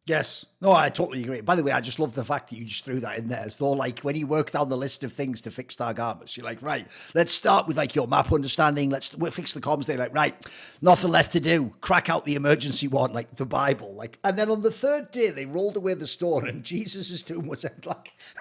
Yes. No, I totally agree. By the way, I just love the fact that you just threw that in there. As though, like, when you work down the list of things to fix Targamas, you're like, right, let's start with, like, your map understanding. We'll fix the comms. They're like, right, nothing left to do. Crack out the emergency one, like the Bible. Like, and then on the third day, they rolled away the stone and Jesus' tomb was empty.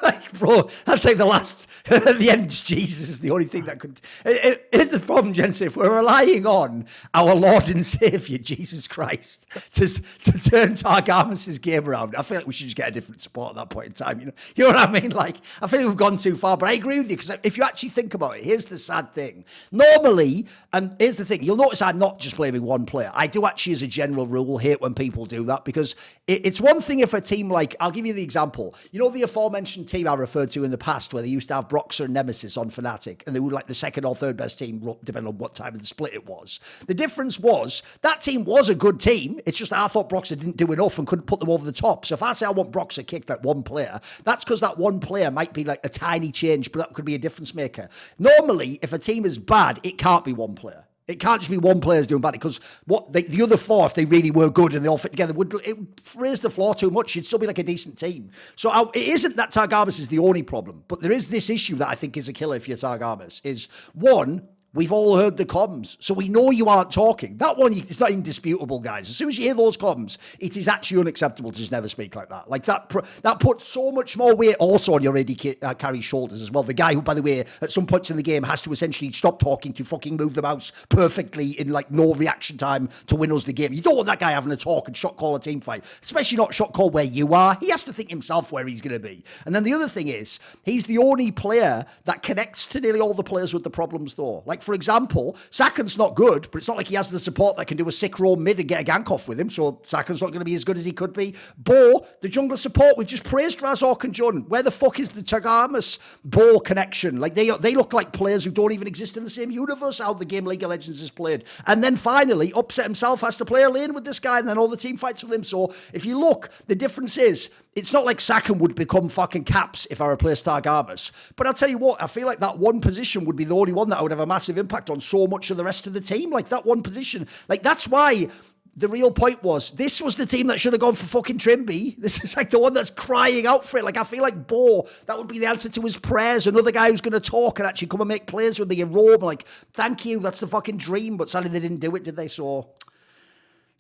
Like, bro, that's like the last, the end, Jesus is the only thing that could. Here's the problem, Jensen. If we're relying on our Lord and Savior, Jesus Christ, to turn Targamas' game around, I feel like we should just get a different support at that point in time. You know what I mean? Like, I feel like we've gone too far, but I agree with you because if you actually think about it, here's the sad thing. Normally, and here's the thing, you'll notice I'm not just blaming one player. I do actually, as a general rule, hate when people do that because it's one thing if a team like, I'll give you the example. You know the aforementioned team I referred to in the past where they used to have Broxer and Nemesis on Fnatic and they were like the second or third best team, depending on what time of the split it was. The difference was that team was a good team. It's just that I thought Broxer didn't do enough and couldn't put them over the top. So if I say I want Broxer kicked like one player, that's because that one player might be like a tiny change, but that could be a difference maker. Normally, if a team is bad, it can't be one player. It can't just be one player's doing bad because the other four, if they really were good and they all fit together, it would raise the floor too much. You'd still be like a decent team. So it isn't that Targamas is the only problem, but there is this issue that I think is a killer if you're Targamas. Is one, we've all heard the comms, so we know you aren't talking. That one, it's not even disputable, guys. As soon as you hear those comms, it is actually unacceptable to just never speak like that. Like that puts so much more weight also on your AD carry's shoulders as well. The guy who, by the way, at some points in the game has to essentially stop talking to fucking move the mouse perfectly in like no reaction time to win us the game. You don't want that guy having a talk and shot call a team fight, especially not shot call where you are. He has to think himself where he's going to be. And then the other thing is, he's the only player that connects to nearly all the players with the problems though. Like, for example, Sakan's not good, but it's not like he has the support that can do a sick roam mid and get a gank off with him, so Sakan's not going to be as good as he could be. Bo, the jungler support, we've just praised Razork and Jun. Where the fuck is the Targamas Bo connection? Like, they look like players who don't even exist in the same universe how the game League of Legends is played. And then finally, Upset himself has to play a lane with this guy, and then all the team fights with him. So if you look, the difference is, it's not like Sakan would become fucking Caps if I replaced Targamas. But I'll tell you what, I feel like that one position would be the only one that would have a massive impact on so much of the rest of the team. Like that one position. Like that's why the real point was, this was the team that should have gone for fucking Trimby. This is like the one that's crying out for it. Like I feel like Bo, that would be the answer to his prayers. Another guy who's going to talk and actually come and make plays with me in Rome. Like, thank you, that's the fucking dream. But sadly they didn't do it, did they? So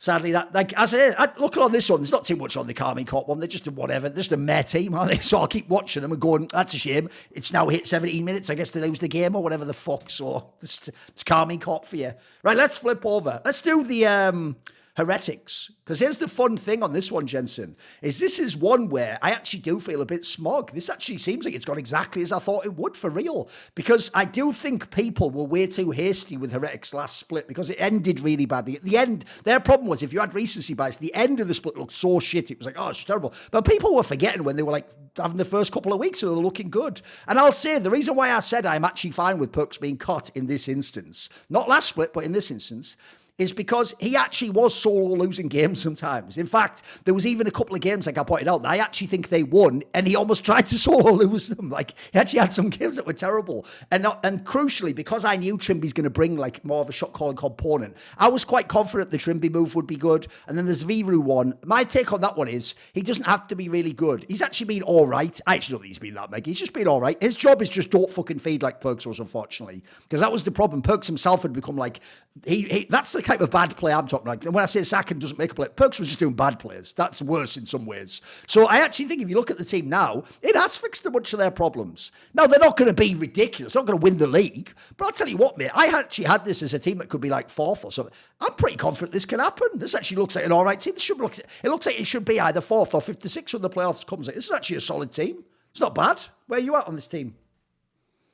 Sadly, that like as I look on this one, there's not too much on the Carmine Corp one. They're just a whatever, they're just a meh team, aren't they? So I'll keep watching them and going, that's a shame. It's now hit 17 minutes. I guess they lose the game or whatever the fuck. So it's Carmine Corp for you. Right, let's flip over. Let's do the Heretics. Because here's the fun thing on this one, Jensen, is this is one where I actually do feel a bit smug. This actually seems like it's gone exactly as I thought it would for real. Because I do think people were way too hasty with Heretics last split because it ended really badly. At the end, their problem was if you had recency bias, the end of the split looked so shit. It was like, oh, it's terrible. But people were forgetting when they were like having the first couple of weeks, so they were looking good. And I'll say the reason why I said I'm actually fine with Perks being cut in this instance, not last split, but in this instance, is because he actually was solo losing games sometimes. In fact, there was even a couple of games, like I pointed out, that I actually think they won, and he almost tried to solo lose them. Like, he actually had some games that were terrible. And crucially, because I knew Trimby's going to bring, like, more of a shot-calling component, I was quite confident the Trimby move would be good. And then there's Viru one. My take on that one is, he doesn't have to be really good. He's actually been all right. I actually don't think he's been that mega. He's just been all right. His job is just don't fucking feed like Perks was, unfortunately. Because that was the problem. Perks himself had become like, that's the type of bad play I'm talking about. When I say Sakan doesn't make a play, Perks was just doing bad plays. That's worse in some ways. So I actually think if you look at the team now, it has fixed a bunch of their problems. Now, they're not going to be ridiculous. They're not going to win the league. But I'll tell you what, mate, I actually had this as a team that could be like fourth or something. I'm pretty confident this can happen. This actually looks like an all right team. It looks like it should be either fourth or fifth to sixth when the playoffs comes. This is actually a solid team. It's not bad. Where are you at on this team?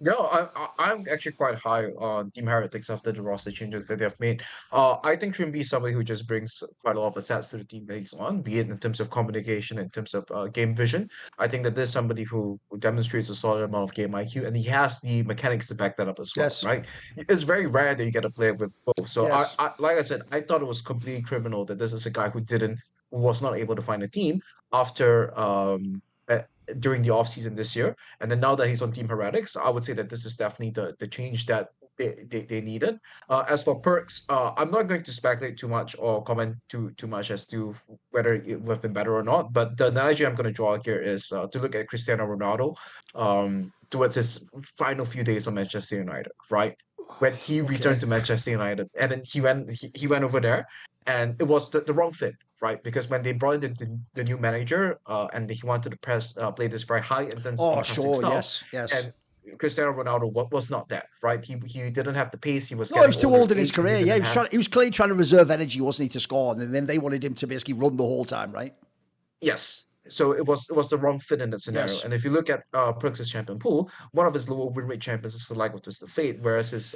No, I'm actually quite high on Team Heretics after the roster changes that they've made. I think Trimby is somebody who just brings quite a lot of assets to the team that he's on, be it in terms of communication, in terms of game vision. I think that there's somebody who demonstrates a solid amount of game IQ, and he has the mechanics to back that up as well, Yes. right? It's very rare that you get a player with both. So Yes. like I said, I thought it was completely criminal that this is a guy who was not able to find a team after during the offseason this year. And then now that he's on Team Heretics, I would say that this is definitely the change that they needed. As for Perks, I'm not going to speculate too much or comment too much as to whether it would have been better or not. But the analogy I'm going to draw here is to look at Cristiano Ronaldo towards his final few days of Manchester United, right? When he Okay. returned to Manchester United, and then he went over there, and it was the wrong fit, right? Because when they brought in the new manager, and he wanted to play this very high intensity Oh, passing sure. style, Yes. Yes. and Cristiano Ronaldo was not that, right? He didn't have the pace. He was No, he getting was too older old in in his age, and he career. Yeah, didn't have. he was clearly trying to reserve energy, wasn't he, to score? And then they wanted him to basically run the whole time, right? Yes. So it was the wrong fit in that scenario. Yes. And if you look at Perks' champion pool, one of his lower win rate champions is the like of Twisted Fate, whereas his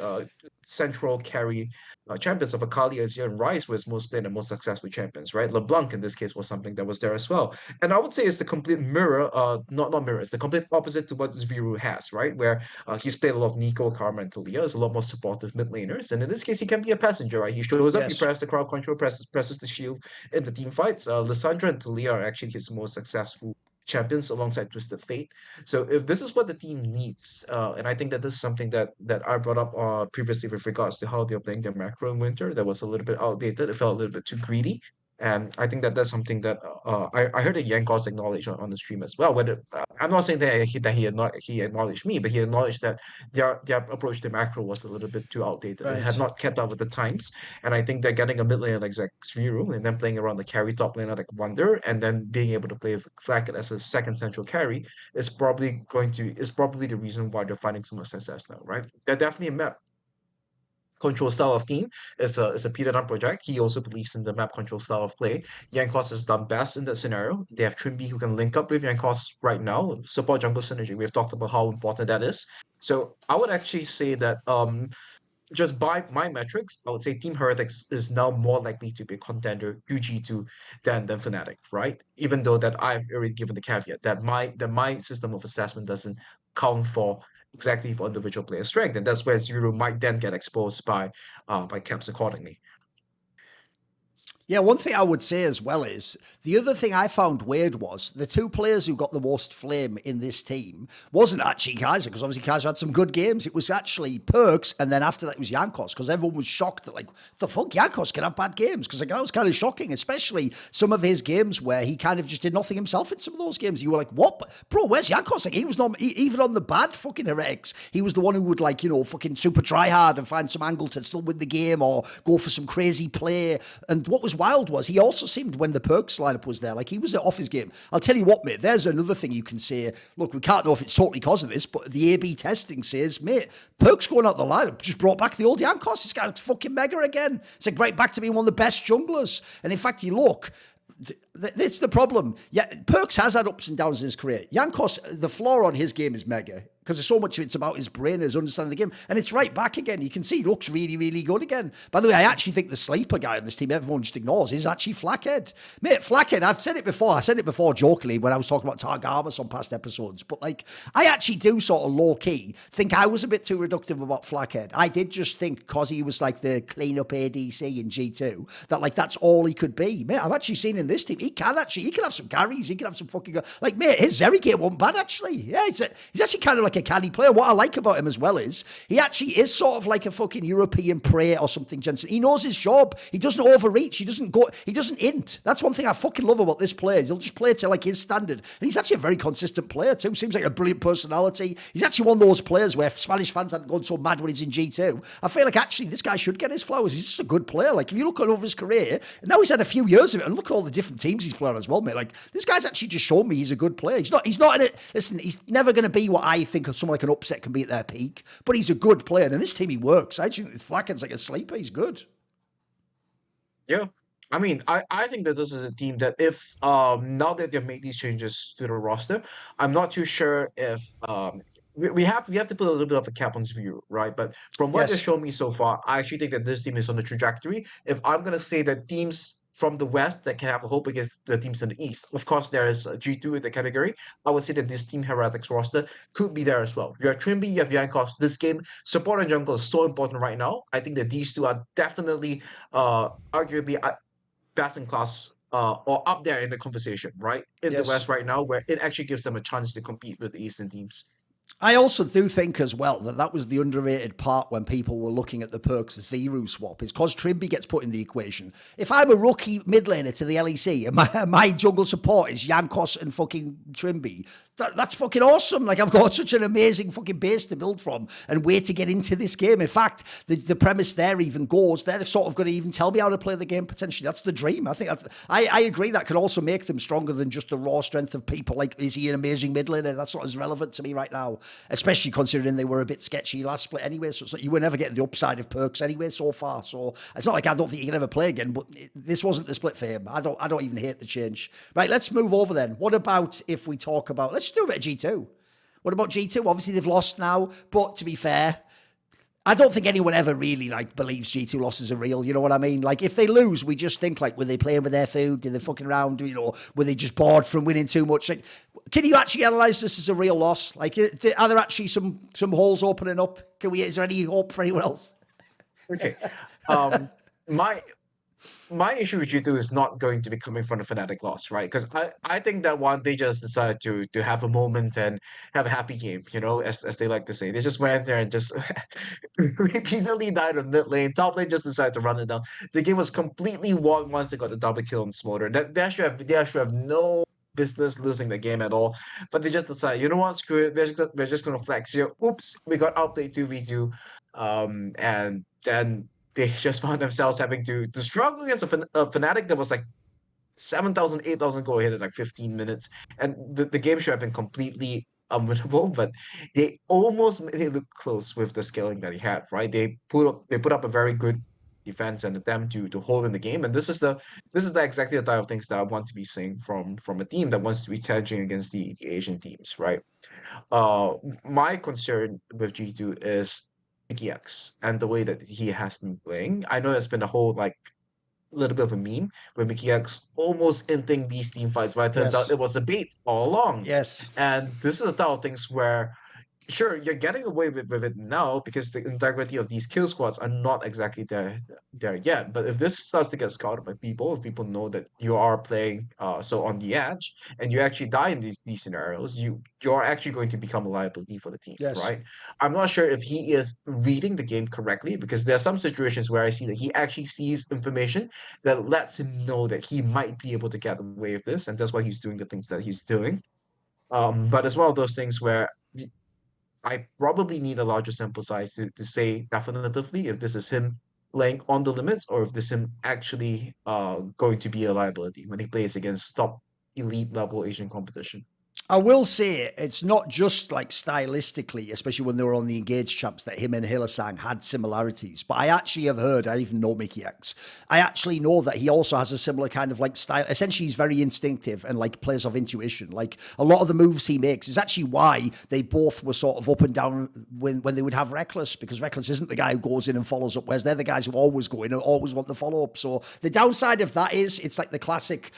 central carry champions of Akali, Azir, and Ryze were his most played and most successful champions, right? LeBlanc in this case was something that was there as well. And I would say it's the complete mirror, not mirror, it's the complete opposite to what Zviru has, right? Where he's played a lot of Nico, Karma, and Talia, is a lot more supportive mid laners. And in this case, he can be a passenger, right? He shows up, he Yes. presses the crowd control, presses the shield in the team fights. Lissandra and Talia are actually his most successful champions alongside Twisted Fate. So if this is what the team needs, and I think that this is something that I brought up previously with regards to how they're playing their macro in winter, that was a little bit outdated. It felt a little bit too greedy. And I think that that's something that I heard that Yankos acknowledge on the stream as well. Whether I'm not saying that he acknowledged me, but he acknowledged that their approach to macro was a little bit too outdated. It had Right. not kept up with the times, and I think that getting a mid laner like Zviru and then playing around the carry top laner like Wonder and then being able to play Flacket as a second central carry is probably the reason why they're finding so much success now, right? They're definitely a map control style of team. It's a Peter Dunn project. He also believes in the map control style of play. Yankos has done best in that scenario. They have Trimby who can link up with Yankos right now, support jungle synergy. We've talked about how important that is. So I would actually say that just by my metrics, I would say Team Heretics is now more likely to be a contender UG2 than Fnatic, right? Even though that I've already given the caveat that my system of assessment doesn't count for exactly for individual player strength, and that's where Zero might then get exposed by caps accordingly. Yeah, one thing I would say as well is the other thing I found weird was the two players who got the most flame in this team wasn't actually Kaiser, because obviously Kaiser had some good games. It was actually Perks, and then after that it was Yankos, because everyone was shocked that, like, the fuck, Yankos can have bad games, because like, that was kind of shocking, especially some of his games where he kind of just did nothing himself in some of those games. You were like, what? Bro, where's Yankos? Like, he was not, even on the bad fucking Heretics, he was the one who would, like, you know, fucking super try hard and find some angle to still win the game or go for some crazy play. And what was was wild was he also seemed, when the Perks lineup was there, like he was off his game. I'll tell you what, mate, there's another thing you can say. Look, we can't know if it's totally because of this, but the A/B testing says, mate, Perks going out the lineup just brought back the old Yankos. This guy's fucking mega again. It's like right back to being one of the best junglers. And in fact, you look, it's the problem. Yeah, Perks has had ups and downs in his career. Yankos, the floor on his game is mega because there's so much of it's about his brain and his understanding of the game. And it's right back again. You can see he looks really, really good again. By the way, I actually think the sleeper guy on this team everyone just ignores is actually Flackhead. Mate, Flackhead, I've said it before. I said it before jokingly when I was talking about Targamas on past episodes. But like, I actually do sort of low-key think I was a bit too reductive about Flackhead. I did just think because he was like the clean-up ADC in G2, that like that's all he could be. Mate, I've actually seen in this team, he can have some carries, he can have some fucking, like, mate, his Zeri game wasn't bad actually. Yeah, he's actually kind of like a canny player. What I like about him as well is he actually is sort of like a fucking European prey or something, Jensen. He knows his job. He doesn't overreach. He doesn't int. That's one thing I fucking love about this player. He'll just play to like his standard. And he's actually a very consistent player too. Seems like a brilliant personality. He's actually one of those players where Spanish fans hadn't gone so mad when he's in G2. I feel like actually this guy should get his flowers. He's just a good player. Like if you look over his career, and now he's had a few years of it, and look at all the different teams he's playing as well, mate. Like this guy's actually just shown me he's a good player. He's not in it. Listen, he's never going to be what I think of someone like an upset can be at their peak, but he's a good player. And in this team, he works. I think Flacken's like a sleeper. He's good. Yeah. I mean, I think that this is a team that if now that they've made these changes to the roster, I'm not too sure if we have to put a little bit of a cap on this view, right? But from what they've Yes. shown me so far, I actually think that this team is on the trajectory. If I'm gonna say that teams from the West that can have a hope against the teams in the East, of course there is G2 in the category. I would say that this team Heretics roster could be there as well. You have Trimby, you have Yankos. This game, support and jungle is so important right now. I think that these two are definitely arguably best in class or up there in the conversation, right? In the Yes. West right now, where it actually gives them a chance to compete with the Eastern teams. I also do think as well that was the underrated part when people were looking at the Perks Zeru swap is because Trimby gets put in the equation. If I'm a rookie mid laner to the LEC and my jungle support is Yankos and fucking Trimby, that's fucking awesome. Like I've got such an amazing fucking base to build from and way to get into this game. In fact, the premise there even goes, they're sort of going to even tell me how to play the game potentially. That's the dream. I think I agree that can also make them stronger than just the raw strength of people. Like, is he an amazing mid laner? That's not as relevant to me right now, especially considering they were a bit sketchy last split anyway. So it's like you were never getting the upside of Perks anyway so far. So it's not like I don't think he can ever play again, but this wasn't the split for him. I don't even hate the change. Right, let's move over then. What about if we talk about, let's do a bit of G2. What about G2? Obviously they've lost now, but to be fair, I don't think anyone ever really like believes G2 losses are real. You know what I mean? Like if they lose, we just think like, were they playing with their food? Did they fucking around? You know, were they just bored from winning too much? Like, can you actually analyze this as a real loss? Like, are there actually some holes opening up? Is there any hope for anyone else? Okay. Um, my my issue with G2 is not going to be coming from the Fnatic loss, right? Because I think that one they just decided to have a moment and have a happy game, as they like to say. They just went there and just repeatedly died on mid lane. Top lane just decided to run it down. The game was completely won once they got the double kill on Smolder. They should have no business losing the game at all. But they just decided, you know what, screw it. We're just gonna flex here. Oops, we got outplayed 2v2. And then they just found themselves having to struggle against a Fnatic that was like 7,000, 8,000 goal hit in like 15 minutes. And the game should have been completely unwinnable, but they almost made it look close with the scaling that he had, right? They put up a very good defense and attempt to hold in the game. And this is exactly the type of things that I want to be seeing from a team that wants to be challenging against the Asian teams, right? My concern with G2 is GiantX and the way that he has been playing. I know there's been a whole like little bit of a meme with Mickey X almost ending these team fights, but it turns out Yes. it was a bait all along. Yes. And this is the type of things where sure you're getting away with it now because the integrity of these kill squads are not exactly there yet. But if this starts to get scouted by people, if people know that you are playing so on the edge and you actually die in these scenarios, you're actually going to become a liability for the team, Yes. right? I'm not sure if he is reading the game correctly because there are some situations where I see that he actually sees information that lets him know that he might be able to get away with this, and that's why he's doing the things that he's doing. But as well, those things where I probably need a larger sample size to say definitively if this is him laying on the limits, or if the sim actually going to be a liability when he plays against top elite level Asian competition. I will say it's not just like stylistically, especially when they were on the Engaged champs, that him and Hillasang had similarities. But I actually have heard, I even know Mickey X. I actually know that he also has a similar kind of like style. Essentially, he's very instinctive and like plays off intuition. Like a lot of the moves he makes is actually why they both were sort of up and down when they would have Reckless, because Reckless isn't the guy who goes in and follows up, whereas they're the guys who always go in and always want the follow up. So the downside of that is it's like the classic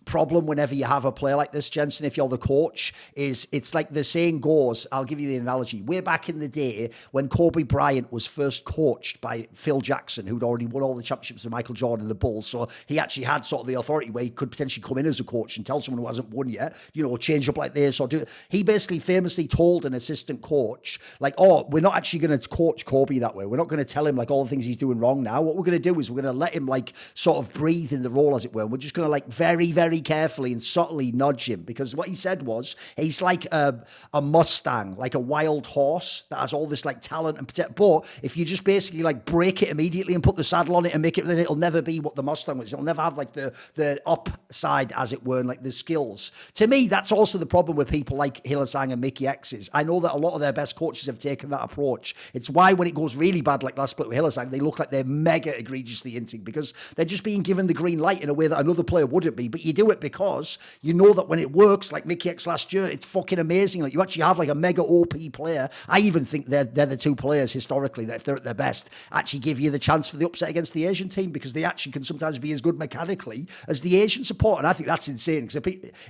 problem whenever you have a player like this, Jensen, if you're the coach, is it's like the saying goes, I'll give you the analogy, way back in the day when Kobe Bryant was first coached by Phil Jackson, who'd already won all the championships with Michael Jordan and the Bulls, so he actually had sort of the authority where he could potentially come in as a coach and tell someone who hasn't won yet, you know, change up like this or do it. He basically famously told an assistant coach, like, oh, we're not actually going to coach Kobe that way. We're not going to tell him like all the things he's doing wrong now. What we're going to do is we're going to let him like sort of breathe in the role, as it were, and we're just going to like very, very carefully and subtly nudge him, because what he said was he's like a Mustang, like a wild horse that has all this like talent and potential. But if you just basically like break it immediately and put the saddle on it and make it, then it'll never be what the Mustang was. It'll never have like the upside, as it were, and like the skills. To me, that's also the problem with people like Hillasang and Mickey X's. I know that a lot of their best coaches have taken that approach. It's why when it goes really bad, like last split with Hillasang, they look like they're mega egregiously hinting, because they're just being given the green light in a way that another player wouldn't be. But you do it because you know that when it works, like Mickey X last year, it's fucking amazing. Like you actually have like a mega OP player. I even think they're the two players historically that if they're at their best actually give you the chance for the upset against the Asian team, because they actually can sometimes be as good mechanically as the Asian support. And I think that's insane, because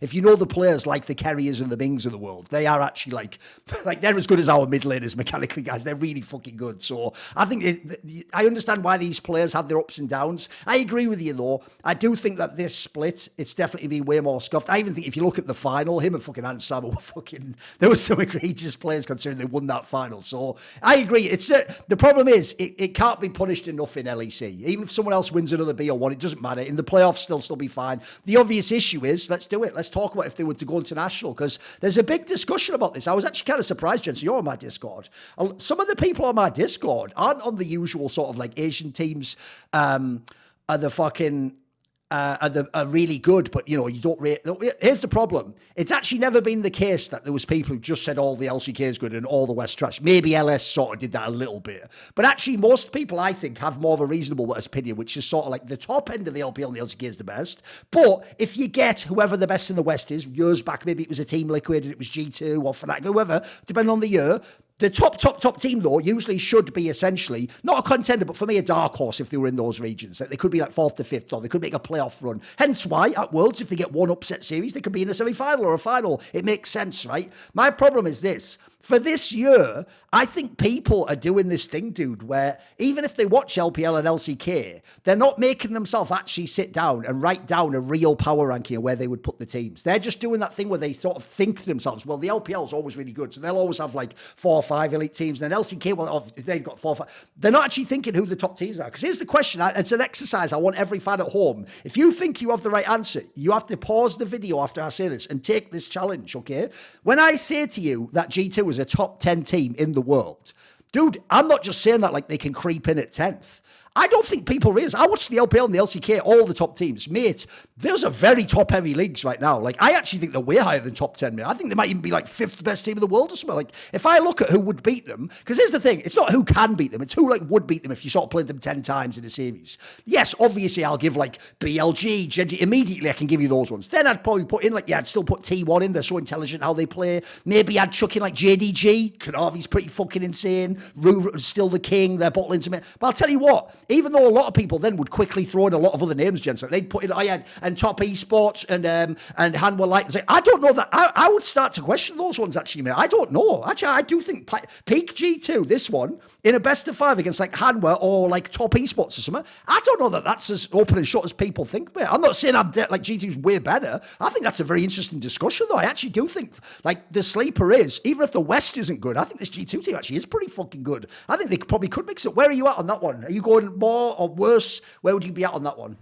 if you know the players like the Kerriers and the Mings of the world, they are actually like they're as good as our mid laners mechanically, guys. They're really fucking good. So I think I understand why these players have their ups and downs. I agree with you though. I do think that this split, it's definitely been way more scuffed. I even think if you look at the final, him and fucking Ansama were fucking, there were some egregious players considering they won that final. So I agree. It's the problem is it can't be punished enough in LEC. Even if someone else wins another BO1, it doesn't matter. In the playoffs, they'll still be fine. The obvious issue is, let's do it. Let's talk about if they were to go international, because there's a big discussion about this. I was actually kind of surprised, Jensen, you're on my Discord. Some of the people on my Discord aren't on the usual sort of like Asian teams are the fucking are really good, but you know, you don't rate. Here's the problem. It's actually never been the case that there was people who just said all the LCK is good and all the West trash. Maybe LS sort of did that a little bit. But actually, most people, I think, have more of a reasonable opinion, which is sort of like the top end of the LPL and the LCK is the best. But if you get whoever the best in the West is, years back, maybe it was a Team Liquid and it was G2 or Fnatic, whoever, depending on the year, the top team, though, usually should be essentially not a contender, but for me, a dark horse if they were in those regions. They could be like 4th to 5th, or they could make a playoff run. Hence why, at Worlds, if they get one upset series, they could be in a semi-final or a final. It makes sense, right? My problem is this. For this year, I think people are doing this thing, dude, where even if they watch LPL and LCK, they're not making themselves actually sit down and write down a real power ranking of where they would put the teams. They're just doing that thing where they sort of think to themselves, well, the LPL is always really good, so they'll always have like 4 or 5 elite teams. And then LCK, well, they've got 4 or 5. They're not actually thinking who the top teams are. Because here's the question. It's an exercise I want every fan at home. If you think you have the right answer, you have to pause the video after I say this and take this challenge, okay? When I say to you that G2 is a top 10 team in the world, dude, I'm not just saying that like they can creep in at 10th. I don't think people realize. I watch the LPL and the LCK, all the top teams. Mate, there's a very top-heavy leagues right now. Like, I actually think they're way higher than top 10, mate. I think they might even be like 5th best team in the world or something. Like, if I look at who would beat them, because here's the thing, it's not who can beat them, it's who, like, would beat them if you sort of played them 10 times in a series. Yes, obviously, I'll give, like, BLG, Genji, immediately I can give you those ones. Then I'd probably put in, like, yeah, I'd still put T1 in. They're so intelligent how they play. Maybe I'd chuck in, like, JDG. Kanavi's pretty fucking insane. Ruro's still the king. They're bottling to me. But I'll tell you what, even though a lot of people then would quickly throw in a lot of other names, Jensen. They'd put in, and Top Esports and Hanwha Light. And say, I don't know that. I would start to question those ones, actually, mate. I don't know. Actually, I do think peak G2, this one, in a best of 5 against like Hanwha or like Top Esports or something, I don't know that that's as open and shut as people think, mate. I'm not saying like G2's way better. I think that's a very interesting discussion, though. I actually do think, like, the sleeper is, even if the West isn't good, I think this G2 team actually is pretty fucking good. I think they probably could mix it. Where are you at on that one? Are you going more or worse? Where would you be at on that one?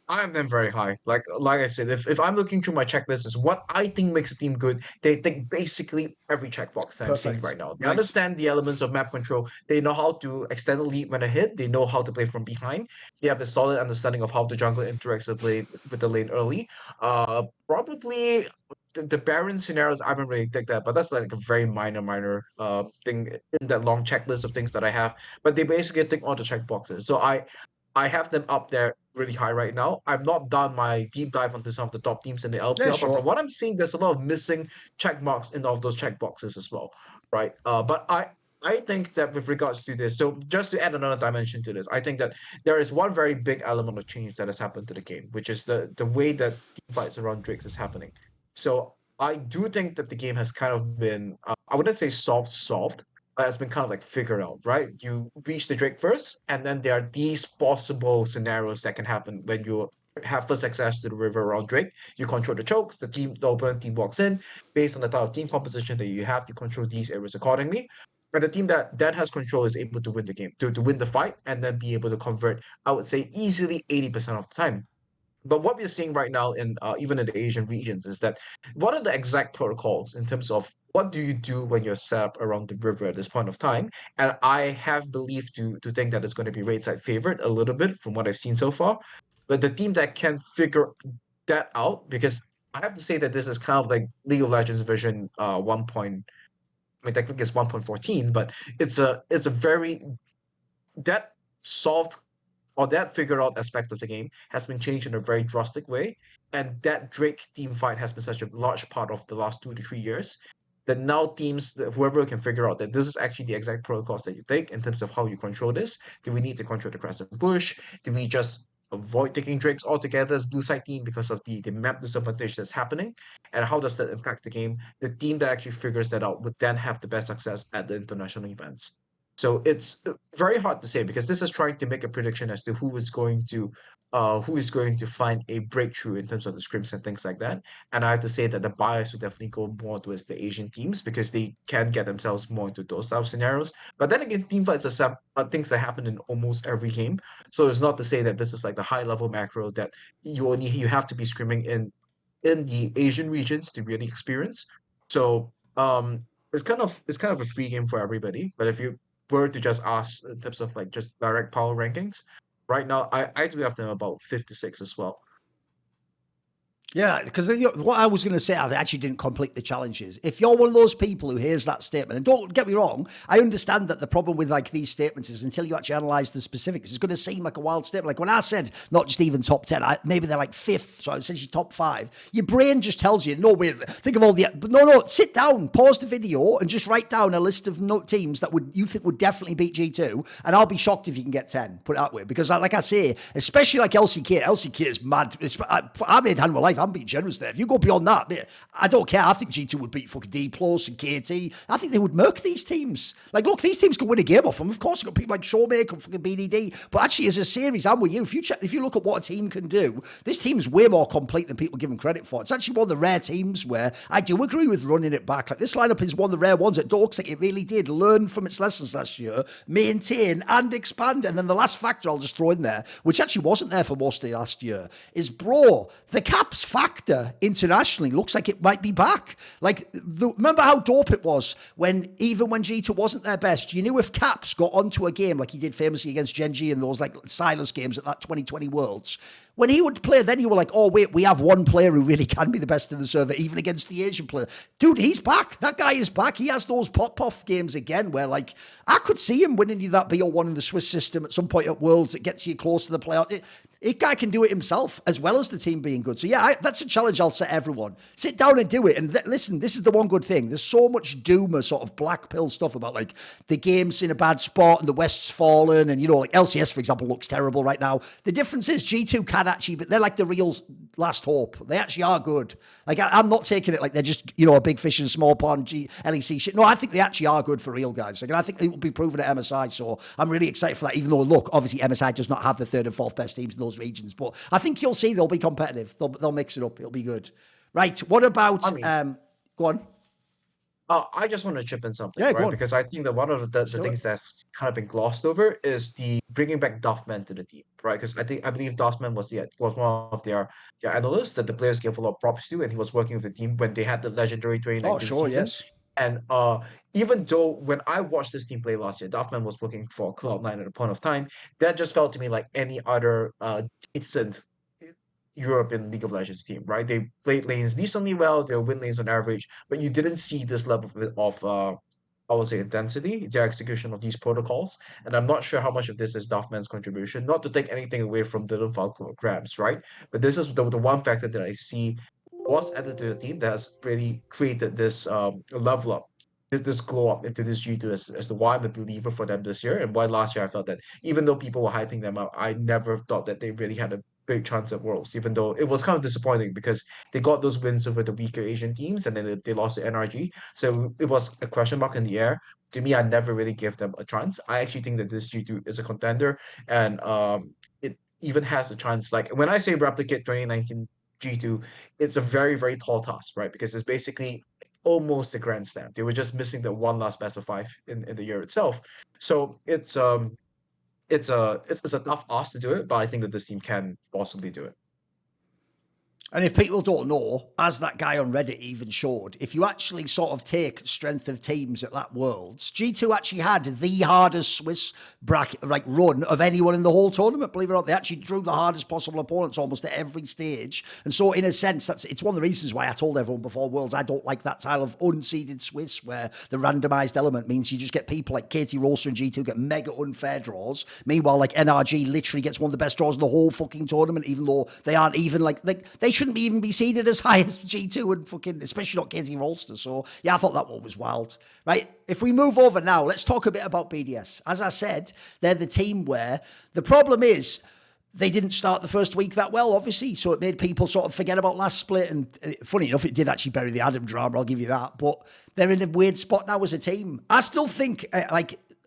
I have them very high. Like I said, if I'm looking through my checklist, is what I think makes a team good. They think basically every checkbox that I'm seeing Perfect. right now. They Right. understand the elements of map control. They know how to extend the lead when ahead. They know how to play from behind. They have a solid understanding of how the jungle interacts with the lane early. Probably the Baron scenarios, I haven't really take that, but that's like a very minor thing in that long checklist of things that I have. But they basically tick all the checkboxes. So I have them up there really high right now. I've not done my deep dive onto some of the top teams in the Yeah, LPL, but from sure. what I'm seeing, there's a lot of missing check marks in all of those check boxes as well, right? But I think that with regards to this, so just to add another dimension to this, I think that there is one very big element of change that has happened to the game, which is the way that team fights around Drakes is happening. So I do think that the game has kind of been, I wouldn't say solved, has been kind of like figured out, right? You reach the Drake first, and then there are these possible scenarios that can happen when you have first access to the river around Drake. You control the chokes, the opponent team walks in. Based on the type of team composition that you have, you control these areas accordingly. And the team that has control is able to win the game, to win the fight, and then be able to convert, I would say, easily 80% of the time. But what we're seeing right now in even in the Asian regions is that what are the exact protocols in terms of what do you do when you're set up around the river at this point of time? And I have believed to think that it's going to be raid side favorite a little bit from what I've seen so far. But the team that can figure that out, because I have to say that this is kind of like League of Legends version 1. I mean, technically it's 1.14, but it's a very that solved or that figured out aspect of the game has been changed in a very drastic way. And that Drake team fight has been such a large part of the last 2 to 3 years that now teams, whoever can figure out that this is actually the exact protocols that you take in terms of how you control this. Do we need to control the crescent bush? Do we just avoid taking Drakes altogether as blue side team because of the map disadvantage that's happening? And how does that impact the game? The team that actually figures that out would then have the best success at the international events. So it's very hard to say because this is trying to make a prediction as to who is going to find a breakthrough in terms of the scrims and things like that. And I have to say that the bias would definitely go more towards the Asian teams because they can get themselves more into those type of scenarios. But then again, team fights are things that happen in almost every game. So it's not to say that this is like the high level macro that you have to be scrimming in the Asian regions to really experience. So it's kind of a free game for everybody. But if you were to just ask in terms of like just direct power rankings, right now I do have them about 56 as well. Yeah, because what I was going to say, I actually didn't complete the challenges. If you're one of those people who hears that statement, and don't get me wrong, I understand that the problem with like these statements is until you actually analyze the specifics, it's going to seem like a wild statement. Like when I said not just even top 10, maybe they're like fifth, so essentially top 5. Your brain just tells you, no, wait, think of all the, but no, sit down, pause the video, and just write down a list of teams that you think would definitely beat G2, and I'll be shocked if you can get 10. Put it that way, because like I say, especially like LCK is mad. I made hand with life. I'm being generous there. If you go beyond that, I don't care. I think G2 would beat fucking D Plus and KT. I think they would murk these teams. Like, look, these teams can win a game off them. Of course, you've got people like Showmaker and fucking BDD. But actually, as a series, I'm with you. If you look at what a team can do, this team's way more complete than people give them credit for. It's actually one of the rare teams where I do agree with running it back. Like, this lineup is one of the rare ones that looks like it really did learn from its lessons last year, maintain and expand. And then the last factor I'll just throw in there, which actually wasn't there for most of last year, is, bro, the Caps factor internationally looks like it might be back. Like, remember how dope it was even when G2 wasn't their best? You knew if Caps got onto a game like he did famously against Gen G in those like Silas games at that 2020 Worlds, when he would play, then you were like, oh, wait, we have one player who really can be the best in the server, even against the Asian player. Dude, he's back. That guy is back. He has those pop-off games again where, like, I could see him winning you that BO1 in the Swiss system at some point at Worlds. It gets you close to the playoff. It guy can do it himself, as well as the team being good. So, yeah, that's a challenge I'll set everyone. Sit down and do it. And listen, this is the one good thing. There's so much doom or sort of black pill stuff about, like, the game's in a bad spot and the West's fallen. And, you know, like LCS, for example, looks terrible right now. The difference is G2 can actually, but they're like the real last hope. They actually are good. Like, I'm not taking it like they're just, you know, a big fish in a small pond, LEC shit. No, I think they actually are good for real, guys. Like, and I think they will be proven at MSI. So I'm really excited for that, even though, look, obviously MSI does not have the third and fourth best teams in those regions. But I think you'll see they'll be competitive. They'll mix it up. It'll be good. Right. What about, I mean, go on. I just want to chip in something, Yeah, go right? on. Because I think that one of the Still it. things that's kind of been glossed over is the bringing back Duffman to the team, right? Because I believe Duffman was one of their analysts that the players gave a lot of props to, and he was working with the team when they had the legendary Oh, 2019 sure, season. yes. And even though when I watched this team play last year, Duffman was working for Cloud9 at a point of time, that just felt to me like any other decent European League of Legends team, right? They played lanes decently well, they win lanes on average, but you didn't see this level of I would say intensity, the execution of these protocols. And I'm not sure how much of this is Duffman's contribution, not to take anything away from Dylan Falco or Grabs, right? But this is the one factor that I see was added to the team that has really created this level up. This glow up into this G2 as to why I'm a believer for them this year and why last year I felt that even though people were hyping them up, I never thought that they really had a great chance at Worlds, even though it was kind of disappointing because they got those wins over the weaker Asian teams and then they lost to NRG. So it was a question mark in the air. To me, I never really gave them a chance. I actually think that this G2 is a contender and it even has a chance. Like when I say replicate 2019 G2, it's a very, very tall task, right? Because it's basically almost a grand slam. They were just missing the one last best of five in the year itself. So it's a tough ask to do it, but I think that this team can possibly do it. And if people don't know, as that guy on Reddit even showed, if you actually sort of take strength of teams at that Worlds, G2 actually had the hardest Swiss bracket like run of anyone in the whole tournament. Believe it or not, they actually drew the hardest possible opponents almost at every stage. And so, in a sense, it's one of the reasons why I told everyone before Worlds I don't like that style of unseeded Swiss, where the randomised element means you just get people like Katie Rolster and G2 get mega unfair draws. Meanwhile, like NRG literally gets one of the best draws in the whole fucking tournament, even though they aren't even like they shouldn't even be seeded as high as G2 and fucking, especially not Katie Rolster. So, yeah, I thought that one was wild. Right, if we move over now, let's talk a bit about BDS. As I said, they're the team where the problem is they didn't start the first week that well, obviously, so it made people sort of forget about last split. And funny enough, it did actually bury the Adam drama, I'll give you that. But they're in a weird spot now as a team. I still think,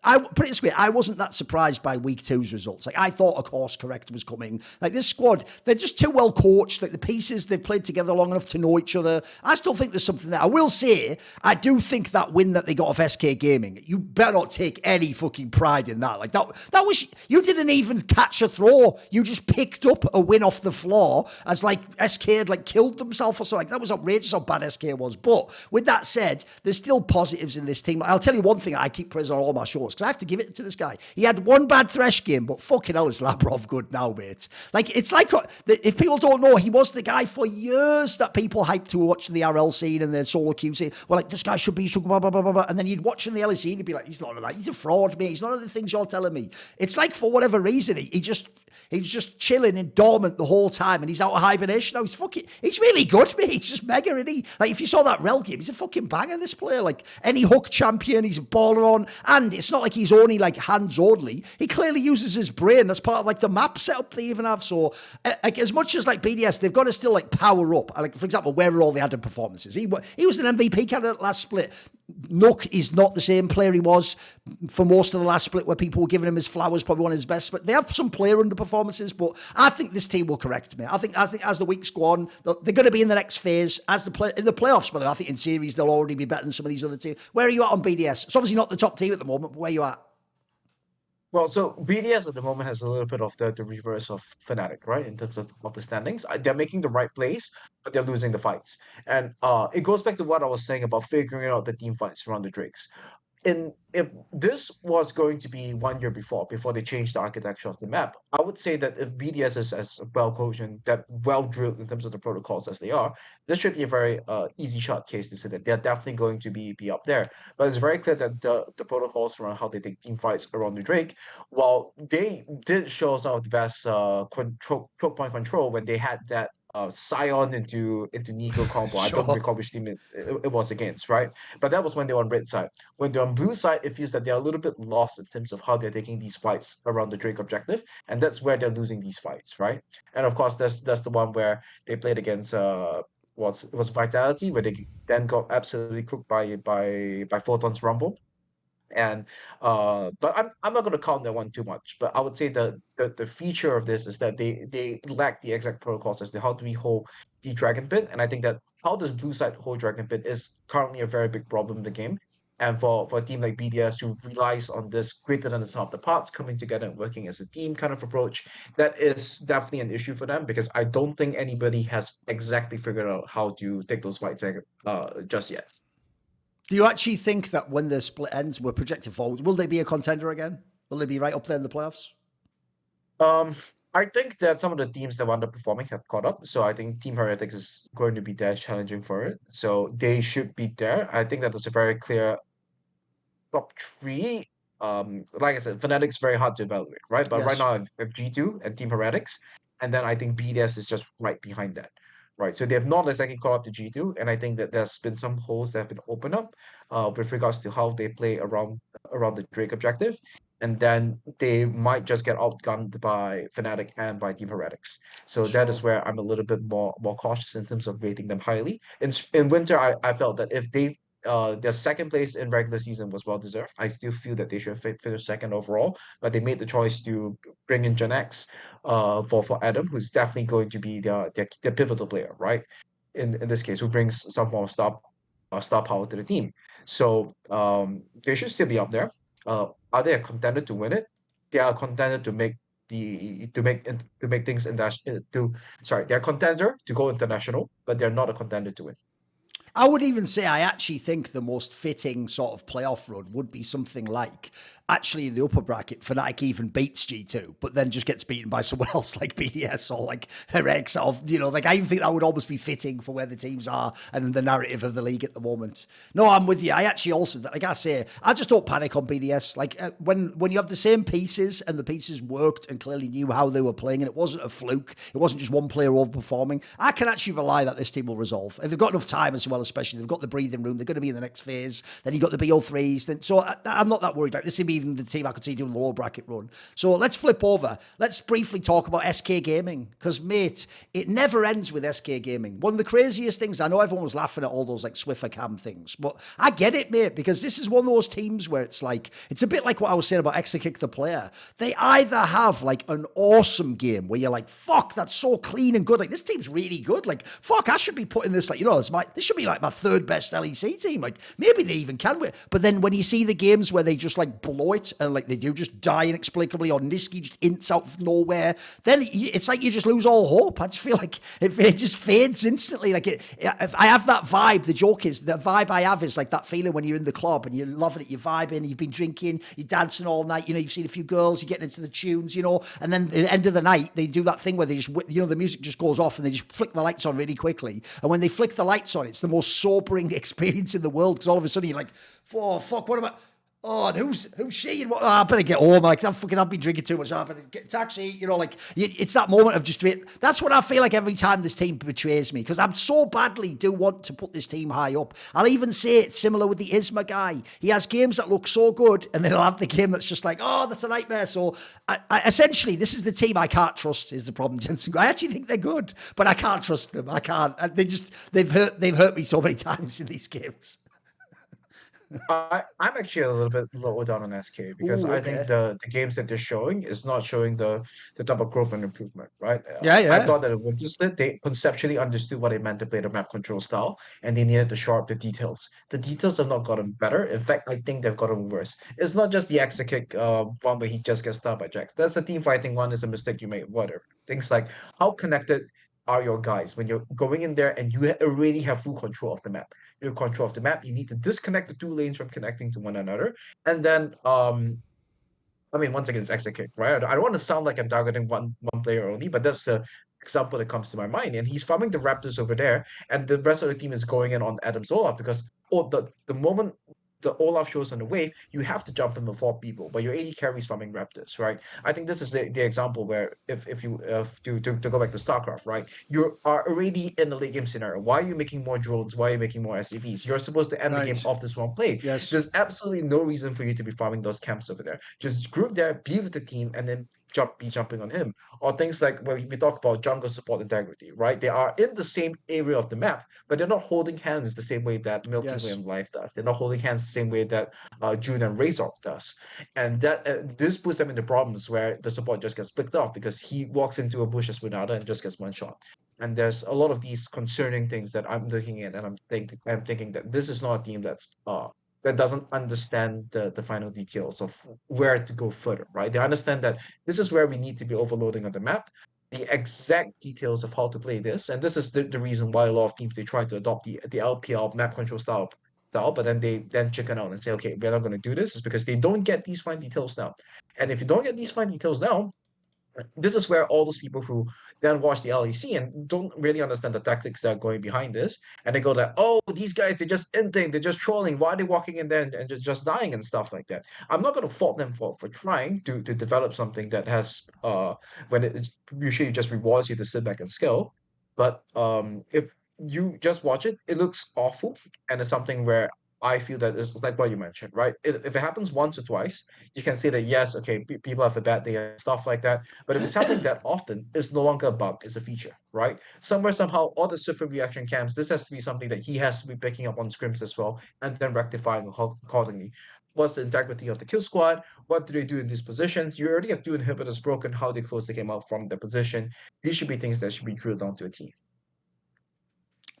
I put it this way, I wasn't that surprised by week two's results. Like, I thought a course correct was coming. Like, this squad, they're just too well coached. Like, the pieces, they've played together long enough to know each other. I still think there's something there. I will say, I do think that win that they got off SK Gaming, you better not take any fucking pride in that. Like, that was, you didn't even catch a throw. You just picked up a win off the floor as, like, SK had, like, killed themselves or something. Like, that was outrageous how bad SK was. But with that said, there's still positives in this team. I'll tell you one thing I keep praising on all my shows, because I have to give it to this guy. He had one bad Thresh game, but fucking hell is Labrov good now, mate. Like, it's like, if people don't know, he was the guy for years that people hyped to watch the RL scene and the solo queue scene. Well, like, this guy should be so blah, blah, blah, blah, blah. And then you'd watch him in the LEC and you'd be like, he's not like that. He's a fraud, mate. He's none of the things you're telling me. It's like, for whatever reason, he's just chilling and dormant the whole time, and he's out of hibernation now. He's really good, mate. He's just mega, isn't he? Like, if you saw that Rel game, he's a fucking banger, this player. Like, any hook champion, he's a baller on. And it's not like he's only, like, hands only. He clearly uses his brain. That's part of, like, the map setup they even have. So, like, as much as, like, BDS, they've got to still, like, power up. Like, for example, where are all the Adam performances? He was an MVP candidate last split. Nook is not the same player he was for most of the last split, where people were giving him his flowers, probably one of his best. But they have some player underperformances. But I think this team will correct me. I think as the weeks go on, they're going to be in the next phase as in the playoffs. But I think in series they'll already be better than some of these other teams. Where are you at on BDS? It's obviously not the top team at the moment, but where are you at? Well, so BDS at the moment has a little bit of the reverse of Fnatic, right? In terms of the standings, they're making the right plays, but they're losing the fights. And it goes back to what I was saying about figuring out the team fights around the Drakes. If this was going to be 1 year before they changed the architecture of the map, I would say that if BDS is as well coached and that well drilled in terms of the protocols as they are, this should be a very easy shot case to say that they're definitely going to be up there. But it's very clear that the protocols around how they take team fights around the Drake, while they did show some of the best choke point control when they had that Scion into Nico combo. I don't Sure. recall which team it was against, right? But that was when they were on red side. When they're on blue side, it feels that they're a little bit lost in terms of how they're taking these fights around the Drake objective, and that's where they're losing these fights, right? And of course, that's the one where they played against it was Vitality, where they then got absolutely cooked by Photon's Rumble. And but I'm not going to count that one too much. But I would say the feature of this is that they lack the exact protocols as to how do we hold the dragon pit. And I think that how does blue side hold dragon pit is currently a very big problem in the game. And for a team like BDS who relies on this greater than the sum of the parts coming together and working as a team kind of approach, that is definitely an issue for them, because I don't think anybody has exactly figured out how to take those fights just yet. Do you actually think that when the split ends, we're projected forward, will they be a contender again? Will they be right up there in the playoffs? Um, I think that some of the teams that were underperforming have caught up. So I think Team Heretics is going to be there challenging for it. So they should be there. I think that there's a very clear top three. Like I said, Fnatic's very hard to evaluate, right? But right Yes. now I have G2 and Team Heretics, and then I think BDS is just right behind that. Right. So they have not exactly caught up to G2, and I think that there's been some holes that have been opened up with regards to how they play around the Drake objective. And then they might just get outgunned by Fnatic and by Team Heretics. So that is Sure. where I'm a little bit more cautious in terms of rating them highly. In winter, I felt that if they their second place in regular season was well deserved. I still feel that they should have finished second overall, but they made the choice to bring in GiantX for Adam, who's definitely going to be their pivotal player, right? In this case, who brings some form of star power to the team. So they should still be up there. Are they a contender to win it? They are a contender to make to make things they're a contender to go international, but they're not a contender to win. I would even say I actually think the most fitting sort of playoff run would be something like actually in the upper bracket, Fnatic even beats G2, but then just gets beaten by someone else like BDS or like Heretics or, like I even think that would almost be fitting for where the teams are and the narrative of the league at the moment. No, I'm with you. I actually also, like I say, I just don't panic on BDS. Like when you have the same pieces and the pieces worked and clearly knew how they were playing and it wasn't a fluke, it wasn't just one player overperforming, I can actually rely that this team will resolve. And they've got enough time as well, especially. They've got the breathing room. They're going to be in the next phase. Then you've got the BO3s. Then, so I'm not that worried. Like, this would be even the team I could see doing the lower bracket run. So let's flip over. Let's briefly talk about SK Gaming. Because, mate, it never ends with SK Gaming. One of the craziest things, I know everyone was laughing at all those like Swiffer Cam things, but I get it, mate, because this is one of those teams where it's like, it's a bit like what I was saying about Exakick the player. They either have like an awesome game where you're like, fuck, that's so clean and good. Like, this team's really good. Like, fuck, I should be putting this, like, this should be like my third best LEC team. Like, maybe they even can win. But then when you see the games where they just like blow it and like they do just die inexplicably or Niski just ints out of nowhere, then it's like you just lose all hope. I just feel like it just fades instantly. Like, if I have that vibe. The joke is, the vibe I have is like that feeling when you're in the club and you're loving it, you're vibing, you've been drinking, you're dancing all night, you've seen a few girls, you're getting into the tunes, and then at the end of the night, they do that thing where they just, the music just goes off and they just flick the lights on really quickly. And when they flick the lights on, it's the most sobering experience in the world, because all of a sudden you're like, oh, fuck, what am I? Oh, and who's she? And what? I better get home. Like, I've been drinking too much. I better get a taxi. It's that moment of just. That's what I feel like every time this team betrays me, because I'm so badly do want to put this team high up. I'll even say it's similar with the Isma guy. He has games that look so good, and then he'll have the game that's just like, oh, that's a nightmare. So, essentially, this is the team I can't trust. Is the problem, Jensen Goh. I actually think they're good, but I can't trust them. I can't. They've hurt me so many times in these games. I'm actually a little bit lower down on SK, because Ooh, I think okay. the games that they're showing is not showing the type of growth and improvement, right? Yeah, I yeah. thought that it would just that they conceptually understood what it meant to play the map control style, and they needed to shore up the details. The details have not gotten better. In fact, I think they've gotten worse. It's not just the exit kick one where he just gets stunned by Jax. That's a team fighting one, is a mistake you made. Whatever. Things like how connected are your guys when you're going in there and you already have full control of the map. You have control of the map. You need to disconnect the two lanes from connecting to one another. And then I mean, once again, it's execute, right? I don't want to sound like I'm targeting one player only, but that's the example that comes to my mind. And he's farming the Raptors over there, and the rest of the team is going in on Adam's Olaf, because the moment the Olaf shows on the way, you have to jump in before people, but your AD carries farming Raptors, right? I think this is the example where if you to go back to StarCraft, right? You are already in the late game scenario. Why are you making more drones? Why are you making more SCVs? You're supposed to end the game Right. off this one play. Yes. There's absolutely no reason for you to be farming those camps over there. Just group there, be with the team, and then be jumping on him, or things like when we talk about jungle support integrity, right? They are in the same area of the map, but they're not holding hands the same way that Milky Way Yes. and Life does. They're not holding hands the same way that June and Razor does, and that this puts them into problems where the support just gets picked off because he walks into a bush as Winata and just gets one shot. And there's a lot of these concerning things that I'm looking at, and I'm thinking that this is not a team that doesn't understand the final details of where to go further, right? They understand that this is where we need to be overloading on the map, the exact details of how to play this, and this is the reason why a lot of teams they try to adopt the LPL map control style, but then they then chicken out and say, okay, we're not going to do this, is because they don't get these fine details now. And if you don't get these fine details now, this is where all those people who then watch the LEC and don't really understand the tactics that are going behind this, and they go like, "Oh, these guys, they're just inting, they're just trolling. Why are they walking in there and just dying and stuff like that?" I'm not going to fault them for trying to develop something that has when it usually just rewards you to sit back and skill, but if you just watch it, it looks awful, and it's something where I feel that it's like what you mentioned, right? If it happens once or twice, you can say that yes, okay, people have a bad day and stuff like that, but if it's happening that often, it's no longer a bug, it's a feature, right? Somewhere, somehow, all the swift reaction cams, this has to be something that he has to be picking up on scrims as well, and then rectifying accordingly. What's the integrity of the kill squad? What do they do in these positions? You already have two inhibitors broken, how they close the game out from their position. These should be things that should be drilled onto a team.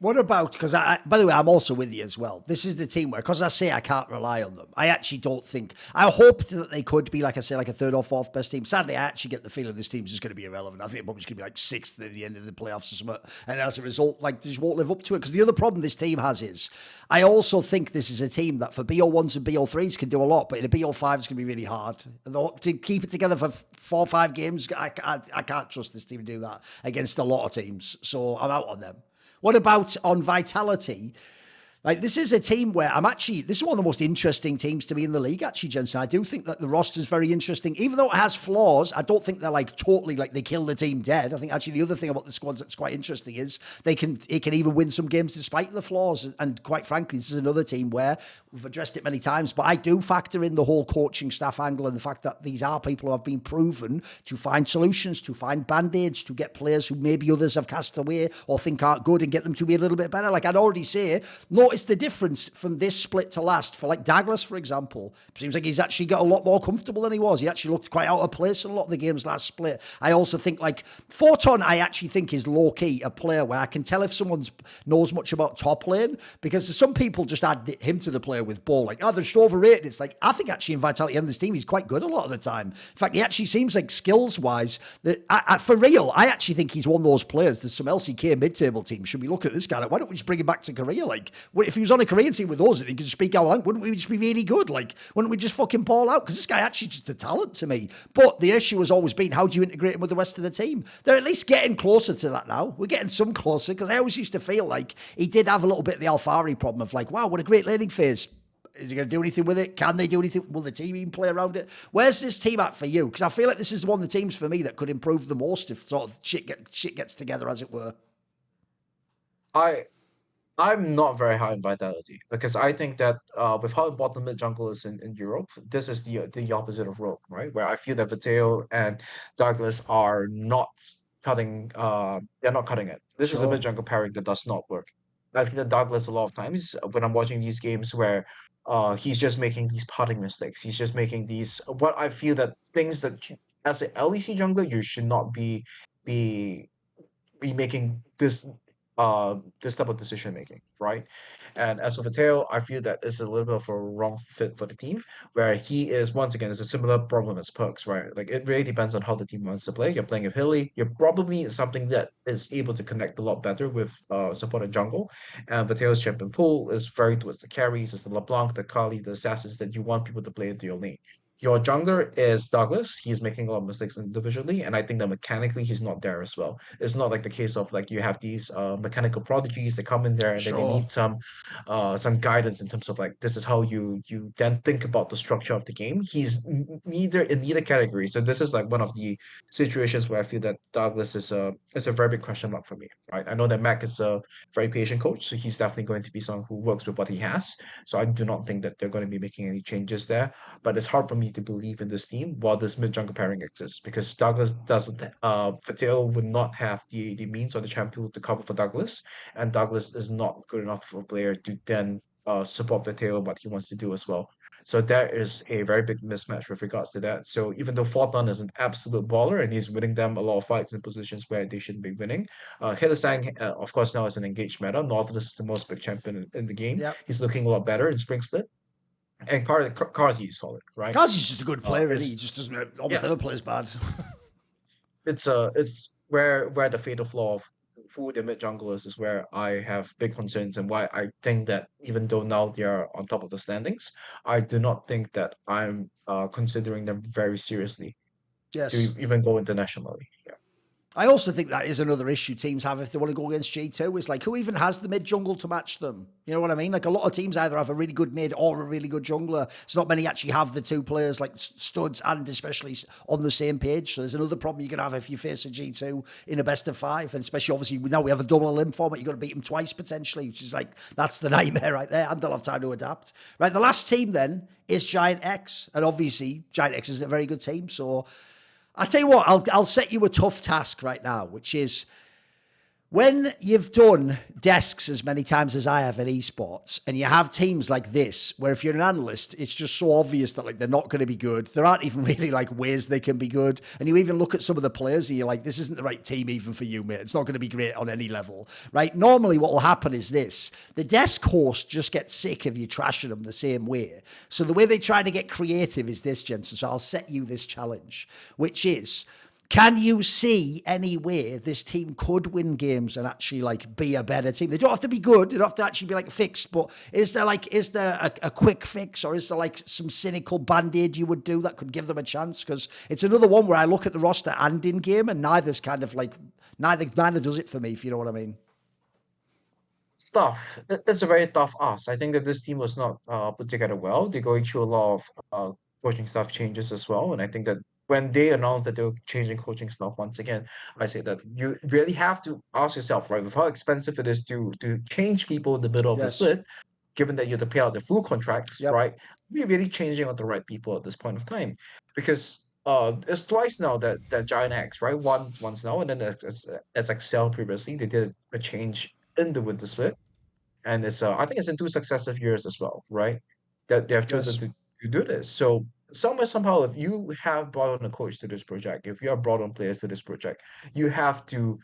What about, because by the way, I'm also with you as well. This is the team where, because I say I can't rely on them, I actually don't think, I hoped that they could be, like I say, like a third or fourth best team. Sadly, I actually get the feeling this team's just going to be irrelevant. I think it's going to be like sixth at the end of the playoffs or something. And as a result, like, they just won't live up to it. Because the other problem this team has is, I also think this is a team that for BO1s and BO3s can do a lot, but in a BO5 it's going to be really hard. And to keep it together for 4 or 5 games, I can't trust this team to do that against a lot of teams. So I'm out on them. What about on Vitality? Like, this is a team where this is one of the most interesting teams to be in the league, actually, Jensen. I do think that the roster is very interesting. Even though it has flaws, I don't think they're like totally like they kill the team dead. I think actually the other thing about the squads that's quite interesting is it can even win some games despite the flaws. And quite frankly, this is another team where we've addressed it many times, but I do factor in the whole coaching staff angle and the fact that these are people who have been proven to find solutions, to find band-aids, to get players who maybe others have cast away or think aren't good and get them to be a little bit better. Like I'd already say, notice the difference from this split to last for like Douglas, for example. It seems like he's actually got a lot more comfortable than he was. He actually looked quite out of place in a lot of the games last split. I also think like Photon, I actually think is low-key a player where I can tell if someone knows much about top lane, because some people just add him to the player with ball, like, oh, they're just overrated. It's like, I think actually in Vitality on this team, he's quite good a lot of the time. In fact, he actually seems like skills-wise, that for real, I actually think he's one of those players. There's some LCK mid-table teams. Should we look at this guy? Like, why don't we just bring him back to Korea? Like, if he was on a Korean team with us and he could speak our language, wouldn't we just be really good? Like, wouldn't we just fucking ball out? Because this guy actually just a talent to me. But the issue has always been, how do you integrate him with the rest of the team? They're at least getting closer to that now. We're getting some closer, because I always used to feel like he did have a little bit of the Alfari problem of like, wow, what a great laning phase. Is he going to do anything with it? Can they do anything? Will the team even play around it? Where's this team at for you? Because I feel like this is one of the teams for me that could improve the most if sort of shit gets together, as it were. I'm not very high in Vitality, because I think that with how important mid jungle is in Europe, this is the opposite of Rogue, right? Where I feel that Mateo and Douglas are not they're not cutting it. This is a mid Sure. jungle pairing that does not work. I feel that Douglas a lot of times when I'm watching these games where he's just making these putting mistakes. He's just making these what I feel that things that as an LEC jungler you should not be be making this type of decision making, right? And as for Mateo, I feel that it's a little bit of a wrong fit for the team, where he is once again it's a similar problem as Perks, right? Like it really depends on how the team wants to play. You're playing with Hilly, you're probably something that is able to connect a lot better with support and jungle. And Mateo's champion pool is very towards the carries, it's the LeBlanc, the Kali, the assassins that you want people to play into your lane. Your jungler is Douglas. He's making a lot of mistakes individually, and I think that mechanically he's not there as well. It's not like the case of like you have these mechanical prodigies that come in there and then they Sure. need some guidance in terms of like this is how you then think about the structure of the game. He's neither in neither category. So this is like one of the situations where I feel that Douglas is a very big question mark for me. Right. I know that Mac is a very patient coach, so he's definitely going to be someone who works with what he has. So I do not think that they're going to be making any changes there. But it's hard for me me to believe in this team while this mid jungle pairing exists, because Douglas doesn't Fateo would not have the means or the champion to cover for Douglas, and Douglas is not good enough of a player to then support Fateo what he wants to do as well. So there is a very big mismatch with regards to that. So even though Fortnite is an absolute baller and he's winning them a lot of fights in positions where they shouldn't be winning, Hylissang, of course, now is an engaged meta. Nautilus is the most big champion in the game. Yep. He's looking a lot better in Spring Split. And Carzzy is solid, right? Kazi's just a good player, and It's he just doesn't almost yeah, never plays bad. it's where the fatal flaw of who the mid junglers is where I have big concerns, and why I think that even though now they are on top of the standings, I do not think that I'm considering them very seriously to Yes. even go internationally. Yeah. I also think that is another issue teams have if they want to go against G2, is like, who even has the mid jungle to match them? You know what I mean? Like, a lot of teams either have a really good mid or a really good jungler. It's not many actually have the two players, like studs and especially on the same page. So there's another problem you can have if you face a G2 in a best of 5. And especially, obviously, now we have a double limb format. You've got to beat them twice potentially, which is like, that's the nightmare right there. And they'll have time to adapt. Right, the last team then is GiantX. And obviously, GiantX is a very good team. So I'll tell you what, I'll set you a tough task right now, which is, when you've done desks as many times as I have in esports, and you have teams like this, where if you're an analyst, it's just so obvious that like they're not going to be good. There aren't even really like ways they can be good. And you even look at some of the players and you're like, this isn't the right team even for you, mate. It's not going to be great on any level, right? Normally what will happen is this: the desk host just gets sick of you trashing them the same way. So the way they try to get creative is this, Jensen. So I'll set you this challenge, which is, can you see any way this team could win games and actually like be a better team? They don't have to be good. They don't have to actually be like fixed, but is there a quick fix, or is there like some cynical band-aid you would do that could give them a chance? Because it's another one where I look at the roster and in game, and neither's kind of like, neither does it for me, if you know what I mean. It's tough. It's a very tough ask. I think that this team was not put together well. They're going through a lot of coaching staff changes as well. And I think that when they announced that they were changing coaching staff once again, I say that you really have to ask yourself, right, with how expensive it is to change people in the middle of the Yes. split, given that you have to pay out the full contracts, Yep. right? We're really changing on the right people at this point of time. Because it's twice now that GiantX, right? Once now, and then as Excel previously, they did a change in the winter split, and it's I think it's in 2 successive years as well, right? That they have chosen Yes. to do this. So somehow, if you have brought on a coach to this project, if you have brought on players to this project, you have to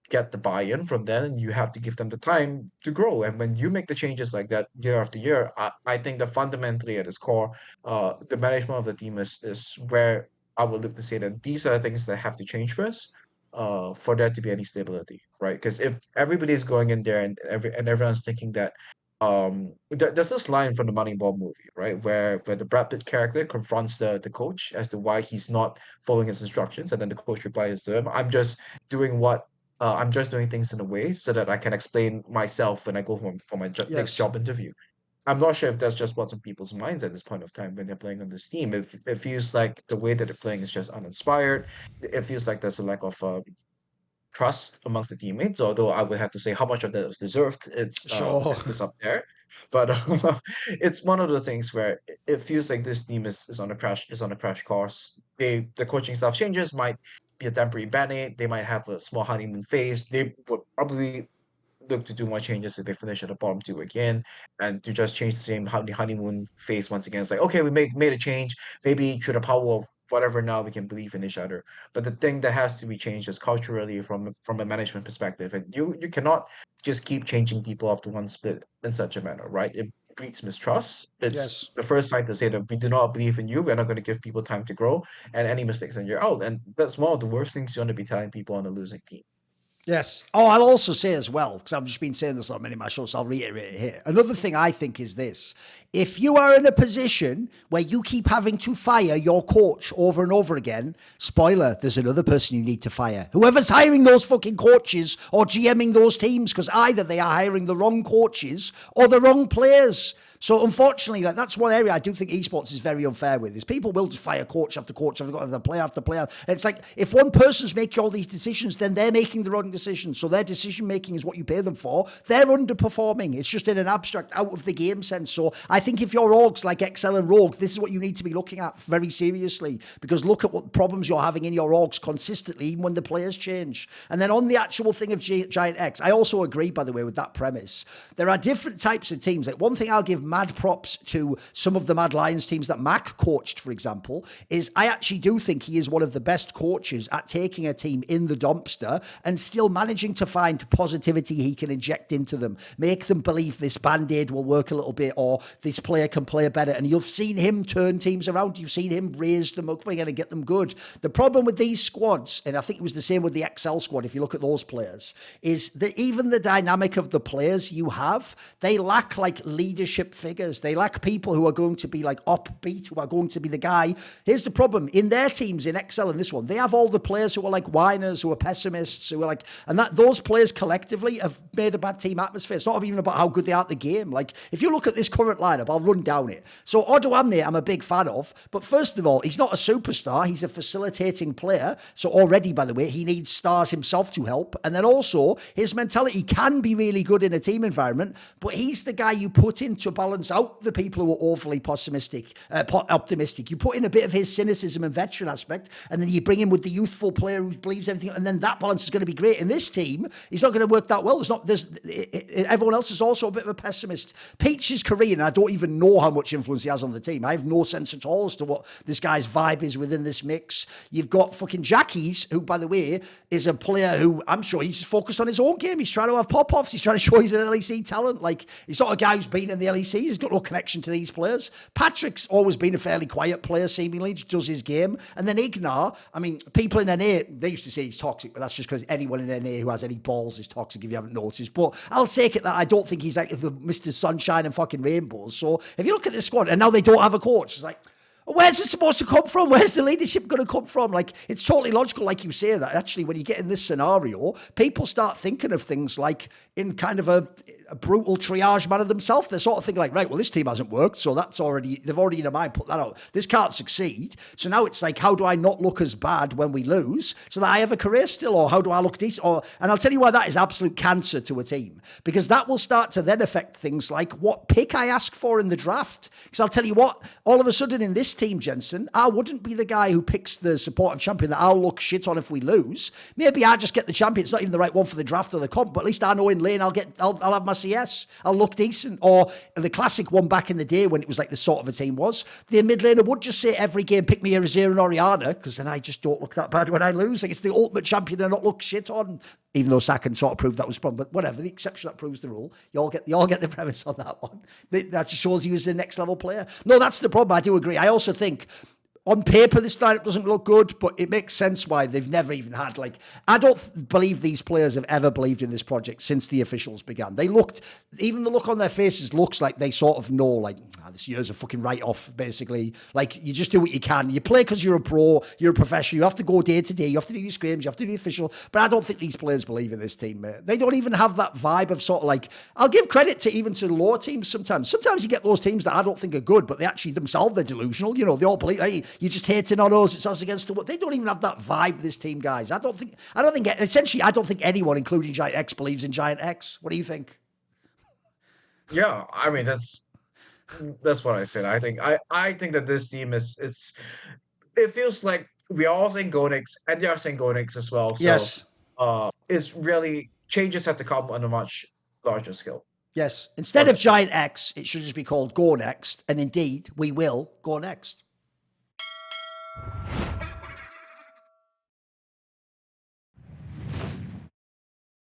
get the buy-in from them, and you have to give them the time to grow. And when you make the changes like that year after year, I think that fundamentally at its core, the management of the team is where I would look to say that these are the things that have to change first, for there to be any stability, right? Because if everybody is going in there and everyone's thinking that, there's this line from the Moneyball movie, right, where the Brad Pitt character confronts the coach as to why he's not following his instructions, and then the coach replies to him, doing what I'm just doing things in a way so that I can explain myself when I go for my next Yes. job interview. I'm not sure if that's just what's in people's minds at this point of time when they're playing on this team. It feels like the way that they're playing is just uninspired. It feels like there's a lack of trust amongst the teammates. Although I would have to say how much of that was deserved, Sure. it's up there. But it's one of the things where it feels like this team is on a crash course. The coaching staff changes might be a temporary band-aid. They might have a small honeymoon phase. They would probably look to do more changes if they finish at the bottom two again, and to just change the same honeymoon phase once again. It's like, okay, we made a change. Maybe through the power of whatever, now we can believe in each other. But the thing that has to be changed is culturally from a management perspective, and you cannot just keep changing people after one split in such a manner, right? It breeds mistrust. It's Yes. the first sign to say that we do not believe in you. We're not going to give people time to grow, and any mistakes, and you're out. And that's one of the worst things you want to be telling people on a losing team. Yes. Oh, I'll also say as well, because I've just been saying this on many of my shows, so I'll reiterate it here. Another thing I think is this: if you are in a position where you keep having to fire your coach over and over again, spoiler, there's another person you need to fire. Whoever's hiring those fucking coaches or GMing those teams, because either they are hiring the wrong coaches or the wrong players. So unfortunately, like that's one area I do think esports is very unfair with. Is people will just fire coach after coach after player after player. And it's like if one person's making all these decisions, then they're making the wrong decisions. So their decision making is what you pay them for. They're underperforming. It's just in an abstract, out of the game sense. So I think if you're orgs like XL and Rogue, this is what you need to be looking at very seriously, because look at what problems you're having in your orgs consistently, even when the players change. And then on the actual thing of GiantX, I also agree, by the way, with that premise. There are different types of teams. Like one thing I'll give mad props to some of the Mad Lions teams that Mac coached, for example, is I actually do think he is one of the best coaches at taking a team in the dumpster and still managing to find positivity he can inject into them, make them believe this band-aid will work a little bit, or this player can play better. And you've seen him turn teams around. You've seen him raise them up again and get them good. The problem with these squads, and I think it was the same with the XL squad, if you look at those players, is that even the dynamic of the players you have, they lack like leadership figures. They lack people who are going to be like upbeat, who are going to be the guy. Here's the problem. In their teams, in XL and this one, they have all the players who are like whiners, who are pessimists, who are like, and that those players collectively have made a bad team atmosphere. It's not even about how good they are at the game. Like, if you look at this current lineup, I'll run down it. So Odoamne, I'm a big fan of, but first of all, he's not a superstar. He's a facilitating player. So already, by the way, he needs stars himself to help. And then also, his mentality can be really good in a team environment, but he's the guy you put in to balance out the people who are overly optimistic. You put in a bit of his cynicism and veteran aspect, and then you bring him with the youthful player who believes everything, and then that balance is going to be great. In this team, he's not going to work that well. Everyone else is also a bit of a pessimist. Peach is Korean. I don't even know how much influence he has on the team. I have no sense at all as to what this guy's vibe is within this mix. You've got fucking Jackies, who, by the way, is a player who I'm sure he's focused on his own game. He's trying to have pop-offs. He's trying to show he's an LEC talent. Like, he's not a guy who's been in the LEC. He's got no connection to these players. Patrick's always been a fairly quiet player, seemingly, just does his game. And then Ignar, I mean, people in NA, they used to say he's toxic, but that's just because anyone in NA who has any balls is toxic, if you haven't noticed. But I'll take it that I don't think he's like the Mr. Sunshine and fucking rainbows. So if you look at this squad, and now they don't have a coach, it's like, where's it supposed to come from? Where's the leadership going to come from? Like, it's totally logical, like you say, that actually when you get in this scenario, people start thinking of things like in kind of a brutal triage manner themselves. They're sort of thinking like, right, well, this team hasn't worked, so they've already in their mind put that out. This can't succeed. So now it's like, how do I not look as bad when we lose so that I have a career still? Or how do I look decent? And I'll tell you why that is absolute cancer to a team, because that will start to then affect things like what pick I ask for in the draft. Because I'll tell you what, all of a sudden in this team, Jensen, I wouldn't be the guy who picks the supportive champion that I'll look shit on if we lose. Maybe I just get the champion. It's not even the right one for the draft or the comp, but at least I know in lane I'll have my CS. I'll look decent. Or the classic one back in the day when it was like the sort of a team was, the mid laner would just say every game, pick me a Azir and Orianna, because then I just don't look that bad when I lose. Like, it's the ultimate champion and not look shit on. Even though Sakan sort of proved that was problem, but whatever, the exception that proves the rule. You all get the premise on that one. That just shows he was the next level player. No, that's the problem. I do agree. I also think on paper, this lineup doesn't look good, but it makes sense why they've never even had, like, I don't believe these players have ever believed in this project since the officials began. Even the look on their faces looks like they sort of know, like, this year's a fucking write-off, basically. Like, you just do what you can. You play because you're a pro, you're a professional, you have to go day to day, you have to do your scrims, you have to be official, but I don't think these players believe in this team, mate. They don't even have that vibe of sort of like, I'll give credit to even to lower teams sometimes. Sometimes you get those teams that I don't think are good, but they actually themselves, they're delusional. You know, they all believe, hey, you're just hating on us. It's us against the world. They don't even have that vibe, this team, guys. I don't think anyone, including GiantX, believes in GiantX. What do you think? Yeah, I mean that's what I said. I think that this team it feels like we are all saying GoNix and they are saying GoNix as well. So Yes. it's really changes have to come on a much larger scale. Yes. Instead of GiantX, it should just be called Go Next. And indeed, we will go next.